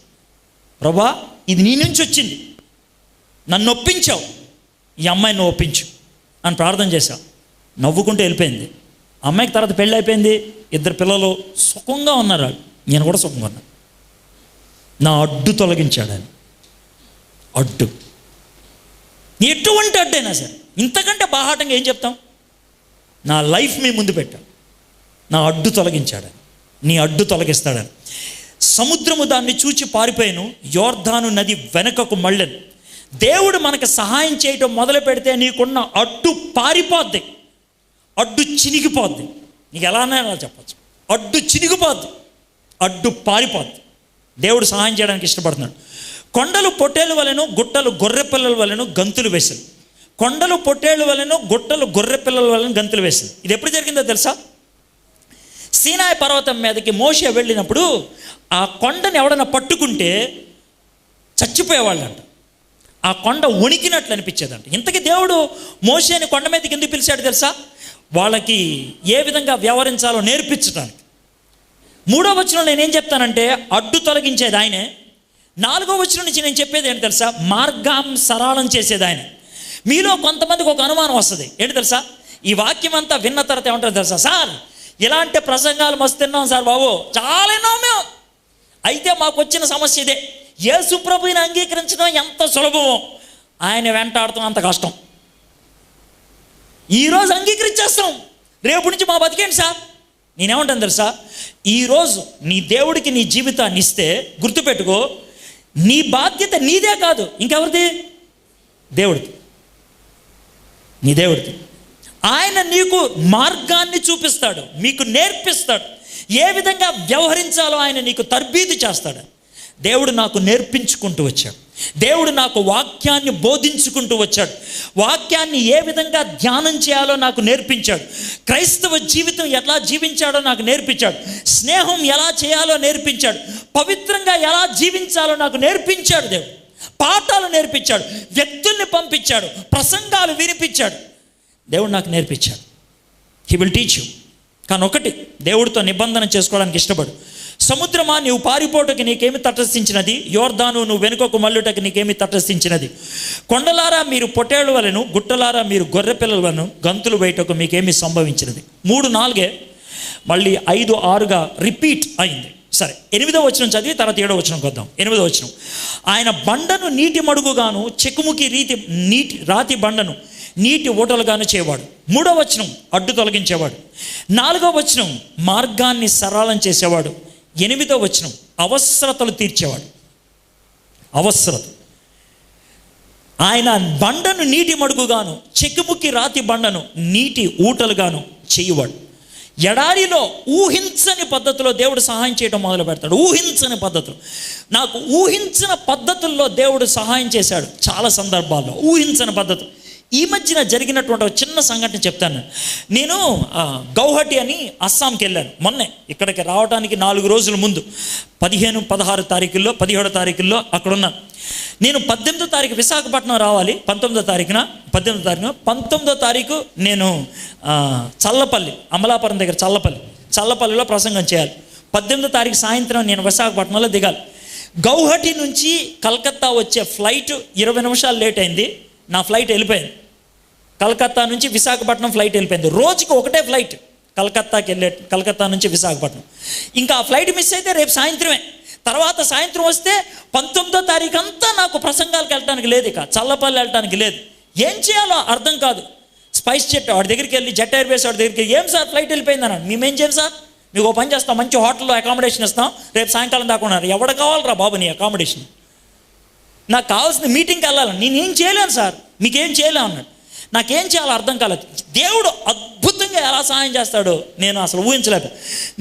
ప్రభా ఇది నీ నుంచి వచ్చింది, నన్ను ఒప్పించావు, ఈ అమ్మాయిని నువ్వు ఒప్పించు అని ప్రార్థన చేశావు. నవ్వుకుంటూ వెళ్ళిపోయింది. అమ్మాయికి తర్వాత పెళ్ళి అయిపోయింది, 2 పిల్లలు సుఖంగా ఉన్నారు. నేను కూడా సుఖంగా ఉన్నాను. నా అడ్డు తొలగించాడు ఆయన. అడ్డు ఎటువంటి అడ్డైనా సరే, ఇంతకంటే బాహాటంగా ఏం చెప్తాం? నా లైఫ్ మీ ముందు పెట్టాడు, నా అడ్డు తొలగించాడని. నీ అడ్డు తొలగిస్తాడని. సముద్రము దాన్ని చూచి పారిపోయాను, యోర్దాను నది వెనకకు మళ్ళను. దేవుడు మనకు సహాయం చేయటం మొదలు పెడితే నీకున్న అడ్డు పారిపోద్ది, అడ్డు చినిగిపోద్ది. నీకు ఎలానే అలా చెప్పచ్చు, అడ్డు చినిగిపోద్ది, అడ్డు పారిపోద్ది. దేవుడు సహాయం చేయడానికి ఇష్టపడుతున్నాడు. కొండలు పొట్టేళ్ళ వలెను, గుట్టలు గొర్రె పిల్లల వలెను గంతులు వేసింది. కొండలు పొట్టేళ్ళ వలెను, గుట్టలు గొర్రె పిల్లల వలెను గంతులు వేసింది. ఇది ఎప్పుడు జరిగిందో తెలుసా? సీనాయి పర్వతం మీదకి మోషే వెళ్ళినప్పుడు ఆ కొండని ఎవడన్నా పట్టుకుంటే చచ్చిపోయేవాళ్ళంట. ఆ కొండ వణికినట్లు అనిపించేదంట. ఇంతకీ దేవుడు మోషేని కొండ మీదకి ఎందుకు పిలిచాడు తెలుసా? వాళ్ళకి ఏ విధంగా వ్యవహరించాలో నేర్పించడానికి. 3వ వచనంలో నేనేం చెప్తానంటే అడ్డు తొలగించేది ఆయనే. 4వ వచనం నుంచి నేను చెప్పేది ఏంటి తెలుసా? మార్గం సరళం చేసేది ఆయన. మీలో కొంతమందికి ఒక అనుమానం వస్తుంది, ఏంటి తెలుసా? ఈ వాక్యం అంతా విన్న తర్వాత ఏమంటారు తెలుసా? సార్ ఇలాంటి ప్రసంగాలు మస్తు తిన్నాం సార్ బాబు, చాలా విన్నాం మేము, అయితే మాకు వచ్చిన సమస్య ఇదే, యేసు ప్రభువుని అంగీకరించడం ఎంత సులభమో ఆయన వెంటాడటం అంత కష్టం. ఈరోజు అంగీకరించేస్తాం, రేపు నుంచి మా బతికేంటి సార్. నేనేమంటాను తెలుసా? ఈరోజు నీ దేవుడికి నీ జీవితాన్ని ఇస్తే గుర్తుపెట్టుకో, నీ బాధ్యత నీదే కాదు, ఇంకెవరిది? దేవుడిది. నీ దేవుడిది. ఆయన నీకు మార్గాన్ని చూపిస్తాడు, మీకు నేర్పిస్తాడు, ఏ విధంగా వ్యవహరించాలో ఆయన నీకు తర్బీదు చేస్తాడు. దేవుడు నాకు నేర్పించుకుంటూ వచ్చాడు, దేవుడు నాకు వాక్యాన్ని బోధించుకుంటూ వచ్చాడు, వాక్యాన్ని ఏ విధంగా ధ్యానం చేయాలో నాకు నేర్పించాడు, క్రైస్తవ జీవితం ఎలా జీవించాడో నాకు నేర్పించాడు, స్నేహం ఎలా చేయాలో నేర్పించాడు, పవిత్రంగా ఎలా జీవించాలో నాకు నేర్పించాడు. దేవుడు పాఠాలు నేర్పించాడు, వ్యక్తుల్ని పంపించాడు, ప్రసంగాలు వినిపించాడు. దేవుడు నాకు నేర్పించాడు. He will teach you. కానీ ఒకటి, దేవుడితో నిబంధన చేసుకోవడానికి ఇష్టపడు. సముద్రమా నీవు పారిపోటకి నీకేమి తటస్థించినది? యోర్దాను నువ్వు వెనుకకు మల్లుటకి నీకేమి తటస్థించినది? కొండలారా మీరు పొట్టేళ్ళ వలెను, గుట్టలారా మీరు గొర్రె పిల్లల వలెను గంతులు బయటకు మీకేమి సంభవించినది? 3, 4 మళ్ళీ 5, 6గా రిపీట్ అయింది. సరే, 8వ వచనం చదివి తర్వాత 7వ వచనంకి వద్దాం. 8వ వచనం, ఆయన బండను నీటి మడుగుగాను, చెకుముకి రాతి బండను నీటి ఊటలుగాను చేయవాడు. 3వ వచనం అడ్డు తొలగించేవాడు. 4వ వచనం మార్గాన్ని సరళం చేసేవాడు. 8వ వచనం అవసరతలు తీర్చేవాడు. అవసరత. ఆయన బండను నీటి మడుగుగాను, చెక్కుముక్కి రాతి బండను నీటి ఊటలుగాను చేయువాడు. ఎడారిలో ఊహించని పద్ధతిలో దేవుడు సహాయం చేయడం మొదలు పెడతాడు. ఊహించని పద్ధతులు. నాకు ఊహించిన పద్ధతుల్లో దేవుడు సహాయం చేశాడు చాలా సందర్భాల్లో. ఊహించని పద్ధతులు. ఈ మధ్యన జరిగినటువంటి ఒక చిన్న సంఘటన చెప్తాను. నేను గౌహటి అని అస్సాంకి వెళ్ళాను మొన్నే. ఇక్కడికి రావడానికి 4 రోజుల ముందు 15, 16 తారీఖుల్లో 17 తారీఖుల్లో అక్కడ ఉన్నాను. నేను 18వ తారీఖు విశాఖపట్నం రావాలి. 18వ తారీఖు నేను చల్లపల్లి, అమలాపురం దగ్గర చల్లపల్లిలో ప్రసంగం చేయాలి. 18వ తారీఖు సాయంత్రం నేను విశాఖపట్నంలో దిగాలి. గౌహటి నుంచి కలకత్తా వచ్చే ఫ్లైట్ 20 నిమిషాలు లేట్ అయింది. నా ఫ్లైట్ వెళ్ళిపోయింది. కలకత్తా నుంచి విశాఖపట్నం ఫ్లైట్ వెళ్ళిపోయింది. రోజుకి ఒకటే ఫ్లైట్ కలకత్తా నుంచి విశాఖపట్నం. ఇంకా ఆ ఫ్లైట్ మిస్ అయితే రేపు సాయంత్రమే. తర్వాత సాయంత్రం వస్తే 19వ తారీఖు అంతా నాకు ప్రసంగాలకు వెళ్ళడానికి లేదు, ఇక చల్లపల్లి వెళ్ళడానికి లేదు. ఏం చేయాలో అర్థం కాదు. స్పైస్ జెట్ వాడి దగ్గరికి వెళ్ళి, జెట్ ఎయిర్వేస్ వాడి దగ్గరికి, ఏం సార్ ఫ్లైట్ వెళ్ళిపోయింది అన్నాడు. మేమేం చేయం సార్, మీకు ఓ పని చేస్తాం, మంచి హోటల్లో అకామిడేషన్ ఇస్తాం, రేపు సాయంకాలం దాకా ఉన్నారు. ఎవడ కావాలరా బాబు నీ అకామిడేషన్? నాకు కావాల్సిన మీటింగ్కి వెళ్ళాలని. నేనేం చేయలేను సార్, మీకేం చేయలేము అన్నాడు. నాకేం చేయాలో అర్థం కాలేదు. దేవుడు అద్భుతంగా ఎలా సహాయం చేస్తాడో నేను అసలు ఊహించలేదు.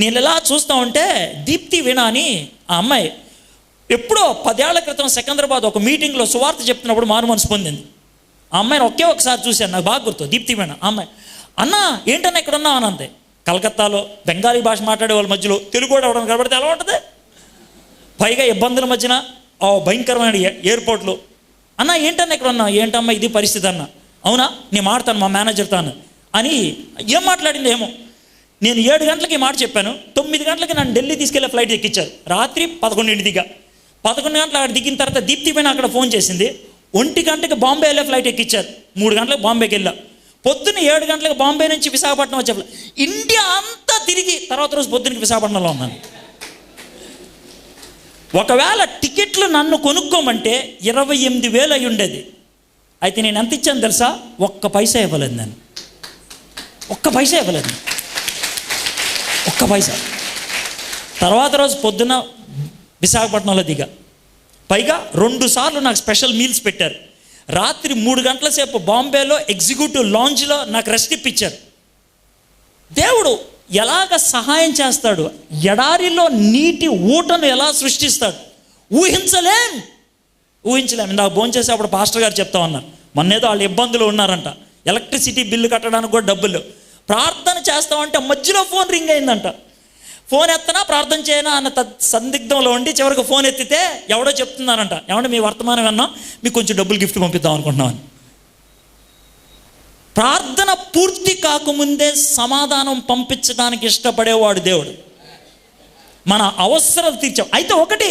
నేను ఎలా చూస్తూ ఉంటే దీప్తి వీణ అని ఆ అమ్మాయి ఎప్పుడో 10 ఏళ్ల క్రితం సికింద్రాబాద్ ఒక మీటింగ్లో సువార్త చెప్తున్నప్పుడు మారు మనసు పొందింది. ఆ అమ్మాయిని ఒకసారి చూశాను, నాకు బాగా గుర్తు. దీప్తి వీణ ఆ అమ్మాయి. అన్న ఏంటన్నా ఇక్కడ ఉన్నావు అని అంతే. కలకత్తాలో బెంగాలీ భాష మాట్లాడే వాళ్ళ మధ్యలో తెలుగు కూడా అవడం కనబడితే ఎలా ఉంటుంది? పైగా ఇబ్బందుల మధ్యన భయంకరమైన ఎయిర్పోర్ట్లో. అన్న ఏంటన్నా ఇక్కడ ఉన్నా? ఏంటమ్మా ఇది పరిస్థితి అన్న. అవునా, నేను మాట్లాడతాను మా మేనేజర్తో అని. ఏం మాట్లాడింది ఏమో. నేను 7 గంటలకి మాట చెప్పాను. 9 గంటలకి నన్ను ఢిల్లీ తీసుకెళ్ళే ఫ్లైట్ ఎక్కించారు. రాత్రి 11 దిగా. 11 గంటలు అక్కడ దిగిన తర్వాత దీప్తి పైన అక్కడ ఫోన్ చేసింది. 1 గంటకి బాంబే వెళ్ళే ఫ్లైట్ ఎక్కించారు. 3 గంటలకు బాంబేకి వెళ్ళా. పొద్దున్న 7 గంటలకు బాంబే నుంచి విశాఖపట్నం వచ్చే ఇండియా అంతా తిరిగి తర్వాత రోజు పొద్దున్నకి విశాఖపట్నంలో ఉన్నాను. ఒకవేళ టికెట్లు నన్ను కొనుక్కోమంటే 28,000 అయి ఉండేది. అయితే నేను ఎంత ఇచ్చాను తెలుసా? 1 పైసా ఇవ్వలేదు. నేను 1 పైసా ఇవ్వలేదు. 1 పైసా. తర్వాత రోజు పొద్దున్న విశాఖపట్నంలో దిగా. పైగా 2 సార్లు నాకు స్పెషల్ మీల్స్ పెట్టారు. రాత్రి 3 గంటల సేపు బాంబేలో ఎగ్జిక్యూటివ్ లాంజ్లో నాకు రెస్ట్ ఇప్పించారు. దేవుడు ఎలాగ సహాయం చేస్తాడు, ఎడారిలో నీటి ఊటను ఎలా సృష్టిస్తాడు ఊహించలేం. ఇందాక భోజనం చేసేప్పుడు పాస్టర్ గారు చెప్తా ఉన్నారు, మొన్నేదో వాళ్ళు ఇబ్బందులు ఉన్నారంట, ఎలక్ట్రిసిటీ బిల్లు కట్టడానికి కూడా డబ్బులు. ప్రార్థన చేస్తామంటే మధ్యలో ఫోన్ రింగ్ అయిందంట. ఫోన్ ఎత్తనా ప్రార్థన చేయనా అన్న సందిగ్ధంలో ఉండి చివరికి ఫోన్ ఎత్తితే ఎవడో చెప్తున్నానంట, ఏమంటే మీ వర్తమానం విన్నాం, మీకు కొంచెం డబ్బులు గిఫ్ట్ పంపిద్దాం అనుకుంటున్నామని. ప్రార్థన పూర్తి కాకముందే సమాధానం పంపించడానికి ఇష్టపడేవాడు దేవుడు. మన అవసరాలు తీర్చాం. అయితే ఒకటి,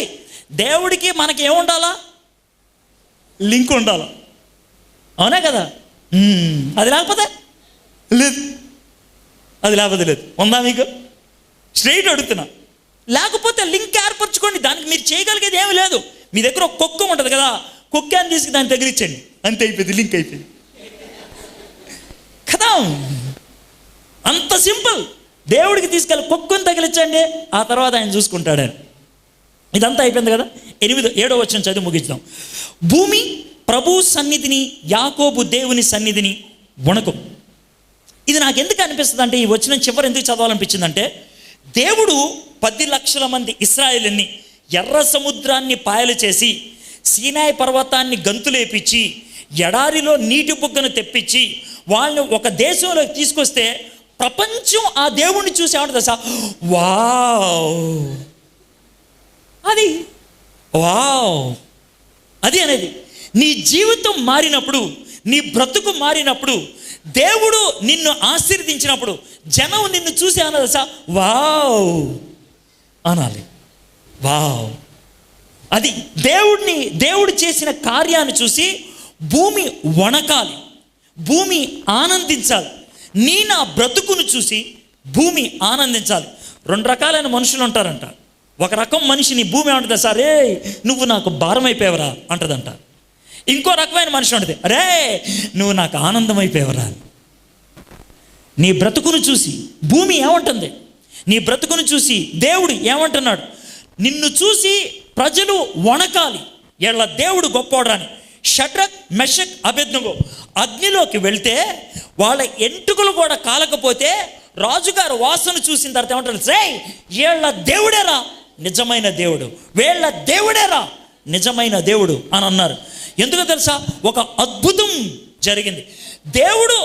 దేవుడికి మనకి ఏముండాలా? లింక్ ఉండాలా. అవునా కదా? అది లేకపోతే లేదు. ఉందా మీకు? స్ట్రైట్ అడుగుతున్నా. లేకపోతే లింక్ ఏర్పరచుకోండి. దానికి మీరు చేయగలిగేది ఏమీ లేదు. మీ దగ్గర ఒక కుక్క ఉంటుంది కదా, కుక్కని తీసుకు దాన్ని తగిలించండి, అంతే అయిపోయింది, లింక్ అయిపోయింది కదా. అంత సింపుల్. దేవుడికి తీసుకెళ్ళి కుక్కను తగిలించండి, ఆ తర్వాత ఆయన చూసుకుంటాడు. ఇదంతా అయిపోయింది కదా. 7వ వచనం చదివి ముగిద్దాం. భూమి ప్రభు సన్నిధిని, యాకోబు దేవుని సన్నిధిని వణకు. ఇది నాకు ఎందుకు అనిపిస్తుంది అంటే, ఈ వచనం చివరి ఎందుకు చదవాలనిపించిందంటే, దేవుడు 10 లక్షల మంది ఇశ్రాయేలుని ఎర్ర సముద్రాన్ని పాయలు చేసి, సీనాయి పర్వతాన్ని గంతులేపించి, ఎడారిలో నీటి బుగ్గను తెప్పించి వాళ్ళని ఒక దేశంలోకి తీసుకొస్తే ప్రపంచం ఆ దేవుణ్ణి చూసి ఏమంటుంది తెలుసా? అది అనేది నీ జీవితం మారినప్పుడు, నీ బ్రతుకు మారినప్పుడు, దేవుడు నిన్ను ఆశీర్వదించినప్పుడు జనం నిన్ను చూసి అన్నది తెలుసా? అనాలి. అది దేవుడు చేసిన కార్యాన్ని చూసి భూమి వణకాలి, భూమి ఆనందించాలి. నా బ్రతుకును చూసి భూమి ఆనందించాలి. 2 రకాలైన మనుషులు ఉంటారంట. ఒక రకం మనిషిని భూమి ఏమంటుంది? సరే నువ్వు నాకు భారం అయిపోయావరా అంటదంట. ఇంకో రకమైన మనిషి ఉంటుంది, అరే నువ్వు నాకు ఆనందం అయిపోయావరా. నీ బ్రతుకును చూసి భూమి ఏమంటుంది? నీ బ్రతుకును చూసి దేవుడు ఏమంటున్నాడు? నిన్ను చూసి ప్రజలు వణకాలి, వీళ్ళ దేవుడు గొప్పవాడని. షడ్రక్, మెషక్, అబేద్నెగో అగ్నిలోకి వెళ్తే వాళ్ళ ఎంటుకలు కూడా కాలకపోతే రాజుగారు వాసన చూసిన తర్వాత ఏమంటారు? వీళ్ళ దేవుడేరా నిజమైన దేవుడు, వీళ్ళ దేవుడేరా నిజమైన దేవుడు అని అన్నారు. ఎందుకు తెలుసా? ఒక అద్భుతం జరిగింది. దేవుడు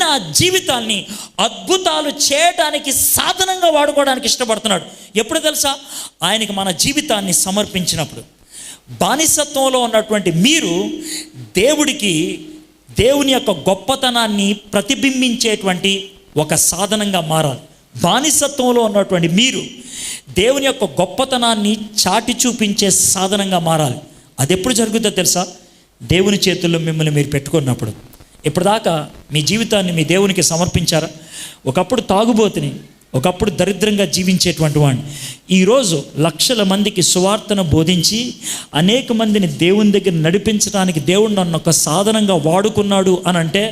నా జీవితాన్ని అద్భుతాలు చేయడానికి సాధనంగా వాడుకోవడానికి ఇష్టపడుతున్నాడు. ఎప్పుడు తెలుసా? ఆయనకి మన జీవితాన్ని సమర్పించినప్పుడు. బానిసత్వంలో ఉన్నటువంటి మీరు దేవుని యొక్క గొప్పతనాన్ని ప్రతిబింబించేటువంటి ఒక సాధనంగా మారాలి. బానిసత్వంలో ఉన్నటువంటి మీరు దేవుని యొక్క గొప్పతనాన్ని చాటి చూపించే సాధనంగా మారాలి. అది ఎప్పుడు జరుగుతుందో తెలుసా? దేవుని చేతుల్లో మిమ్మల్ని మీరు పెట్టుకున్నప్పుడు. ఇప్పటిదాకా మీ జీవితాన్ని మీ దేవునికి సమర్పించారా? ఒకప్పుడు తాగుబోతుని, ఒకప్పుడు దరిద్రంగా జీవించేటువంటి వాడిని, ఈరోజు లక్షల మందికి సువార్తను బోధించి అనేక మందిని దేవుని దగ్గర నడిపించడానికి దేవుడు నన్ను ఒక సాధనంగా వాడుకున్నాడు అని అంటే,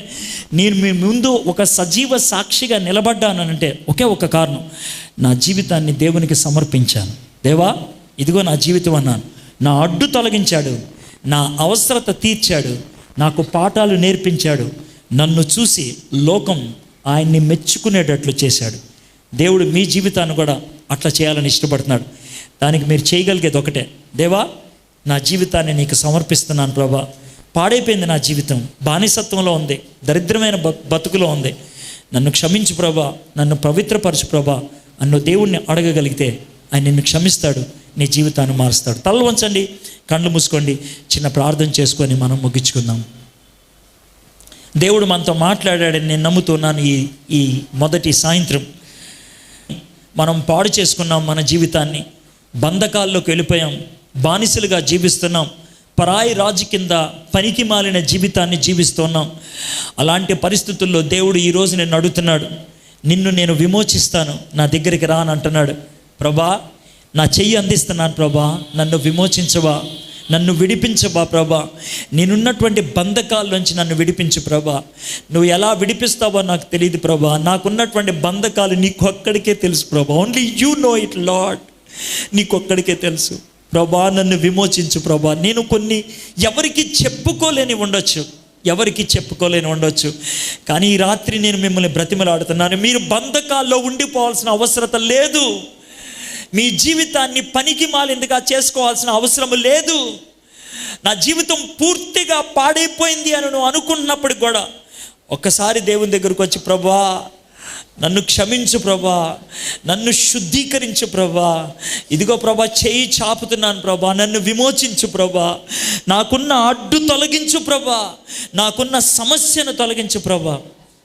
నేను మీ ముందు ఒక సజీవ సాక్షిగా నిలబడ్డానంటే ఒకే ఒక కారణం, నా జీవితాన్ని దేవునికి సమర్పించాను. దేవా, ఇదిగో నా జీవితం అన్నాను. నా అడ్డు తొలగించాడు, నా అవసరత తీర్చాడు, నాకు పాఠాలు నేర్పించాడు, నన్ను చూసి లోకం ఆయన్ని మెచ్చుకునేటట్లు చేశాడు. దేవుడు మీ జీవితాన్ని కూడా అట్లా చేయాలని ఇష్టపడుతున్నాడు. దానికి మీరు చేయగలిగేది ఒకటే, దేవా, నా జీవితాన్ని నీకు సమర్పిస్తున్నాను ప్రభా. పాడైపోయింది నా జీవితం, బానిసత్వంలో ఉంది, దరిద్రమైన బతుకులో ఉంది, నన్ను క్షమించు ప్రభా, నన్ను పవిత్రపరచు ప్రభా అన్న దేవుణ్ణి అడగగలిగితే ఆయన నిన్ను క్షమిస్తాడు, నీ జీవితాన్ని మారుస్తాడు. తల వంచండి, కళ్ళు మూసుకోండి, చిన్న ప్రార్థన చేసుకొని మనం ముగించుకుందాం. దేవుడు మనతో మాట్లాడాడని నేను నమ్ముతున్నాను. ఈ మొదటి సాయంత్రం మనం పాడు చేసుకున్నాం మన జీవితాన్ని, బంధకాల్లోకి వెళ్ళిపోయాం, బానిసలుగా జీవిస్తున్నాం, పరాయి రాజు కింద పనికి మాలిన జీవితాన్ని జీవిస్తున్నాం. అలాంటి పరిస్థితుల్లో దేవుడు ఈరోజు నేను అడుగుతున్నాడు, నిన్ను నేను విమోచిస్తాను, నా దగ్గరికి రా అని అంటున్నాడు. ప్రభా, నా చెయ్యి అందిస్తున్నాను ప్రభా, నన్ను విమోచించవా, నన్ను విడిపించవా ప్రభా, నేనున్నటువంటి బంధకాల్లోంచి నన్ను విడిపించు ప్రభా. నువ్వు ఎలా విడిపిస్తావో నాకు తెలియదు ప్రభా, నాకున్నటువంటి బంధకాలు నీకు ఒక్కడికే తెలుసు ప్రభా. Only you know it lord, నీకు ఒక్కడికే తెలుసు ప్రభా. నన్ను విమోచించు ప్రభా. నేను కొన్ని ఎవరికి చెప్పుకోలేని ఉండొచ్చు, కానీ ఈ రాత్రి నేను మిమ్మల్ని బ్రతిమలాడుతున్నాను. మీరు బంధకాల్లో ఉండిపోవాల్సిన అవసరం లేదు. మీ జీవితాన్ని పనికి మాలిందిగా చేసుకోవాల్సిన అవసరం లేదు. నా జీవితం పూర్తిగా పాడైపోయింది అని నువ్వు అనుకున్నప్పుడు కూడా ఒక్కసారి దేవుని దగ్గరకు వచ్చి, ప్రభా నన్ను క్షమించు ప్రభా, నన్ను శుద్ధీకరించు ప్రభా, ఇదిగో ప్రభా చేయి చాపుతున్నాను ప్రభా, నన్ను విమోచించు ప్రభా, నాకున్న అడ్డు తొలగించు ప్రభా, నాకున్న సమస్యను తొలగించు ప్రభా.